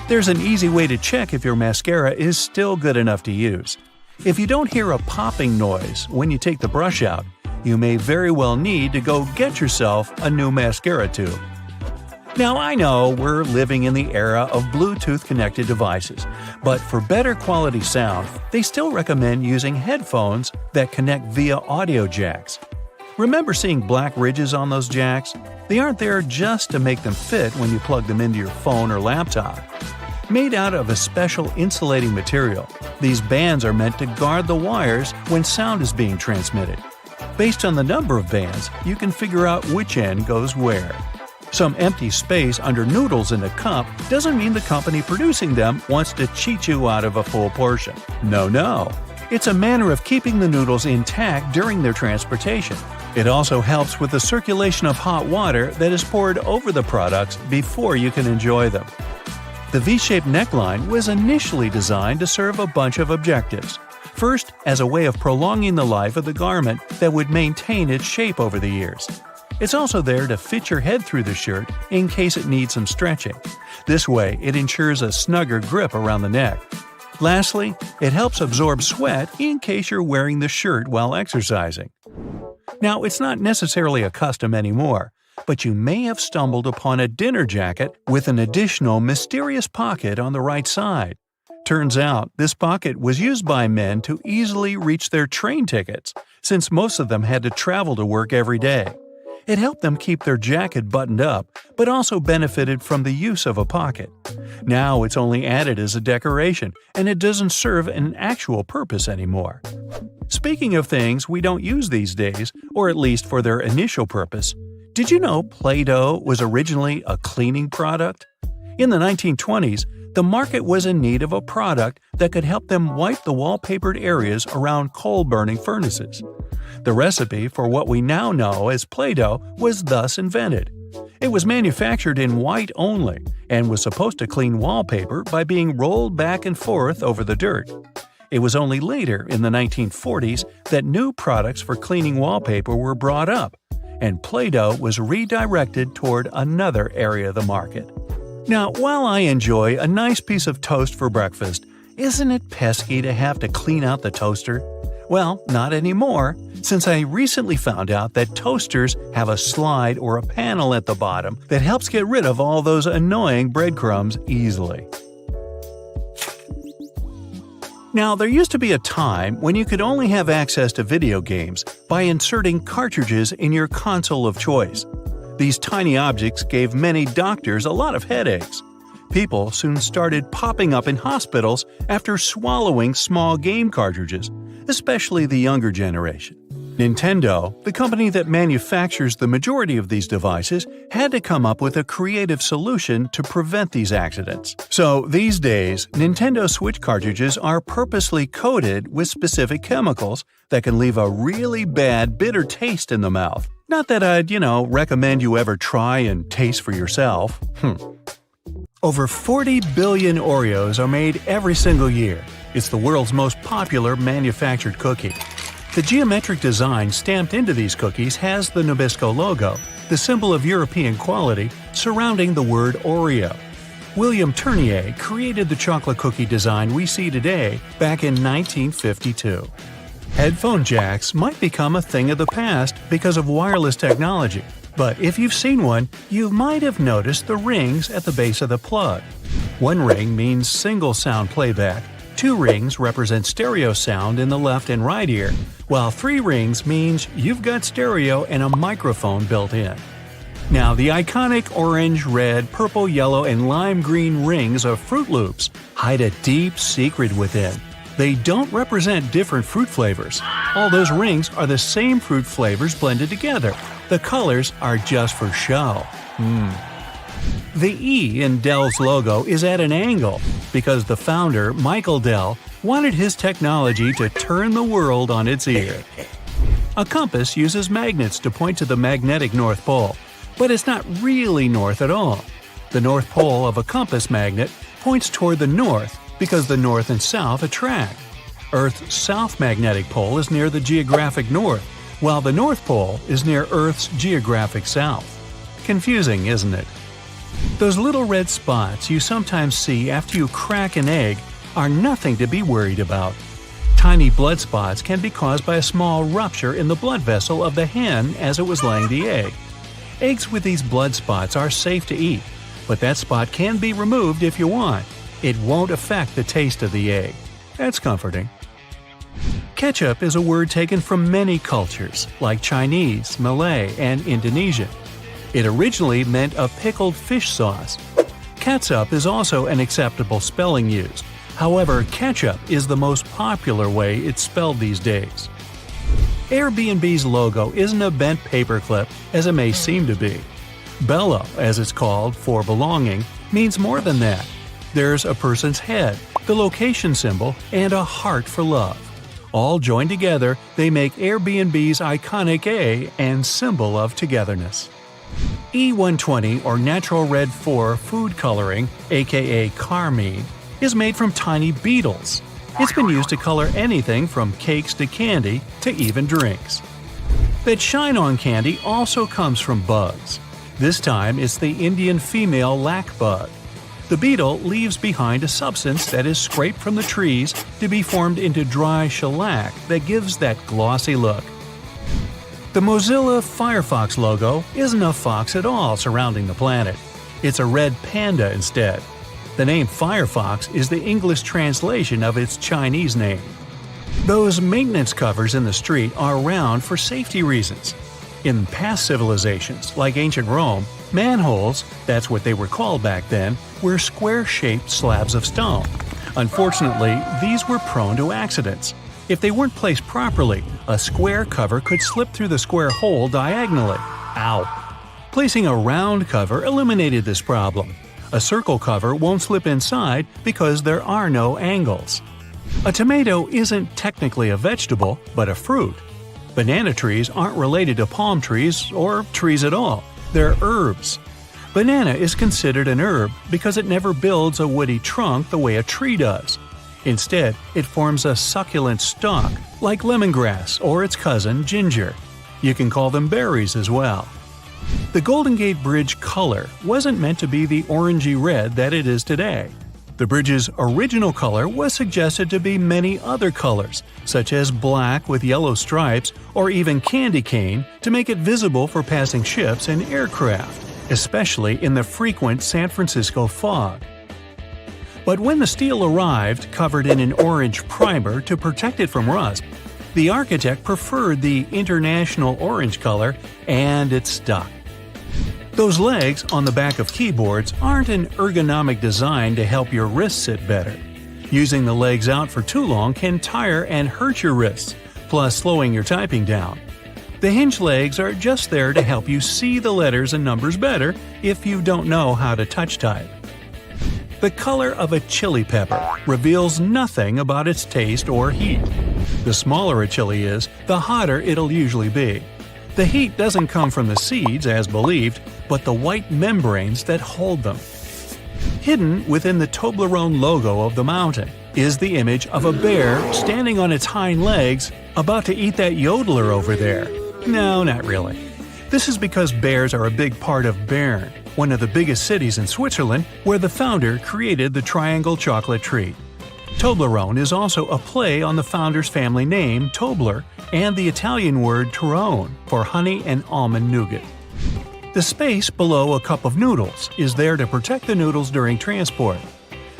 There's an easy way to check if your mascara is still good enough to use. If you don't hear a popping noise when you take the brush out, you may very well need to go get yourself a new mascara tube. Now, I know we're living in the era of Bluetooth-connected devices, but for better quality sound, they still recommend using headphones that connect via audio jacks. Remember seeing black ridges on those jacks? They aren't there just to make them fit when you plug them into your phone or laptop. Made out of a special insulating material, these bands are meant to guard the wires when sound is being transmitted. Based on the number of bands, you can figure out which end goes where. Some empty space under noodles in a cup doesn't mean the company producing them wants to cheat you out of a full portion. No. It's a manner of keeping the noodles intact during their transportation. It also helps with the circulation of hot water that is poured over the products before you can enjoy them. The V-shaped neckline was initially designed to serve a bunch of objectives. First, as a way of prolonging the life of the garment that would maintain its shape over the years. It's also there to fit your head through the shirt in case it needs some stretching. This way, it ensures a snugger grip around the neck. Lastly, it helps absorb sweat in case you're wearing the shirt while exercising. Now, it's not necessarily a custom anymore, but you may have stumbled upon a dinner jacket with an additional mysterious pocket on the right side. Turns out, this pocket was used by men to easily reach their train tickets, since most of them had to travel to work every day. It helped them keep their jacket buttoned up, but also benefited from the use of a pocket. Now it's only added as a decoration, and it doesn't serve an actual purpose anymore. Speaking of things we don't use these days, or at least for their initial purpose, did you know Play-Doh was originally a cleaning product? In the 1920s, the market was in need of a product that could help them wipe the wallpapered areas around coal-burning furnaces. The recipe for what we now know as Play-Doh was thus invented. It was manufactured in white only and was supposed to clean wallpaper by being rolled back and forth over the dirt. It was only later, in the 1940s, that new products for cleaning wallpaper were brought up, and Play-Doh was redirected toward another area of the market. Now, while I enjoy a nice piece of toast for breakfast, isn't it pesky to have to clean out the toaster? Well, not anymore, since I recently found out that toasters have a slide or a panel at the bottom that helps get rid of all those annoying breadcrumbs easily. Now, there used to be a time when you could only have access to video games by inserting cartridges in your console of choice. These tiny objects gave many doctors a lot of headaches. People soon started popping up in hospitals after swallowing small game cartridges, especially the younger generation. Nintendo, the company that manufactures the majority of these devices, had to come up with a creative solution to prevent these accidents. So these days, Nintendo Switch cartridges are purposely coated with specific chemicals that can leave a really bad bitter taste in the mouth. Not that I'd, recommend you ever try and taste for yourself. Over 40 billion Oreos are made every single year. It's the world's most popular manufactured cookie. The geometric design stamped into these cookies has the Nabisco logo, the symbol of European quality, surrounding the word Oreo. William Tournier created the chocolate cookie design we see today back in 1952. Headphone jacks might become a thing of the past because of wireless technology, but if you've seen one, you might have noticed the rings at the base of the plug. One ring means single sound playback, 2 rings represent stereo sound in the left and right ear, while 3 rings means you've got stereo and a microphone built in. Now, the iconic orange, red, purple, yellow, and lime green rings of Fruit Loops hide a deep secret within. They don't represent different fruit flavors. All those rings are the same fruit flavors blended together. The colors are just for show. The E in Dell's logo is at an angle because the founder, Michael Dell, wanted his technology to turn the world on its ear. A compass uses magnets to point to the magnetic North Pole, but it's not really north at all. The North Pole of a compass magnet points toward the north because the north and south attract. Earth's south magnetic pole is near the geographic north, while the North Pole is near Earth's geographic south. Confusing, isn't it? Those little red spots you sometimes see after you crack an egg are nothing to be worried about. Tiny blood spots can be caused by a small rupture in the blood vessel of the hen as it was laying the egg. Eggs with these blood spots are safe to eat, but that spot can be removed if you want. It won't affect the taste of the egg. That's comforting. Ketchup is a word taken from many cultures, like Chinese, Malay, and Indonesian. It originally meant a pickled fish sauce. Catsup is also an acceptable spelling used. However, ketchup is the most popular way it's spelled these days. Airbnb's logo isn't a bent paperclip, as it may seem to be. Bello, as it's called, for belonging, means more than that. There's a person's head, the location symbol, and a heart for love. All joined together, they make Airbnb's iconic A and symbol of togetherness. E120 or Natural Red 4 food coloring, aka carmine, is made from tiny beetles. It's been used to color anything from cakes to candy to even drinks. That shine on candy also comes from bugs. This time it's the Indian female lac bug. The beetle leaves behind a substance that is scraped from the trees to be formed into dry shellac that gives that glossy look. The Mozilla Firefox logo isn't a fox at all surrounding the planet. It's a red panda instead. The name Firefox is the English translation of its Chinese name. Those maintenance covers in the street are around for safety reasons. In past civilizations, like ancient Rome, manholes, that's what they were called back then, were square-shaped slabs of stone. Unfortunately, these were prone to accidents. If they weren't placed properly, a square cover could slip through the square hole diagonally. Ow! Placing a round cover eliminated this problem. A circle cover won't slip inside because there are no angles. A tomato isn't technically a vegetable, but a fruit. Banana trees aren't related to palm trees or trees at all. They're herbs. Banana is considered an herb because it never builds a woody trunk the way a tree does. Instead, it forms a succulent stalk, like lemongrass or its cousin ginger. You can call them berries as well. The Golden Gate Bridge color wasn't meant to be the orangey red that it is today. The bridge's original color was suggested to be many other colors, such as black with yellow stripes or even candy cane, to make it visible for passing ships and aircraft, especially in the frequent San Francisco fog. But when the steel arrived, covered in an orange primer to protect it from rust, the architect preferred the international orange color, and it stuck. Those legs on the back of keyboards aren't an ergonomic design to help your wrists sit better. Using the legs out for too long can tire and hurt your wrists, plus slowing your typing down. The hinge legs are just there to help you see the letters and numbers better if you don't know how to touch type. The color of a chili pepper reveals nothing about its taste or heat. The smaller a chili is, the hotter it'll usually be. The heat doesn't come from the seeds, as believed, but the white membranes that hold them. Hidden within the Toblerone logo of the mountain is the image of a bear standing on its hind legs, about to eat that yodeler over there. No, not really. This is because bears are a big part of Bern, one of the biggest cities in Switzerland, where the founder created the triangle chocolate treat. Toblerone is also a play on the founder's family name, Tobler, and the Italian word Torrone for honey and almond nougat. The space below a cup of noodles is there to protect the noodles during transport.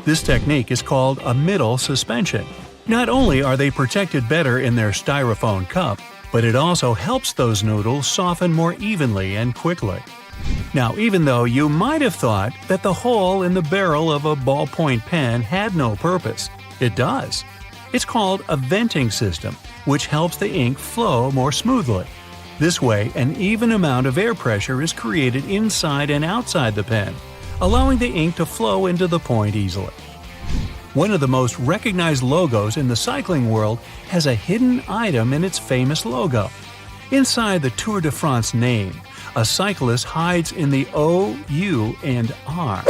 This technique is called a middle suspension. Not only are they protected better in their styrofoam cup, but it also helps those noodles soften more evenly and quickly. Now, even though you might have thought that the hole in the barrel of a ballpoint pen had no purpose, it does. It's called a venting system, which helps the ink flow more smoothly. This way, an even amount of air pressure is created inside and outside the pen, allowing the ink to flow into the point easily. One of the most recognized logos in the cycling world has a hidden item in its famous logo. Inside the Tour de France name, a cyclist hides in the O, U, and R.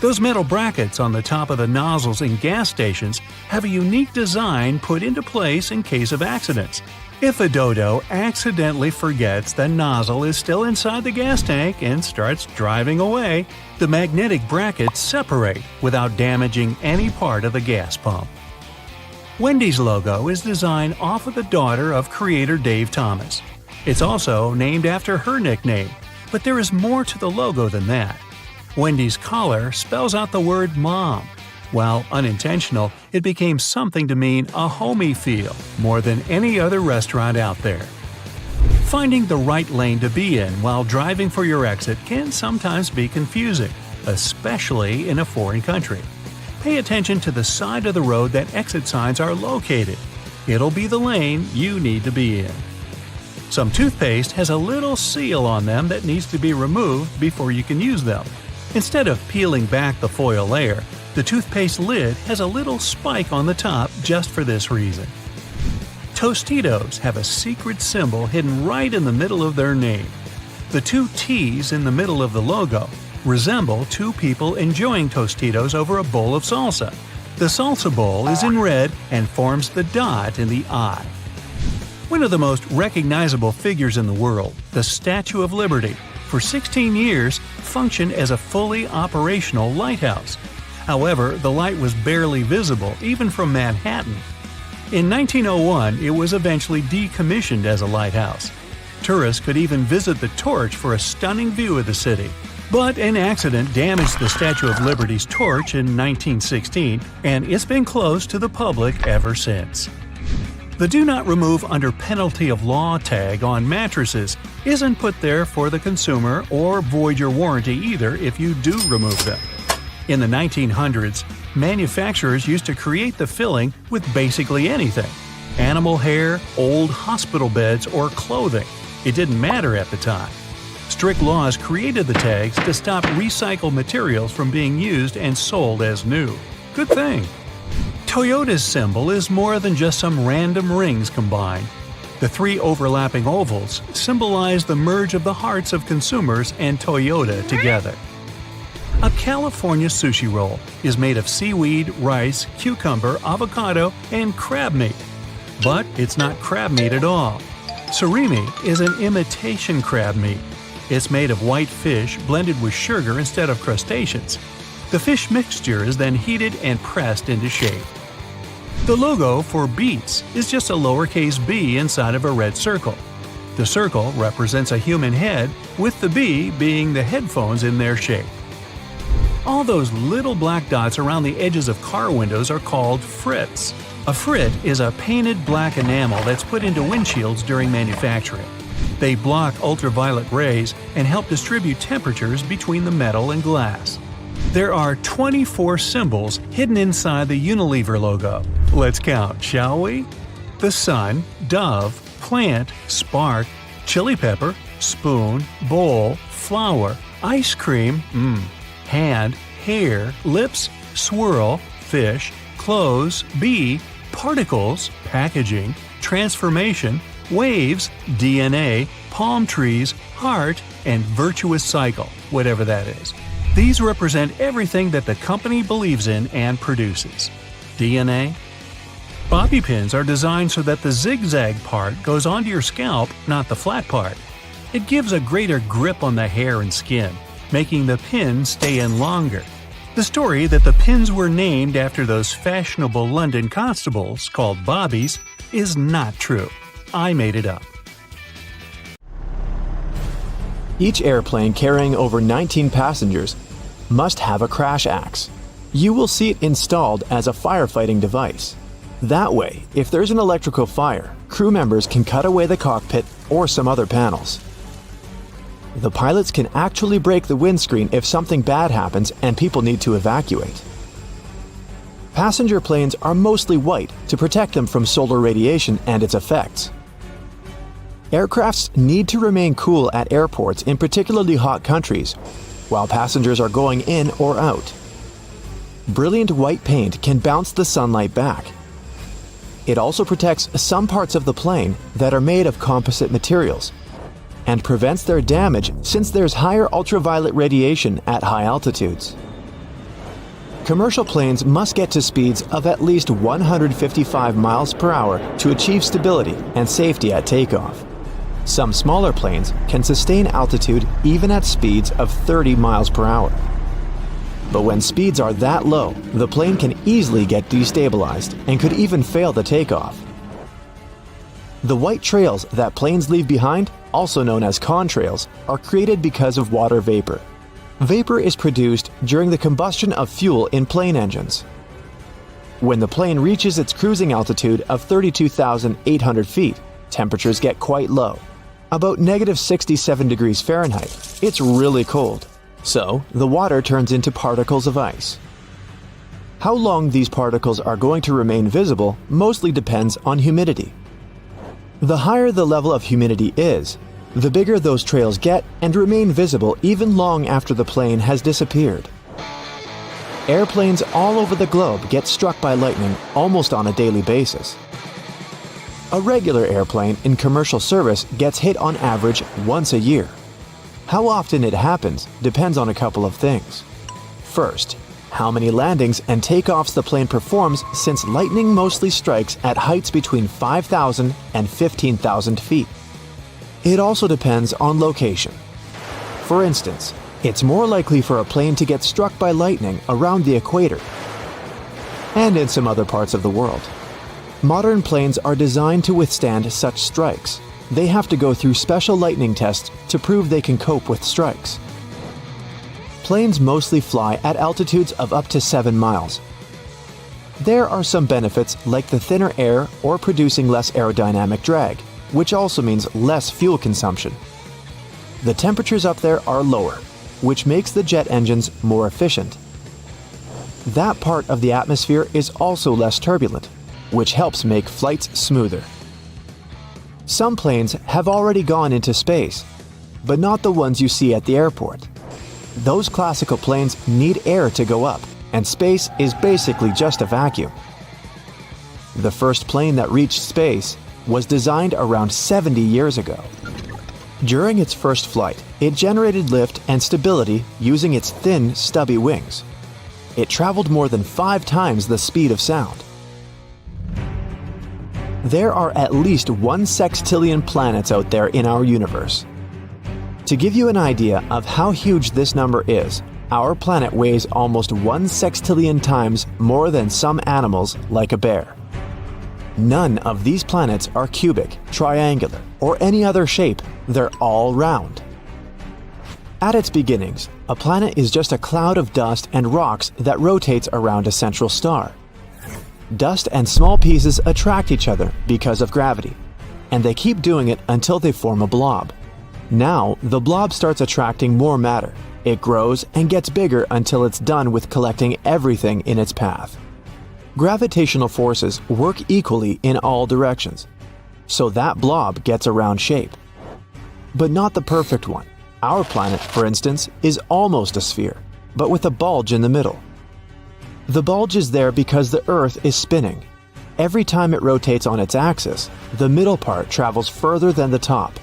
Those metal brackets on the top of the nozzles in gas stations have a unique design put into place in case of accidents. If a dodo accidentally forgets the nozzle is still inside the gas tank and starts driving away, the magnetic brackets separate without damaging any part of the gas pump. Wendy's logo is designed off of the daughter of creator Dave Thomas. It's also named after her nickname, but there is more to the logo than that. Wendy's collar spells out the word mom. While unintentional, it became something to mean a homey feel more than any other restaurant out there. Finding the right lane to be in while driving for your exit can sometimes be confusing, especially in a foreign country. Pay attention to the side of the road that exit signs are located. It'll be the lane you need to be in. Some toothpaste has a little seal on them that needs to be removed before you can use them. Instead of peeling back the foil layer, the toothpaste lid has a little spike on the top just for this reason. Tostitos have a secret symbol hidden right in the middle of their name. The two T's in the middle of the logo resemble two people enjoying Tostitos over a bowl of salsa. The salsa bowl is in red and forms the dot in the eye. One of the most recognizable figures in the world, the Statue of Liberty, for 16 years functioned as a fully operational lighthouse. However, the light was barely visible even from Manhattan. In 1901, it was eventually decommissioned as a lighthouse. Tourists could even visit the torch for a stunning view of the city. But an accident damaged the Statue of Liberty's torch in 1916, and it's been closed to the public ever since. The Do Not Remove Under Penalty of Law tag on mattresses isn't put there for the consumer or void your warranty either if you do remove them. In the 1900s, manufacturers used to create the filling with basically anything: animal hair, old hospital beds, or clothing. It didn't matter at the time. Strict laws created the tags to stop recycled materials from being used and sold as new. Good thing. Toyota's symbol is more than just some random rings combined. The three overlapping ovals symbolize the merge of the hearts of consumers and Toyota together. A California sushi roll is made of seaweed, rice, cucumber, avocado, and crab meat. But it's not crab meat at all. Surimi is an imitation crab meat. It's made of white fish blended with sugar instead of crustaceans. The fish mixture is then heated and pressed into shape. The logo for Beats is just a lowercase b inside of a red circle. The circle represents a human head, with the b being the headphones in their shape. All those little black dots around the edges of car windows are called frits. A frit is a painted black enamel that's put into windshields during manufacturing. They block ultraviolet rays and help distribute temperatures between the metal and glass. There are 24 symbols hidden inside the Unilever logo. Let's count, shall we? The sun, dove, plant, spark, chili pepper, spoon, bowl, flower, ice cream, hand, hair, lips, swirl, fish, clothes, bee, particles, packaging, transformation, waves, DNA, palm trees, heart, and virtuous cycle, whatever that is. These represent everything that the company believes in and produces. DNA? Bobby pins are designed so that the zigzag part goes onto your scalp, not the flat part. It gives a greater grip on the hair and skin, making the pin stay in longer. The story that the pins were named after those fashionable London constables called Bobbies is not true. I made it up. Each airplane carrying over 19 passengers must have a crash axe. You will see it installed as a firefighting device. That way, if there's an electrical fire, crew members can cut away the cockpit or some other panels. The pilots can actually break the windscreen if something bad happens and people need to evacuate. Passenger planes are mostly white to protect them from solar radiation and its effects. Aircrafts need to remain cool at airports in particularly hot countries, while passengers are going in or out. Brilliant white paint can bounce the sunlight back. It also protects some parts of the plane that are made of composite materials, and prevents their damage since there's higher ultraviolet radiation at high altitudes. Commercial planes must get to speeds of at least 155 miles per hour to achieve stability and safety at takeoff. Some smaller planes can sustain altitude even at speeds of 30 miles per hour. But when speeds are that low, the plane can easily get destabilized and could even fail the takeoff. The white trails that planes leave behind, also known as contrails, are created because of water vapor. Vapor is produced during the combustion of fuel in plane engines. When the plane reaches its cruising altitude of 32,800 feet, temperatures get quite low, about -67 degrees Fahrenheit. It's really cold. So, the water turns into particles of ice. How long these particles are going to remain visible mostly depends on humidity. The higher the level of humidity is, the bigger those trails get and remain visible even long after the plane has disappeared. Airplanes all over the globe get struck by lightning almost on a daily basis. A regular airplane in commercial service gets hit on average once a year. How often it happens depends on a couple of things. First, how many landings and takeoffs the plane performs, since lightning mostly strikes at heights between 5,000 and 15,000 feet. It also depends on location. For instance, it's more likely for a plane to get struck by lightning around the equator and in some other parts of the world. Modern planes are designed to withstand such strikes. They have to go through special lightning tests to prove they can cope with strikes. Planes mostly fly at altitudes of up to 7 miles. There are some benefits like the thinner air or producing less aerodynamic drag, which also means less fuel consumption. The temperatures up there are lower, which makes the jet engines more efficient. That part of the atmosphere is also less turbulent, which helps make flights smoother. Some planes have already gone into space, but not the ones you see at the airport. Those classical planes need air to go up, and space is basically just a vacuum. The first plane that reached space was designed around 70 years ago. During its first flight, it generated lift and stability using its thin, stubby wings. It traveled more than 5 times the speed of sound. There are at least 1 sextillion planets out there in our universe. To give you an idea of how huge this number is, our planet weighs almost 1 sextillion times more than some animals like a bear. None of these planets are cubic, triangular, or any other shape. They're all round. At its beginnings, a planet is just a cloud of dust and rocks that rotates around a central star. Dust and small pieces attract each other because of gravity, and they keep doing it until they form a blob. Now, the blob starts attracting more matter. It grows and gets bigger until it's done with collecting everything in its path. Gravitational forces work equally in all directions, so that blob gets a round shape. But not the perfect one. Our planet, for instance, is almost a sphere, but with a bulge in the middle. The bulge is there because the Earth is spinning. Every time it rotates on its axis, the middle part travels further than the top.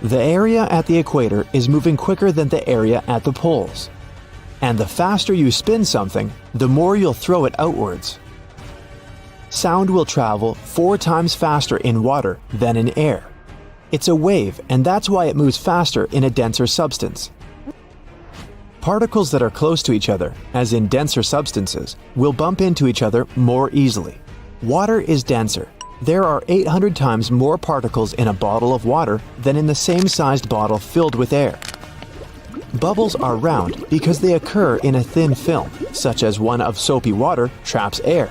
The area at the equator is moving quicker than the area at the poles. And the faster you spin something, the more you'll throw it outwards. Sound will travel 4 times faster in water than in air. It's a wave, and that's why it moves faster in a denser substance. Particles that are close to each other, as in denser substances, will bump into each other more easily. Water is denser. There are 800 times more particles in a bottle of water than in the same sized bottle filled with air. Bubbles are round because they occur in a thin film, such as one of soapy water traps air.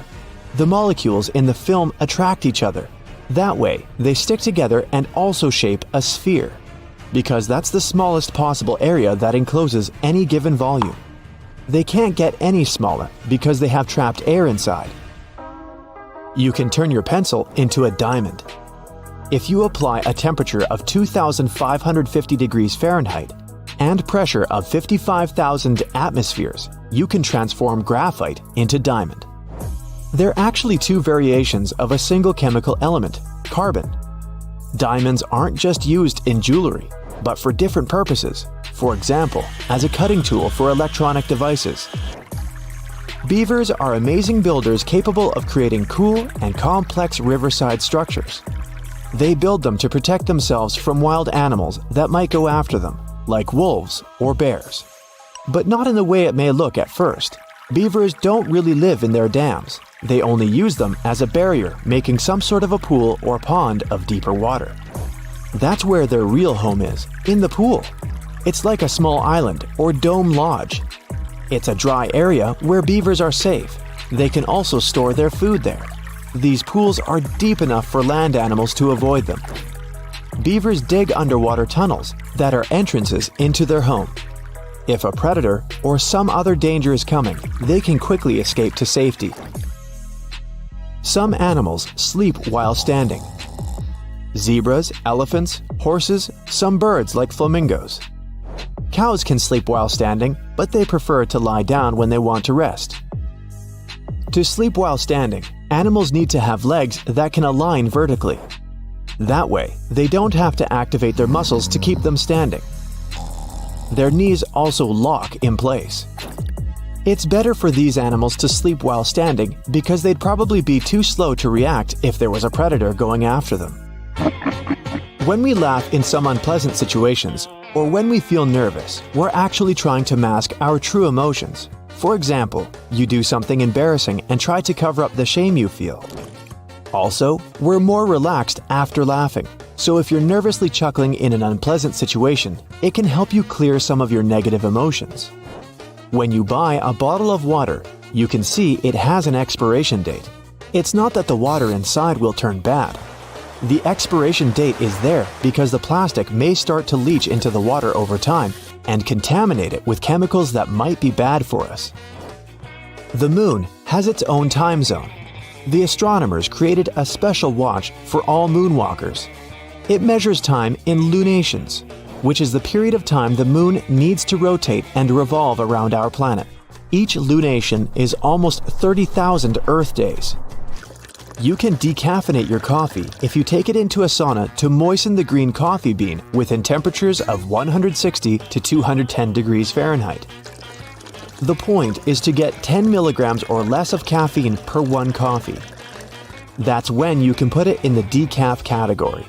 The molecules in the film attract each other. That way, they stick together and also shape a sphere, because that's the smallest possible area that encloses any given volume. They can't get any smaller because they have trapped air inside. You can turn your pencil into a diamond. If you apply a temperature of 2,550 degrees Fahrenheit and pressure of 55,000 atmospheres, you can transform graphite into diamond. There are actually 2 variations of a single chemical element, carbon. Diamonds aren't just used in jewelry, but for different purposes. For example, as a cutting tool for electronic devices. Beavers are amazing builders capable of creating cool and complex riverside structures. They build them to protect themselves from wild animals that might go after them, like wolves or bears. But not in the way it may look at first. Beavers don't really live in their dams. They only use them as a barrier, making some sort of a pool or pond of deeper water. That's where their real home is, in the pool. It's like a small island or dome lodge. It's a dry area where beavers are safe. They can also store their food there. These pools are deep enough for land animals to avoid them. Beavers dig underwater tunnels that are entrances into their home. If a predator or some other danger is coming, they can quickly escape to safety. Some animals sleep while standing. Zebras, elephants, horses, some birds like flamingos. Cows can sleep while standing, but they prefer to lie down when they want to rest. To sleep while standing, animals need to have legs that can align vertically. That way, they don't have to activate their muscles to keep them standing. Their knees also lock in place. It's better for these animals to sleep while standing because they'd probably be too slow to react if there was a predator going after them. When we laugh in some unpleasant situations, or when we feel nervous, we're actually trying to mask our true emotions. For example, you do something embarrassing and try to cover up the shame you feel. Also, we're more relaxed after laughing, so if you're nervously chuckling in an unpleasant situation, it can help you clear some of your negative emotions. When you buy a bottle of water, You can see it has an expiration date. It's not that the water inside will turn bad. The expiration date is there because the plastic may start to leach into the water over time and contaminate it with chemicals that might be bad for us. The moon has its own time zone. The astronomers created a special watch for all moonwalkers. It measures time in lunations, which is the period of time the moon needs to rotate and revolve around our planet. Each lunation is almost 30,000 Earth days. You can decaffeinate your coffee if you take it into a sauna to moisten the green coffee bean within temperatures of 160 to 210 degrees Fahrenheit. The point is to get 10 milligrams or less of caffeine per one coffee. That's when you can put it in the decaf category.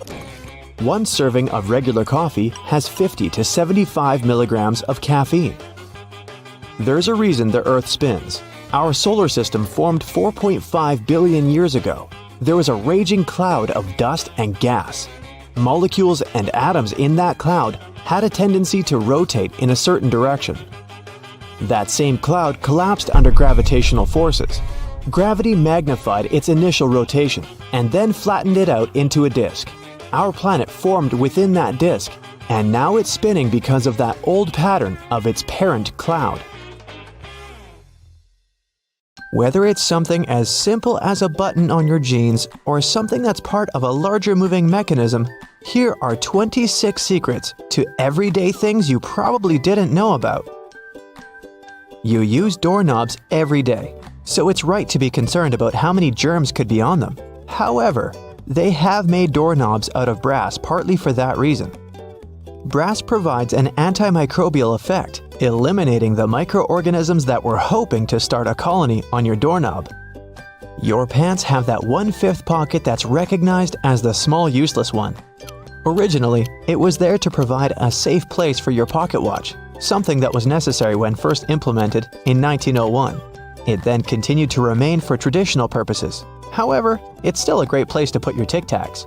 One serving of regular coffee has 50 to 75 milligrams of caffeine. There's a reason the Earth spins. Our solar system formed 4.5 billion years ago. There was a raging cloud of dust and gas. Molecules and atoms in that cloud had a tendency to rotate in a certain direction. That same cloud collapsed under gravitational forces. Gravity magnified its initial rotation and then flattened it out into a disk. Our planet formed within that disk, and now it's spinning because of that old pattern of its parent cloud. Whether it's something as simple as a button on your jeans or something that's part of a larger moving mechanism, here are 26 secrets to everyday things you probably didn't know about. You use doorknobs every day, so it's right to be concerned about how many germs could be on them. However, they have made doorknobs out of brass partly for that reason. Brass provides an antimicrobial effect, eliminating the microorganisms that were hoping to start a colony on your doorknob. Your pants have that 1/5 pocket that's recognized as the small useless one. Originally, it was there to provide a safe place for your pocket watch, something that was necessary when first implemented in 1901. It then continued to remain for traditional purposes. However, it's still a great place to put your Tic Tacs.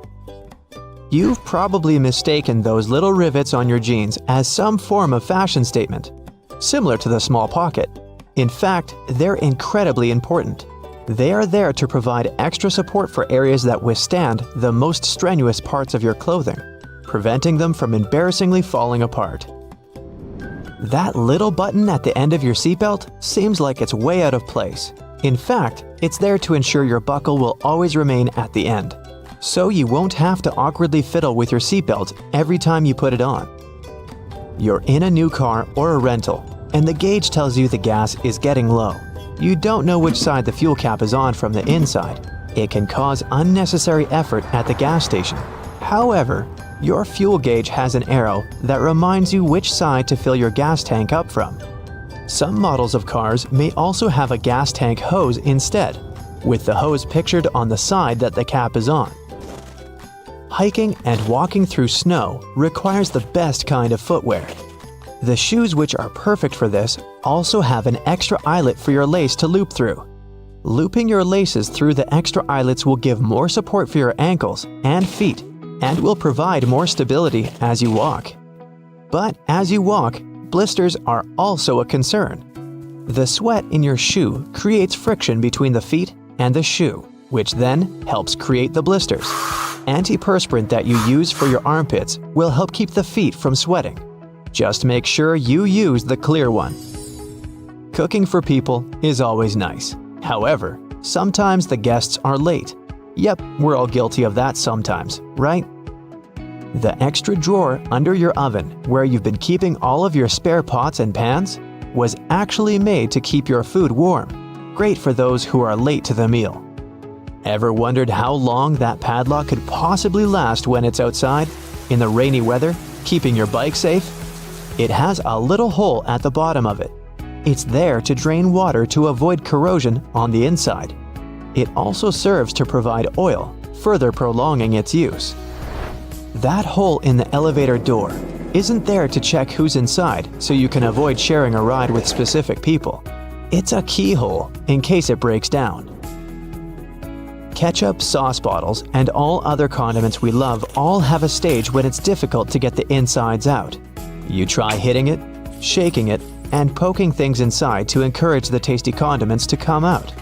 You've probably mistaken those little rivets on your jeans as some form of fashion statement, similar to the small pocket. In fact, they're incredibly important. They are there to provide extra support for areas that withstand the most strenuous parts of your clothing, preventing them from embarrassingly falling apart. That little button at the end of your seatbelt seems like it's way out of place. In fact, it's there to ensure your buckle will always remain at the end, so you won't have to awkwardly fiddle with your seatbelt every time you put it on. You're in a new car or a rental, and the gauge tells you the gas is getting low. You don't know which side the fuel cap is on from the inside. It can cause unnecessary effort at the gas station. However, your fuel gauge has an arrow that reminds you which side to fill your gas tank up from. Some models of cars may also have a gas tank hose instead, with the hose pictured on the side that the cap is on. Hiking and walking through snow requires the best kind of footwear. The shoes which are perfect for this also have an extra eyelet for your lace to loop through. Looping your laces through the extra eyelets will give more support for your ankles and feet and will provide more stability as you walk. But as you walk, blisters are also a concern. The sweat in your shoe creates friction between the feet and the shoe, which then helps create the blisters. Antiperspirant that you use for your armpits will help keep the feet from sweating. Just make sure you use the clear one. Cooking for people is always nice. However, sometimes the guests are late. Yep, we're all guilty of that sometimes, right? The extra drawer under your oven, where you've been keeping all of your spare pots and pans, was actually made to keep your food warm. Great for those who are late to the meal. Ever wondered how long that padlock could possibly last when it's outside, in the rainy weather, keeping your bike safe? It has a little hole at the bottom of it. It's there to drain water to avoid corrosion on the inside. It also serves to provide oil, further prolonging its use. That hole in the elevator door isn't there to check who's inside so you can avoid sharing a ride with specific people. It's a keyhole in case it breaks down. Ketchup, sauce bottles, and all other condiments we love all have a stage when it's difficult to get the insides out. You try hitting it, shaking it, and poking things inside to encourage the tasty condiments to come out.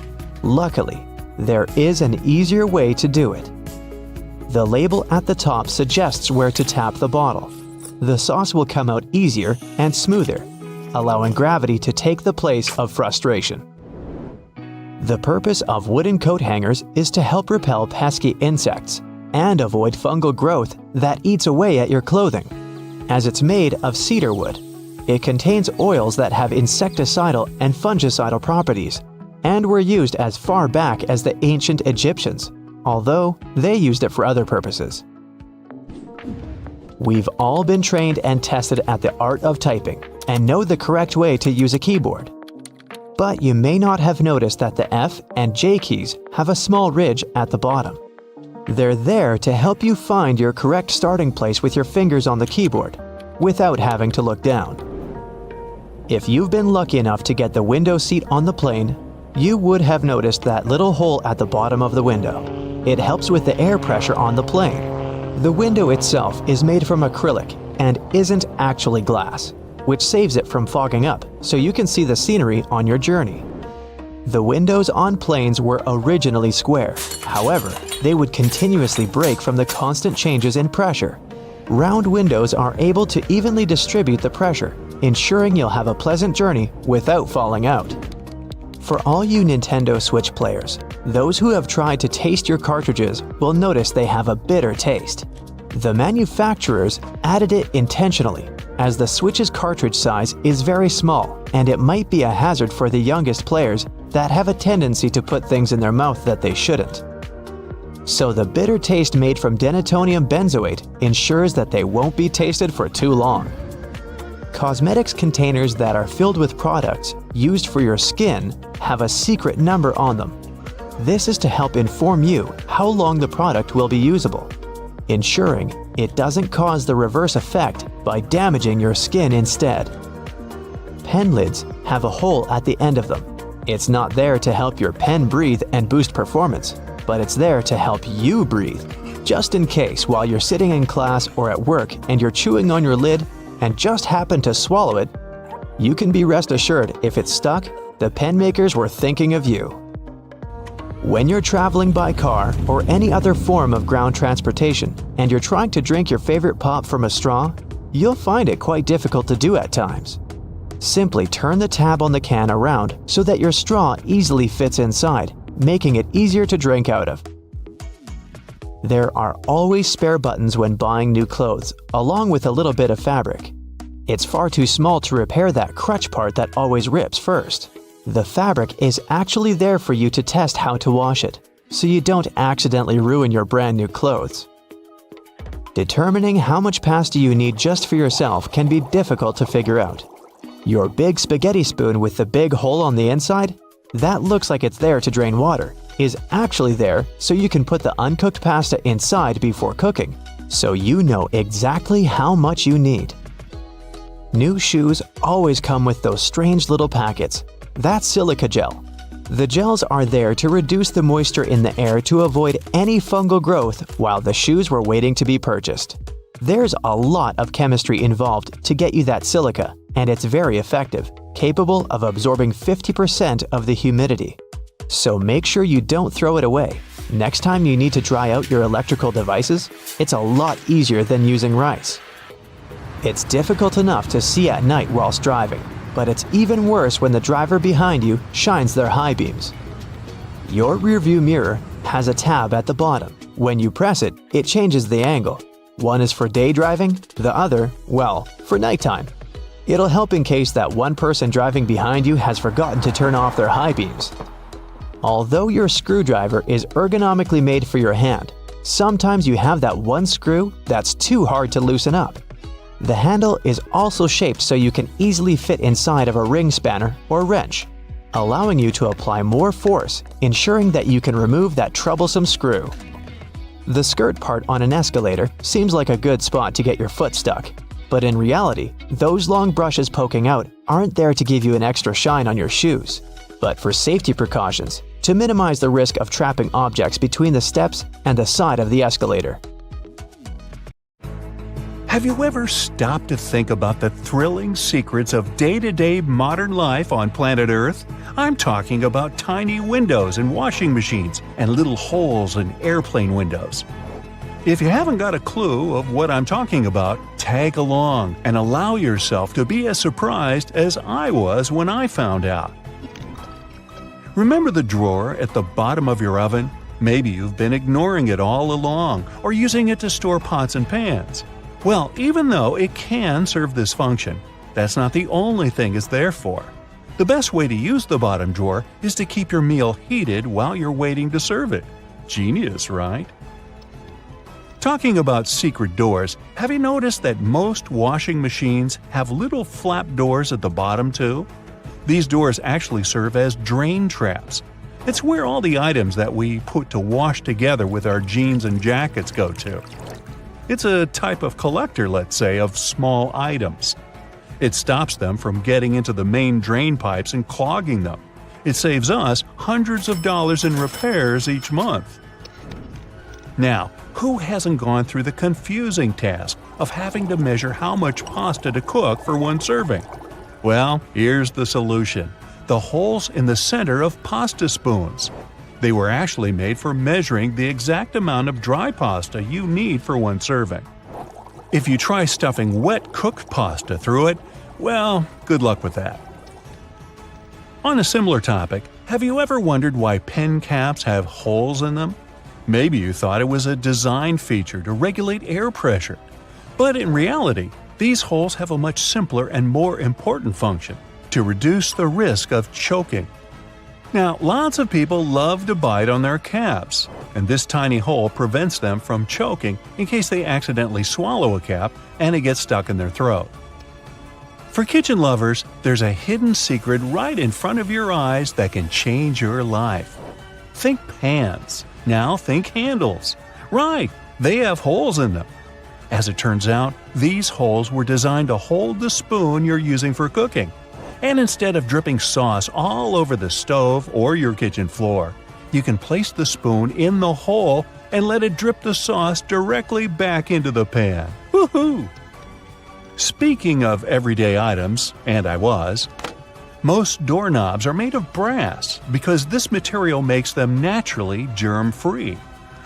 Luckily, there is an easier way to do it. The label at the top suggests where to tap the bottle. The sauce will come out easier and smoother, allowing gravity to take the place of frustration. The purpose of wooden coat hangers is to help repel pesky insects and avoid fungal growth that eats away at your clothing. As it's made of cedar wood, it contains oils that have insecticidal and fungicidal properties and were used as far back as the ancient Egyptians, although they used it for other purposes. We've all been trained and tested at the art of typing and know the correct way to use a keyboard. But you may not have noticed that the F and J keys have a small ridge at the bottom. They're there to help you find your correct starting place with your fingers on the keyboard, without having to look down. If you've been lucky enough to get the window seat on the plane, you would have noticed that little hole at the bottom of the window. It helps with the air pressure on the plane. The window itself is made from acrylic and isn't actually glass, which saves it from fogging up so you can see the scenery on your journey. The windows on planes were originally square. However, they would continuously break from the constant changes in pressure. Round windows are able to evenly distribute the pressure, ensuring you'll have a pleasant journey without falling out. For all you Nintendo Switch players, those who have tried to taste your cartridges will notice they have a bitter taste. The manufacturers added it intentionally, as the Switch's cartridge size is very small and it might be a hazard for the youngest players that have a tendency to put things in their mouth that they shouldn't. So the bitter taste made from denatonium benzoate ensures that they won't be tasted for too long. Cosmetics containers that are filled with products used for your skin have a secret number on them. This is to help inform you how long the product will be usable, ensuring it doesn't cause the reverse effect by damaging your skin instead. Pen lids have a hole at the end of them. It's not there to help your pen breathe and boost performance, but it's there to help you breathe, just in case while you're sitting in class or at work and you're chewing on your lid and just happen to swallow it. You can be rest assured if it's stuck, the pen makers were thinking of you. When you're traveling by car or any other form of ground transportation and you're trying to drink your favorite pop from a straw, you'll find it quite difficult to do at times. Simply turn the tab on the can around so that your straw easily fits inside, making it easier to drink out of. There are always spare buttons when buying new clothes, along with a little bit of fabric. It's far too small to repair that crutch part that always rips first. The fabric is actually there for you to test how to wash it, so you don't accidentally ruin your brand new clothes. Determining how much pasta you need just for yourself can be difficult to figure out. Your big spaghetti spoon with the big hole on the inside, that looks like it's there to drain water, is actually there so you can put the uncooked pasta inside before cooking, so you know exactly how much you need. New shoes always come with those strange little packets. That's silica gel. The gels are there to reduce the moisture in the air to avoid any fungal growth while the shoes were waiting to be purchased. There's a lot of chemistry involved to get you that silica, and it's very effective, capable of absorbing 50% of the humidity. So make sure you don't throw it away. Next time you need to dry out your electrical devices, it's a lot easier than using rice. It's difficult enough to see at night whilst driving, but it's even worse when the driver behind you shines their high beams. Your rearview mirror has a tab at the bottom. When you press it, it changes the angle. One is for day driving, the other, well, for nighttime. It'll help in case that one person driving behind you has forgotten to turn off their high beams. Although your screwdriver is ergonomically made for your hand, sometimes you have that one screw that's too hard to loosen up. The handle is also shaped so you can easily fit inside of a ring spanner or wrench, allowing you to apply more force, ensuring that you can remove that troublesome screw. The skirt part on an escalator seems like a good spot to get your foot stuck, but in reality, those long brushes poking out aren't there to give you an extra shine on your shoes, but for safety precautions, to minimize the risk of trapping objects between the steps and the side of the escalator. Have you ever stopped to think about the thrilling secrets of day-to-day modern life on planet Earth? I'm talking about tiny windows in washing machines and little holes in airplane windows. If you haven't got a clue of what I'm talking about, tag along and allow yourself to be as surprised as I was when I found out. Remember the drawer at the bottom of your oven? Maybe you've been ignoring it all along or using it to store pots and pans. Well, even though it can serve this function, that's not the only thing it's there for. The best way to use the bottom drawer is to keep your meal heated while you're waiting to serve it. Genius, right? Talking about secret doors, have you noticed that most washing machines have little flap doors at the bottom too? These doors actually serve as drain traps. It's where all the items that we put to wash together with our jeans and jackets go to. It's a type of collector, let's say, of small items. It stops them from getting into the main drain pipes and clogging them. It saves us hundreds of dollars in repairs each month. Now, who hasn't gone through the confusing task of having to measure how much pasta to cook for one serving? Well, here's the solution: the holes in the center of pasta spoons. They were actually made for measuring the exact amount of dry pasta you need for one serving. If you try stuffing wet cooked pasta through it, well, good luck with that. On a similar topic, have you ever wondered why pen caps have holes in them? Maybe you thought it was a design feature to regulate air pressure. But in reality, these holes have a much simpler and more important function: to reduce the risk of choking. Now, lots of people love to bite on their caps, and this tiny hole prevents them from choking in case they accidentally swallow a cap and it gets stuck in their throat. For kitchen lovers, there's a hidden secret right in front of your eyes that can change your life. Think pans. Now think handles. Right, they have holes in them. As it turns out, these holes were designed to hold the spoon you're using for cooking. And instead of dripping sauce all over the stove or your kitchen floor, you can place the spoon in the hole and let it drip the sauce directly back into the pan. Woohoo! Speaking of everyday items, and most doorknobs are made of brass because this material makes them naturally germ-free.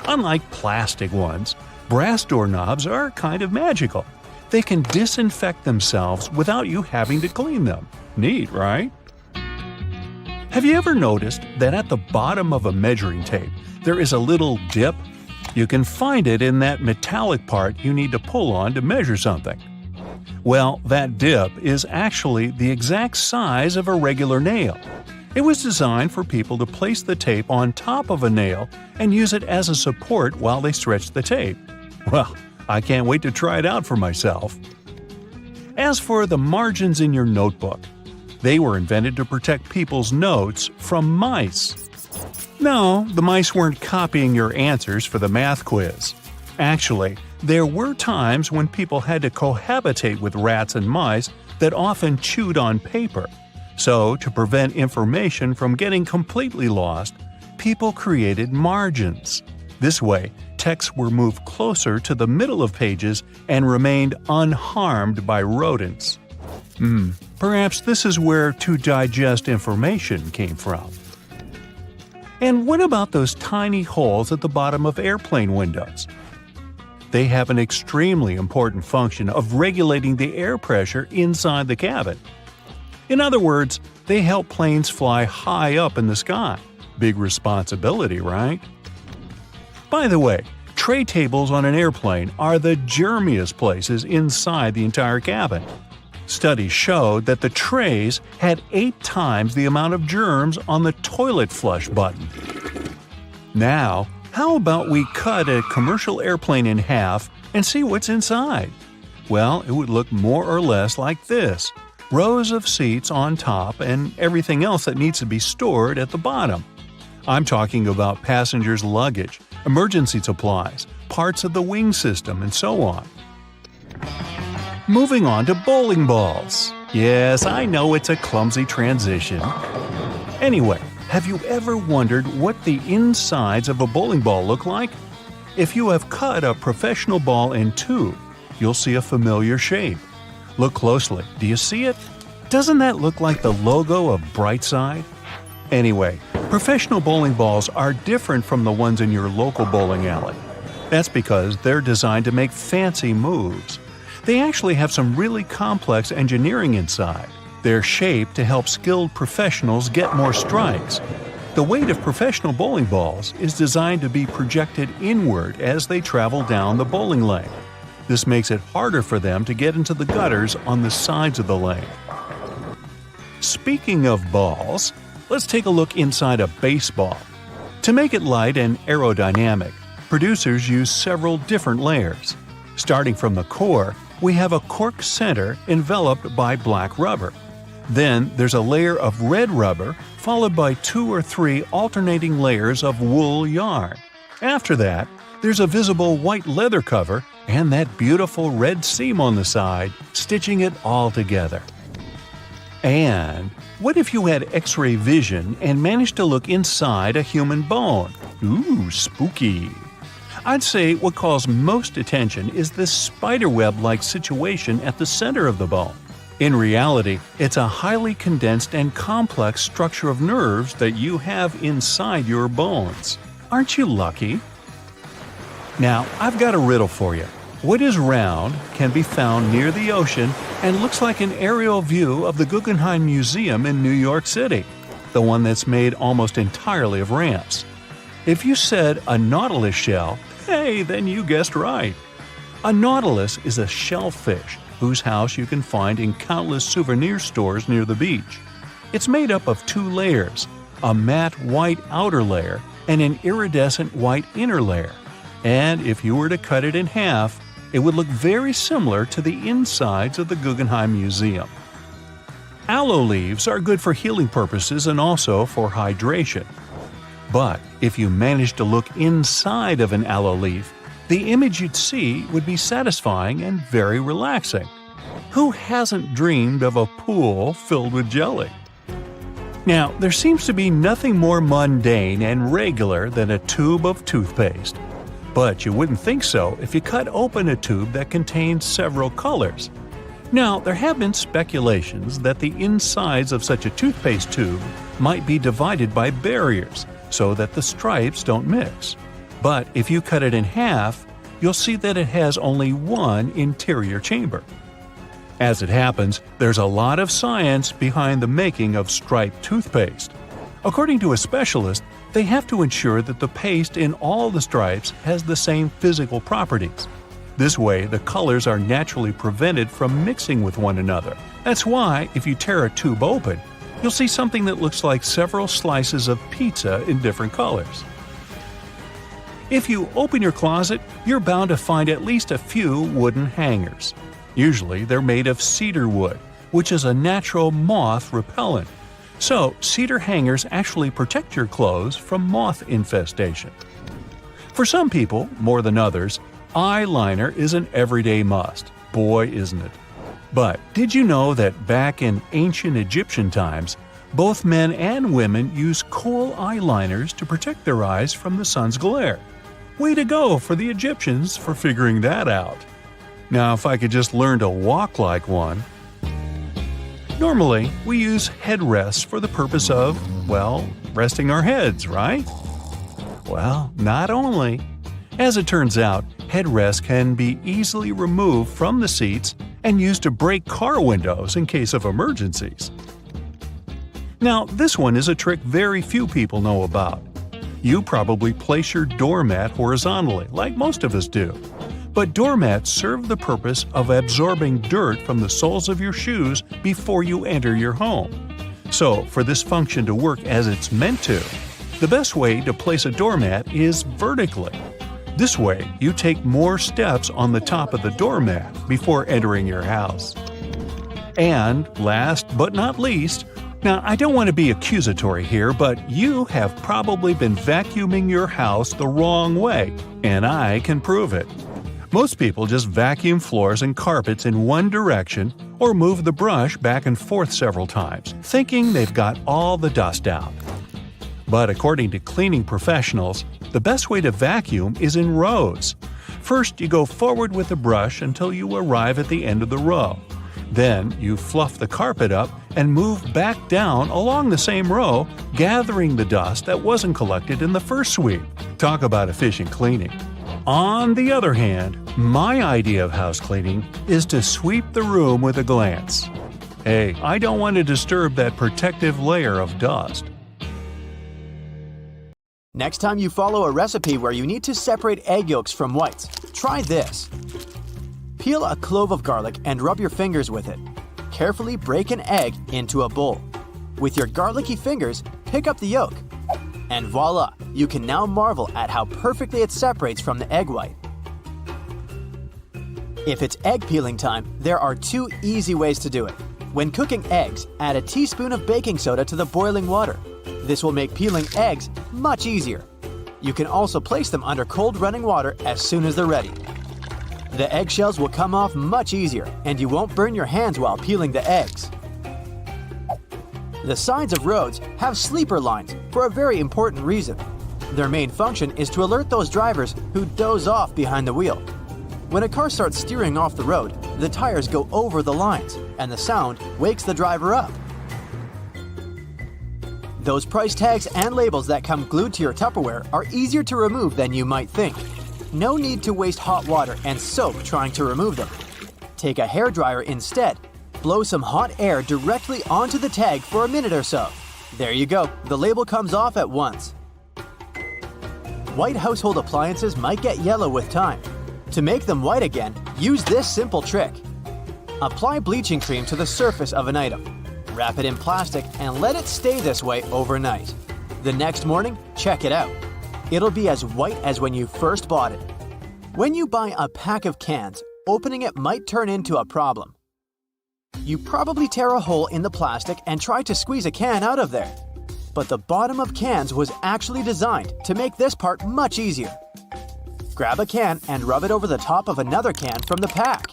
Unlike plastic ones, brass doorknobs are kind of magical. They can disinfect themselves without you having to clean them. Neat, right? Have you ever noticed that at the bottom of a measuring tape there is a little dip? You can find it in that metallic part you need to pull on to measure something. Well, that dip is actually the exact size of a regular nail. It was designed for people to place the tape on top of a nail and use it as a support while they stretch the tape. Well, I can't wait to try it out for myself. As for the margins in your notebook, they were invented to protect people's notes from mice. No, the mice weren't copying your answers for the math quiz. Actually, there were times when people had to cohabitate with rats and mice that often chewed on paper. So, to prevent information from getting completely lost, people created margins. This way, texts were moved closer to the middle of pages and remained unharmed by rodents. Perhaps this is where to digest information came from. And what about those tiny holes at the bottom of airplane windows? They have an extremely important function of regulating the air pressure inside the cabin. In other words, they help planes fly high up in the sky. Big responsibility, right? By the way, tray tables on an airplane are the germiest places inside the entire cabin. Studies showed that the trays had 8 times the amount of germs on the toilet flush button. Now, how about we cut a commercial airplane in half and see what's inside? Well, it would look more or less like this: rows of seats on top and everything else that needs to be stored at the bottom. I'm talking about passengers' luggage, emergency supplies, parts of the wing system, and so on. Moving on to bowling balls. Yes, I know it's a clumsy transition. Anyway, have you ever wondered what the insides of a bowling ball look like? If you have cut a professional ball in two, you'll see a familiar shape. Look closely. Do you see it? Doesn't that look like the logo of Brightside? Anyway, professional bowling balls are different from the ones in your local bowling alley. That's because they're designed to make fancy moves. They actually have some really complex engineering inside. They're shaped to help skilled professionals get more strikes. The weight of professional bowling balls is designed to be projected inward as they travel down the bowling lane. This makes it harder for them to get into the gutters on the sides of the lane. Speaking of balls, let's take a look inside a baseball. To make it light and aerodynamic, producers use several different layers. Starting from the core, we have a cork center enveloped by black rubber. Then there's a layer of red rubber, followed by 2 or 3 alternating layers of wool yarn. After that, there's a visible white leather cover and that beautiful red seam on the side, stitching it all together. And what if you had X-ray vision and managed to look inside a human bone? Ooh, spooky! I'd say what calls most attention is this spiderweb-like situation at the center of the bone. In reality, it's a highly condensed and complex structure of nerves that you have inside your bones. Aren't you lucky? Now, I've got a riddle for you. What is round, can be found near the ocean, and looks like an aerial view of the Guggenheim Museum in New York City, the one that's made almost entirely of ramps? If you said a nautilus shell, hey, then you guessed right. A nautilus is a shellfish whose house you can find in countless souvenir stores near the beach. It's made up of 2 layers, a matte white outer layer and an iridescent white inner layer. And if you were to cut it in half, it would look very similar to the insides of the Guggenheim Museum. Aloe leaves are good for healing purposes and also for hydration. But if you managed to look inside of an aloe leaf, the image you'd see would be satisfying and very relaxing. Who hasn't dreamed of a pool filled with jelly? Now, there seems to be nothing more mundane and regular than a tube of toothpaste. But you wouldn't think so if you cut open a tube that contains several colors. Now, there have been speculations that the insides of such a toothpaste tube might be divided by barriers so that the stripes don't mix. But if you cut it in half, you'll see that it has only one interior chamber. As it happens, there's a lot of science behind the making of striped toothpaste. According to a specialist, they have to ensure that the paste in all the stripes has the same physical properties. This way, the colors are naturally prevented from mixing with one another. That's why, if you tear a tube open, you'll see something that looks like several slices of pizza in different colors. If you open your closet, you're bound to find at least a few wooden hangers. Usually, they're made of cedar wood, which is a natural moth repellent. So, cedar hangers actually protect your clothes from moth infestation. For some people, more than others, eyeliner is an everyday must. Boy, isn't it. But did you know that back in ancient Egyptian times, both men and women used kohl eyeliners to protect their eyes from the sun's glare? Way to go for the Egyptians for figuring that out. Now, if I could just learn to walk like one. Normally, we use headrests for the purpose of, well, resting our heads, right? Well, not only. As it turns out, headrests can be easily removed from the seats and used to break car windows in case of emergencies. Now, this one is a trick very few people know about. You probably place your doormat horizontally, like most of us do. But doormats serve the purpose of absorbing dirt from the soles of your shoes before you enter your home. So, for this function to work as it's meant to, the best way to place a doormat is vertically. This way, you take more steps on the top of the doormat before entering your house. And last but not least, now I don't want to be accusatory here, but you have probably been vacuuming your house the wrong way, and I can prove it. Most people just vacuum floors and carpets in one direction or move the brush back and forth several times, thinking they've got all the dust out. But according to cleaning professionals, the best way to vacuum is in rows. First, you go forward with the brush until you arrive at the end of the row. Then, you fluff the carpet up and move back down along the same row, gathering the dust that wasn't collected in the first sweep. Talk about efficient cleaning. On the other hand, my idea of house cleaning is to sweep the room with a glance. Hey, I don't want to disturb that protective layer of dust. Next time you follow a recipe where you need to separate egg yolks from whites, try this. Peel a clove of garlic and rub your fingers with it. Carefully break an egg into a bowl. With your garlicky fingers, pick up the yolk. And voila, you can now marvel at how perfectly it separates from the egg white. If it's egg peeling time, there are 2 easy ways to do it. When cooking eggs, add a teaspoon of baking soda to the boiling water. This will make peeling eggs much easier. You can also place them under cold running water as soon as they're ready. The eggshells will come off much easier, and you won't burn your hands while peeling the eggs. The sides of roads have sleeper lines for a very important reason. Their main function is to alert those drivers who doze off behind the wheel. When a car starts steering off the road, the tires go over the lines, and the sound wakes the driver up. Those price tags and labels that come glued to your Tupperware are easier to remove than you might think. No need to waste hot water and soap trying to remove them. Take a hairdryer instead. Blow some hot air directly onto the tag for a minute or so. There you go, the label comes off at once. White household appliances might get yellow with time. To make them white again, use this simple trick. Apply bleaching cream to the surface of an item. Wrap it in plastic and let it stay this way overnight. The next morning, check it out. It'll be as white as when you first bought it. When you buy a pack of cans, opening it might turn into a problem. You probably tear a hole in the plastic and try to squeeze a can out of there. But the bottom of cans was actually designed to make this part much easier. Grab a can and rub it over the top of another can from the pack.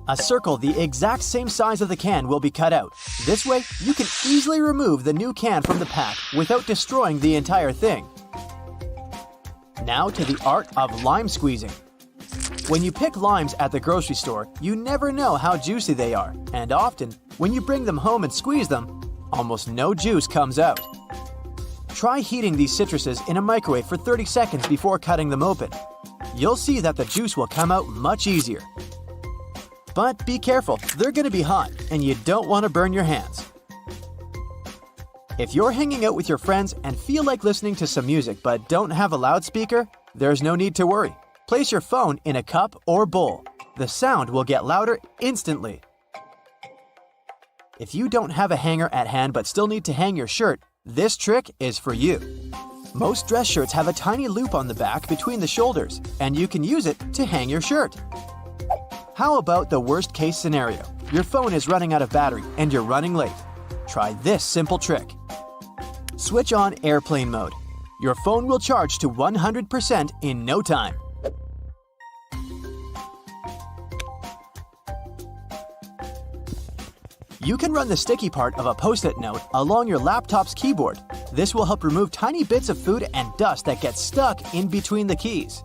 A circle the exact same size of the can will be cut out. This way, you can easily remove the new can from the pack without destroying the entire thing. Now to the art of lime squeezing. When you pick limes at the grocery store, you never know how juicy they are, and often, when you bring them home and squeeze them, almost no juice comes out. Try heating these citruses in a microwave for 30 seconds before cutting them open. You'll see that the juice will come out much easier. But be careful, they're going to be hot, and you don't want to burn your hands. If you're hanging out with your friends and feel like listening to some music but don't have a loudspeaker, there's no need to worry. Place your phone in a cup or bowl. The sound will get louder instantly. If you don't have a hanger at hand but still need to hang your shirt, this trick is for you. Most dress shirts have a tiny loop on the back between the shoulders, and you can use it to hang your shirt. How about the worst case scenario? Your phone is running out of battery and you're running late. Try this simple trick. Switch on airplane mode. Your phone will charge to 100% in no time. You can run the sticky part of a Post-it note along your laptop's keyboard. This will help remove tiny bits of food and dust that get stuck in between the keys.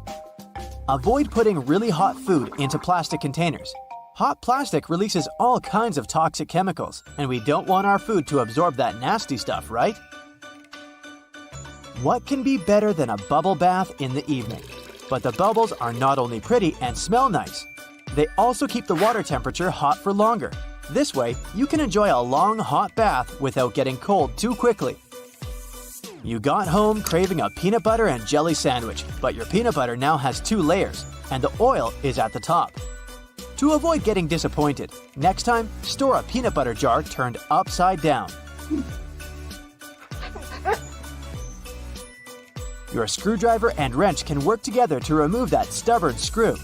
Avoid putting really hot food into plastic containers. Hot plastic releases all kinds of toxic chemicals, and we don't want our food to absorb that nasty stuff, right? What can be better than a bubble bath in the evening? But the bubbles are not only pretty and smell nice, they also keep the water temperature hot for longer. This way, you can enjoy a long hot bath without getting cold too quickly. You got home craving a peanut butter and jelly sandwich, but your peanut butter now has 2 layers, and the oil is at the top. To avoid getting disappointed, next time, store a peanut butter jar turned upside down. Your screwdriver and wrench can work together to remove that stubborn screw.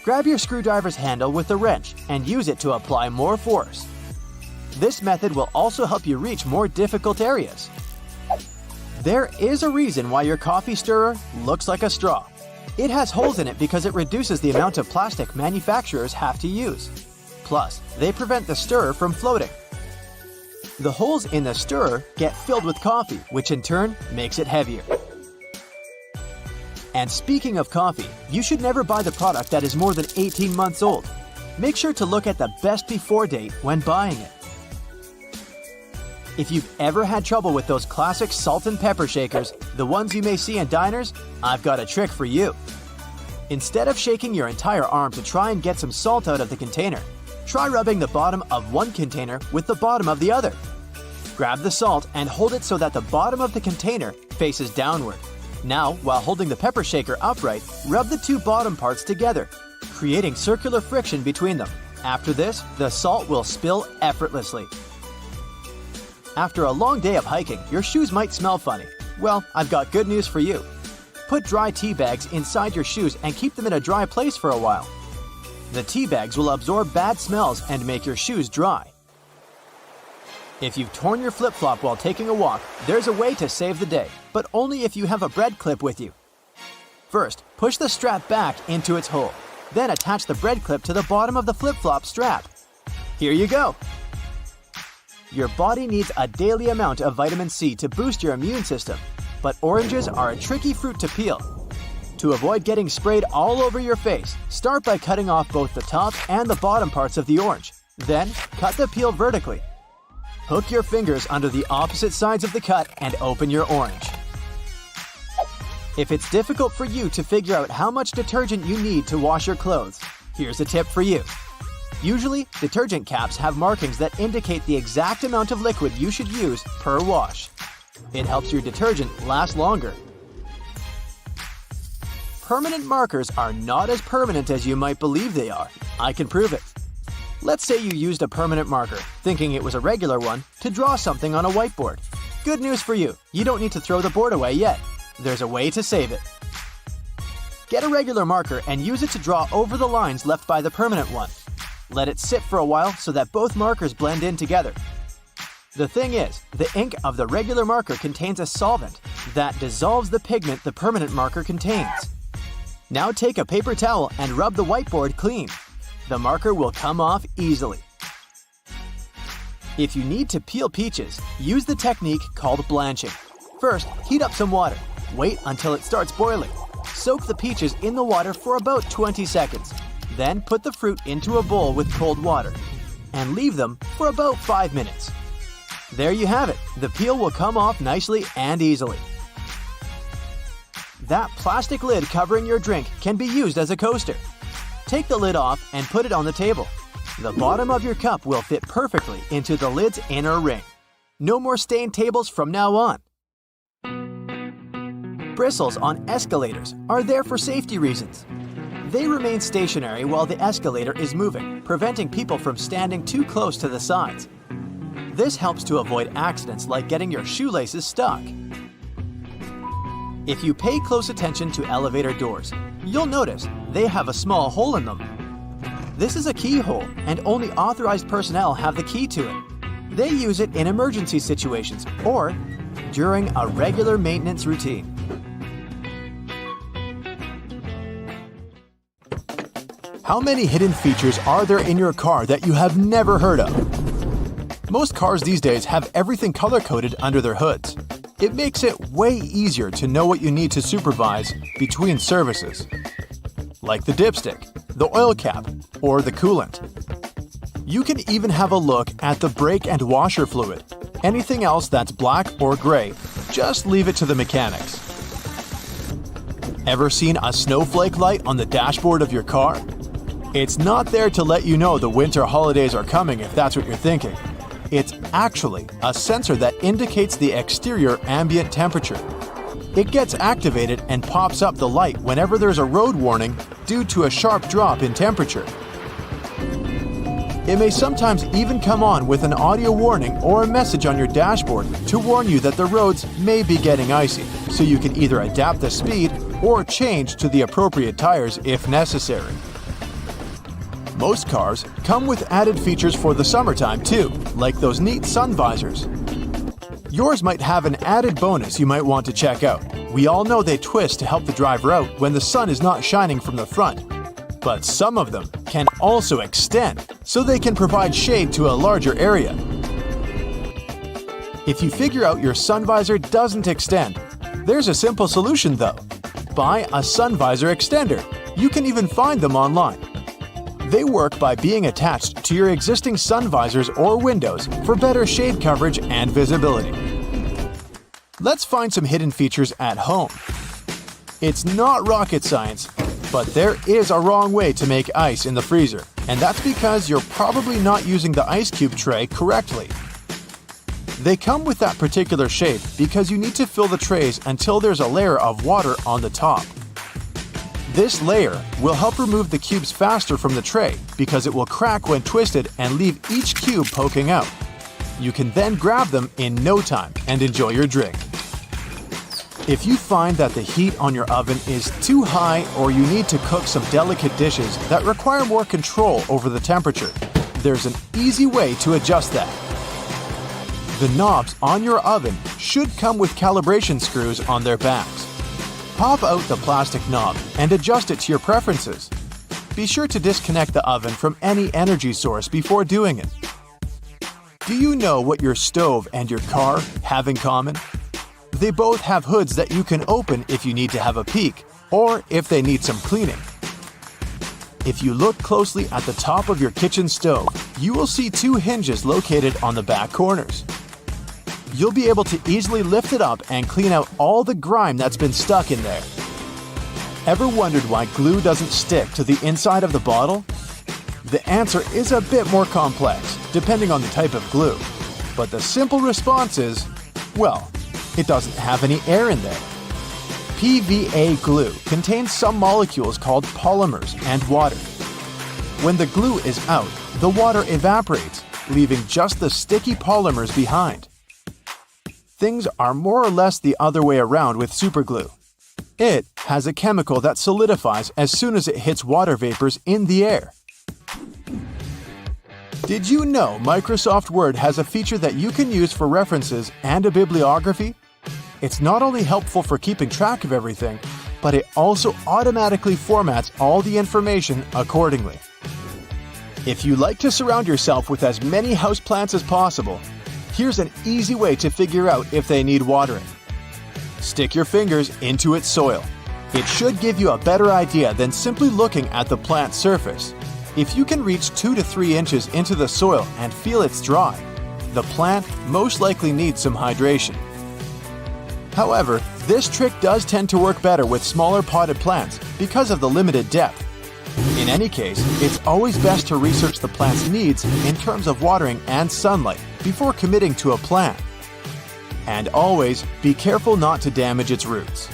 Grab your screwdriver's handle with the wrench and use it to apply more force. This method will also help you reach more difficult areas. There is a reason why your coffee stirrer looks like a straw. It has holes in it because it reduces the amount of plastic manufacturers have to use. Plus, they prevent the stirrer from floating. The holes in the stirrer get filled with coffee, which in turn makes it heavier. And speaking of coffee, you should never buy the product that is more than 18 months old. Make sure to look at the best before date when buying it. If you've ever had trouble with those classic salt and pepper shakers, the ones you may see in diners, I've got a trick for you. Instead of shaking your entire arm to try and get some salt out of the container, try rubbing the bottom of one container with the bottom of the other. Grab the salt and hold it so that the bottom of the container faces downward. Now, while holding the pepper shaker upright, rub the two bottom parts together, creating circular friction between them. After this, the salt will spill effortlessly. After a long day of hiking, your shoes might smell funny. Well, I've got good news for you. Put dry tea bags inside your shoes and keep them in a dry place for a while. The tea bags will absorb bad smells and make your shoes dry. If you've torn your flip-flop while taking a walk, there's a way to save the day, but only if you have a bread clip with you. First, push the strap back into its hole. Then attach the bread clip to the bottom of the flip-flop strap. Here you go! Your body needs a daily amount of vitamin C to boost your immune system, but oranges are a tricky fruit to peel. To avoid getting sprayed all over your face, start by cutting off both the top and the bottom parts of the orange. Then, cut the peel vertically. Hook your fingers under the opposite sides of the cut and open your orange. If it's difficult for you to figure out how much detergent you need to wash your clothes, here's a tip for you. Usually, detergent caps have markings that indicate the exact amount of liquid you should use per wash. It helps your detergent last longer. Permanent markers are not as permanent as you might believe they are. I can prove it. Let's say you used a permanent marker, thinking it was a regular one, to draw something on a whiteboard. Good news for you, you don't need to throw the board away yet. There's a way to save it. Get a regular marker and use it to draw over the lines left by the permanent one. Let it sit for a while so that both markers blend in together. The thing is, the ink of the regular marker contains a solvent that dissolves the pigment the permanent marker contains. Now take a paper towel and rub the whiteboard clean. The marker will come off easily. If you need to peel peaches, use the technique called blanching. First, heat up some water. Wait until it starts boiling. Soak the peaches in the water for about 20 seconds. Then put the fruit into a bowl with cold water and leave them for about 5 minutes. There you have it. The peel will come off nicely and easily. That plastic lid covering your drink can be used as a coaster. Take the lid off and put it on the table. The bottom of your cup will fit perfectly into the lid's inner ring. No more stained tables from now on. Bristles on escalators are there for safety reasons. They remain stationary while the escalator is moving, preventing people from standing too close to the sides. This helps to avoid accidents like getting your shoelaces stuck. If you pay close attention to elevator doors, you'll notice they have a small hole in them. This is a keyhole, and only authorized personnel have the key to it. They use it in emergency situations or during a regular maintenance routine. How many hidden features are there in your car that you have never heard of? Most cars these days have everything color-coded under their hoods. It makes it way easier to know what you need to supervise between services, like the dipstick, the oil cap, or the coolant. You can even have a look at the brake and washer fluid. Anything else that's black or gray, just leave it to the mechanics. Ever seen a snowflake light on the dashboard of your car? It's not there to let you know the winter holidays are coming if that's what you're thinking. It's actually a sensor that indicates the exterior ambient temperature. It gets activated and pops up the light whenever there's a road warning due to a sharp drop in temperature. It may sometimes even come on with an audio warning or a message on your dashboard to warn you that the roads may be getting icy, so you can either adapt the speed or change to the appropriate tires if necessary. Most cars come with added features for the summertime too, like those neat sun visors. Yours might have an added bonus you might want to check out. We all know they twist to help the driver out when the sun is not shining from the front. But some of them can also extend, so they can provide shade to a larger area. If you figure out your sun visor doesn't extend, there's a simple solution though. buy a sun visor extender. You can even find them online. They work by being attached to your existing sun visors or windows for better shade coverage and visibility. Let's find some hidden features at home. It's not rocket science, but there is a wrong way to make ice in the freezer, and that's because you're probably not using the ice cube tray correctly. They come with that particular shape because you need to fill the trays until there's a layer of water on the top. This layer will help remove the cubes faster from the tray because it will crack when twisted and leave each cube poking out. You can then grab them in no time and enjoy your drink. If you find that the heat on your oven is too high or you need to cook some delicate dishes that require more control over the temperature, there's an easy way to adjust that. The knobs on your oven should come with calibration screws on their backs. Pop out the plastic knob and adjust it to your preferences. Be sure to disconnect the oven from any energy source before doing it. Do you know what your stove and your car have in common? They both have hoods that you can open if you need to have a peek or if they need some cleaning. If you look closely at the top of your kitchen stove, you will see two hinges located on the back corners. You'll be able to easily lift it up and clean out all the grime that's been stuck in there. Ever wondered why glue doesn't stick to the inside of the bottle? The answer is a bit more complex, depending on the type of glue. But the simple response is, well, it doesn't have any air in there. PVA glue contains some molecules called polymers and water. When the glue is out, the water evaporates, leaving just the sticky polymers behind. Things are more or less the other way around with superglue. It has a chemical that solidifies as soon as it hits water vapors in the air. Did you know Microsoft Word has a feature that you can use for references and a bibliography? It's not only helpful for keeping track of everything, but it also automatically formats all the information accordingly. If you like to surround yourself with as many houseplants as possible, here's an easy way to figure out if they need watering. Stick your fingers into its soil. It should give you a better idea than simply looking at the plant's surface. If you can reach 2 to 3 inches into the soil and feel it's dry, the plant most likely needs some hydration. However, this trick does tend to work better with smaller potted plants because of the limited depth. In any case, it's always best to research the plant's needs in terms of watering and sunlight before committing to a plan. And always be careful not to damage its roots.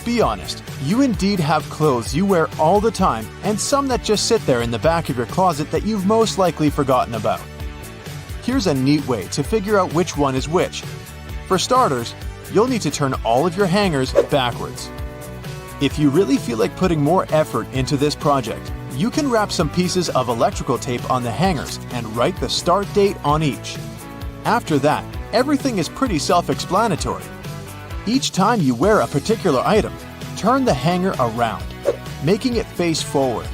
Be honest, you indeed have clothes you wear all the time and some that just sit there in the back of your closet that you've most likely forgotten about. Here's a neat way to figure out which one is which. For starters, you'll need to turn all of your hangers backwards. If you really feel like putting more effort into this project, you can wrap some pieces of electrical tape on the hangers and write the start date on each. After that, everything is pretty self-explanatory. Each time you wear a particular item, turn the hanger around, making it face forward.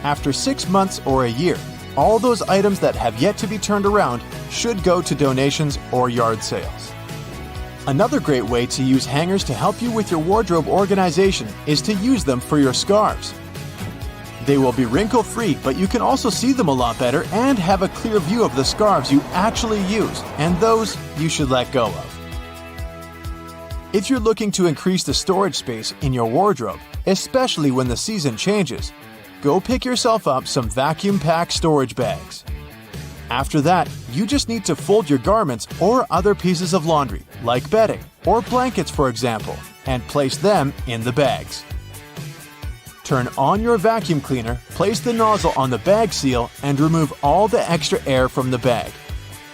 After 6 months or a year, all those items that have yet to be turned around should go to donations or yard sales. Another great way to use hangers to help you with your wardrobe organization is to use them for your scarves. They will be wrinkle-free, but you can also see them a lot better and have a clear view of the scarves you actually use and those you should let go of. If you're looking to increase the storage space in your wardrobe, especially when the season changes, go pick yourself up some vacuum pack storage bags. After that, you just need to fold your garments or other pieces of laundry, like bedding or blankets for example, and place them in the bags. Turn on your vacuum cleaner, place the nozzle on the bag seal, and remove all the extra air from the bag.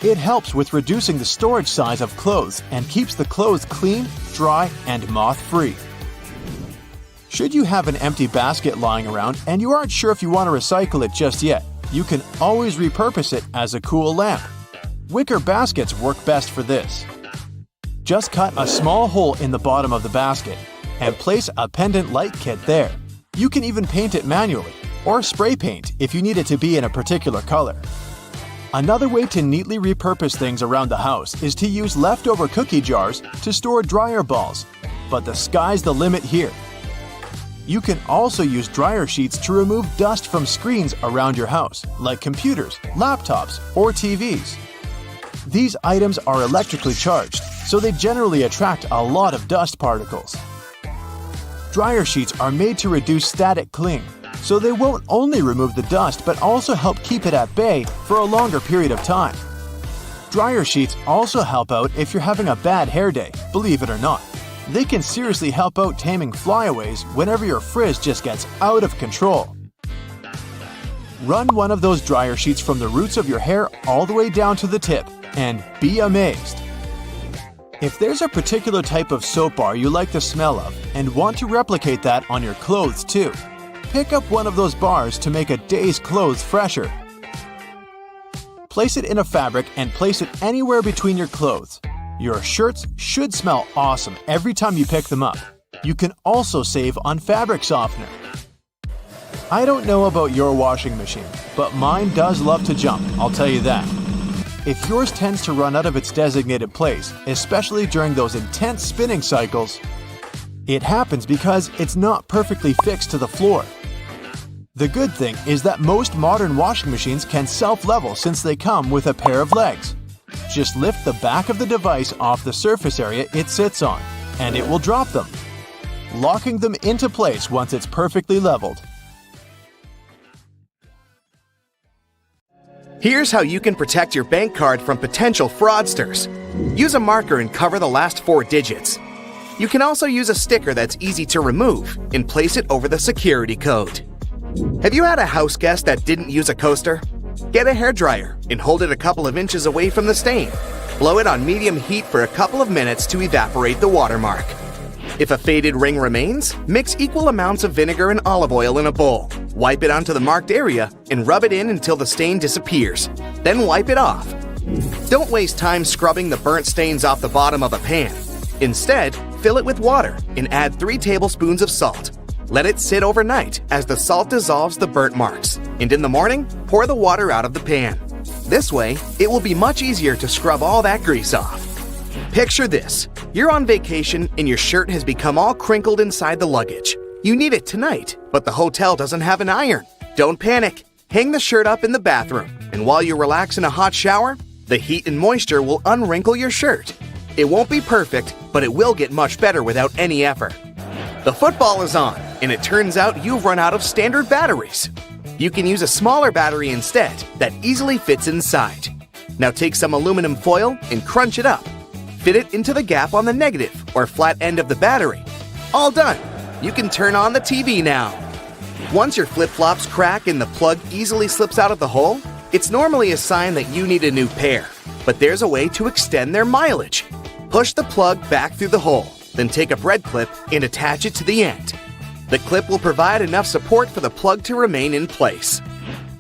It helps with reducing the storage size of clothes and keeps the clothes clean, dry, and moth-free. Should you have an empty basket lying around and you aren't sure if you want to recycle it just yet, you can always repurpose it as a cool lamp. Wicker baskets work best for this. Just cut a small hole in the bottom of the basket and place a pendant light kit there. You can even paint it manually, or spray paint if you need it to be in a particular color. Another way to neatly repurpose things around the house is to use leftover cookie jars to store dryer balls. but the sky's the limit here. You can also use dryer sheets to remove dust from screens around your house, like computers, laptops, or TVs. These items are electrically charged, so they generally attract a lot of dust particles. Dryer sheets are made to reduce static cling, so they won't only remove the dust but also help keep it at bay for a longer period of time. Dryer sheets also help out if you're having a bad hair day, believe it or not. They can seriously help out taming flyaways whenever your frizz just gets out of control. Run one of those dryer sheets from the roots of your hair all the way down to the tip, and be amazed. If there's a particular type of soap bar you like the smell of and want to replicate that on your clothes too, pick up one of those bars to make a day's clothes fresher. Place it in a fabric and place it anywhere between your clothes. Your shirts should smell awesome every time you pick them up. You can also save on fabric softener. I don't know about your washing machine, but mine does love to jump, I'll tell you that. If yours tends to run out of its designated place, especially during those intense spinning cycles, it happens because it's not perfectly fixed to the floor. The good thing is that most modern washing machines can self-level since they come with a pair of legs. Just lift the back of the device off the surface area it sits on, and it will drop them, locking them into place once it's perfectly leveled. Here's how you can protect your bank card from potential fraudsters. Use a marker and cover the last 4 digits. You can also use a sticker that's easy to remove and place it over the security code. Have you had a house guest that didn't use a coaster? Get a hairdryer and hold it a couple of inches away from the stain. Blow it on medium heat for a couple of minutes to evaporate the watermark. If a faded ring remains, mix equal amounts of vinegar and olive oil in a bowl. Wipe it onto the marked area and rub it in until the stain disappears. Then wipe it off. Don't waste time scrubbing the burnt stains off the bottom of a pan. Instead, fill it with water and add 3 tablespoons of salt. Let it sit overnight as the salt dissolves the burnt marks, and in the morning, pour the water out of the pan. This way, it will be much easier to scrub all that grease off. Picture this. You're on vacation and your shirt has become all crinkled inside the luggage. You need it tonight, but the hotel doesn't have an iron. Don't panic. Hang the shirt up in the bathroom, and while you relax in a hot shower, the heat and moisture will unwrinkle your shirt. It won't be perfect, but it will get much better without any effort. The football is on, and it turns out you've run out of standard batteries. You can use a smaller battery instead that easily fits inside. Now take some aluminum foil and crunch it up. Fit it into the gap on the negative or flat end of the battery. All done. You can turn on the TV now. Once your flip-flops crack and the plug easily slips out of the hole, it's normally a sign that you need a new pair. But there's a way to extend their mileage. Push the plug back through the hole, then take a bread clip and attach it to the end. The clip will provide enough support for the plug to remain in place.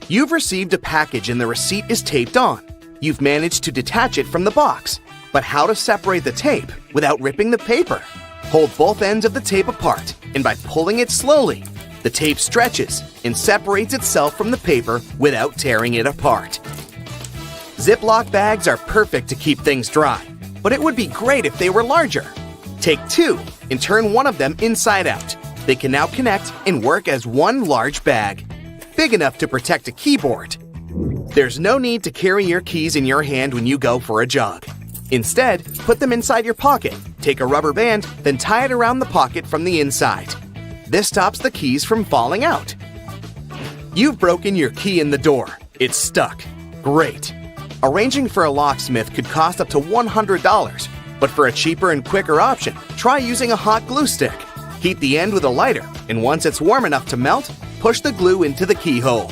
You've received a package and the receipt is taped on. You've managed to detach it from the box. But how to separate the tape without ripping the paper? Hold both ends of the tape apart, and by pulling it slowly, the tape stretches and separates itself from the paper without tearing it apart. Ziploc bags are perfect to keep things dry, but it would be great if they were larger. Take 2 and turn one of them inside out. They can now connect and work as one large bag, big enough to protect a keyboard. There's no need to carry your keys in your hand when you go for a jog. Instead, put them inside your pocket, take a rubber band, then tie it around the pocket from the inside. This stops the keys from falling out. You've broken your key in the door. It's stuck. Great. Arranging for a locksmith could cost up to $100, but for a cheaper and quicker option, try using a hot glue stick. Heat the end with a lighter, and once it's warm enough to melt, push the glue into the keyhole.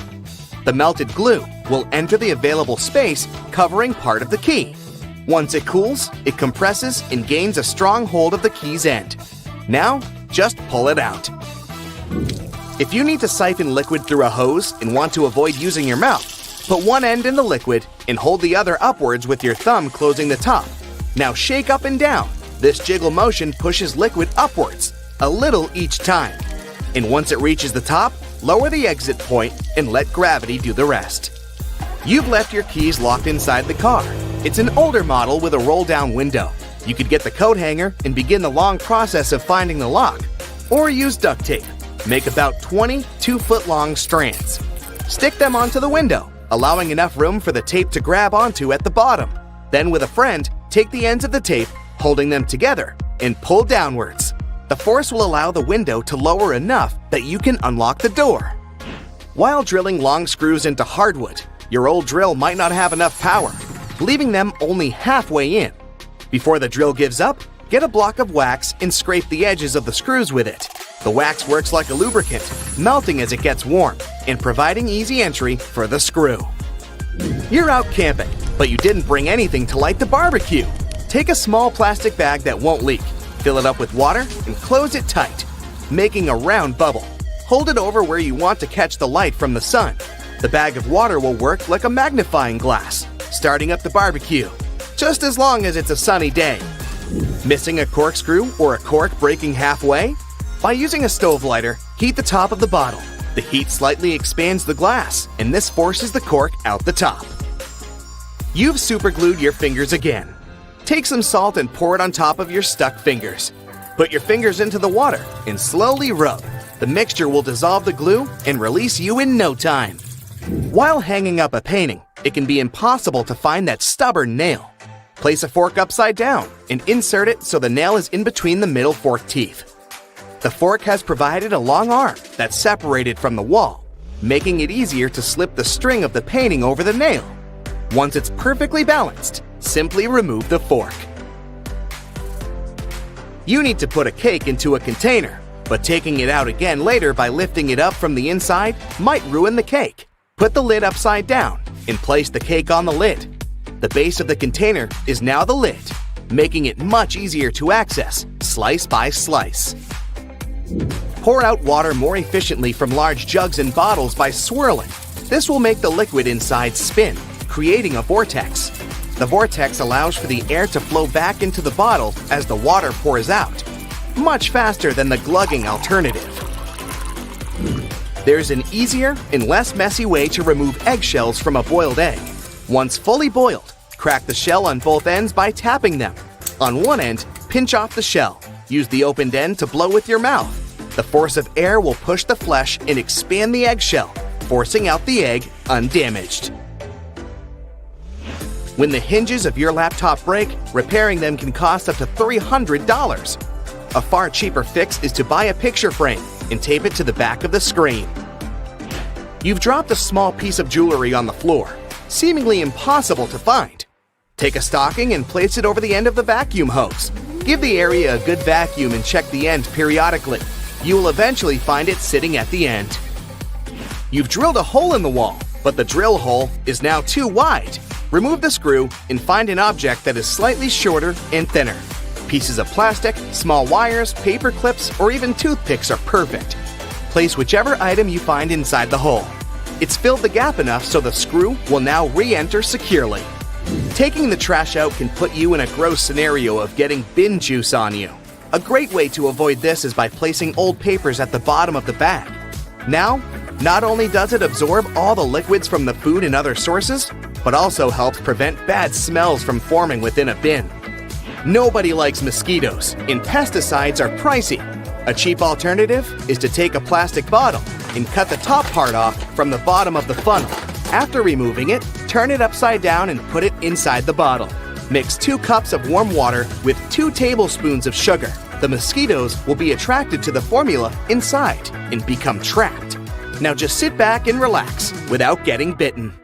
The melted glue will enter the available space, covering part of the key. Once it cools, it compresses and gains a strong hold of the key's end. Now, just pull it out. If you need to siphon liquid through a hose and want to avoid using your mouth, put one end in the liquid and hold the other upwards with your thumb closing the top. Now shake up and down. This jiggle motion pushes liquid upwards, a little each time. And once it reaches the top, lower the exit point and let gravity do the rest. You've left your keys locked inside the car. It's an older model with a roll-down window. You could get the coat hanger and begin the long process of finding the lock, or use duct tape. Make about 20 2-foot-long strands. Stick them onto the window, allowing enough room for the tape to grab onto at the bottom. Then with a friend, take the ends of the tape, holding them together, and pull downwards. The force will allow the window to lower enough that you can unlock the door. While drilling long screws into hardwood, your old drill might not have enough power, leaving them only halfway in. Before the drill gives up, get a block of wax and scrape the edges of the screws with it. The wax works like a lubricant, melting as it gets warm and providing easy entry for the screw. You're out camping, but you didn't bring anything to light the barbecue. Take a small plastic bag that won't leak, fill it up with water, and close it tight, making a round bubble. Hold it over where you want to catch the light from the sun. The bag of water will work like a magnifying glass, starting up the barbecue, just as long as it's a sunny day. Missing a corkscrew or a cork breaking halfway? By using a stove lighter, heat the top of the bottle. The heat slightly expands the glass, and this forces the cork out the top. You've superglued your fingers again. Take some salt and pour it on top of your stuck fingers. Put your fingers into the water and slowly rub. The mixture will dissolve the glue and release you in no time. While hanging up a painting, it can be impossible to find that stubborn nail. Place a fork upside down and insert it so the nail is in between the middle fork teeth. The fork has provided a long arm that's separated from the wall, making it easier to slip the string of the painting over the nail. Once it's perfectly balanced, simply remove the fork. You need to put a cake into a container, but taking it out again later by lifting it up from the inside might ruin the cake. Put the lid upside down and place the cake on the lid. The base of the container is now the lid, making it much easier to access, slice by slice. Pour out water more efficiently from large jugs and bottles by swirling. This will make the liquid inside spin, creating a vortex. The vortex allows for the air to flow back into the bottle as the water pours out, much faster than the glugging alternative. There's an easier and less messy way to remove eggshells from a boiled egg. Once fully boiled, crack the shell on both ends by tapping them. On one end, pinch off the shell. Use the opened end to blow with your mouth. The force of air will push the flesh and expand the eggshell, forcing out the egg undamaged. When the hinges of your laptop break, repairing them can cost up to $300. A far cheaper fix is to buy a picture frame and tape it to the back of the screen. You've dropped a small piece of jewelry on the floor, seemingly impossible to find. Take a stocking and place it over the end of the vacuum hose. Give the area a good vacuum and check the end periodically. You will eventually find it sitting at the end. You've drilled a hole in the wall, but the drill hole is now too wide. Remove the screw and find an object that is slightly shorter and thinner. Pieces of plastic, small wires, paper clips, or even toothpicks are perfect. Place whichever item you find inside the hole. It's filled the gap enough so the screw will now re-enter securely. Taking the trash out can put you in a gross scenario of getting bin juice on you. A great way to avoid this is by placing old papers at the bottom of the bag. Now, not only does it absorb all the liquids from the food and other sources, but also helps prevent bad smells from forming within a bin. Nobody likes mosquitoes, and pesticides are pricey. A cheap alternative is to take a plastic bottle and cut the top part off from the bottom of the funnel. After removing it, turn it upside down and put it inside the bottle. Mix 2 cups of warm water with 2 tablespoons of sugar. The mosquitoes will be attracted to the formula inside and become trapped. Now just sit back and relax without getting bitten.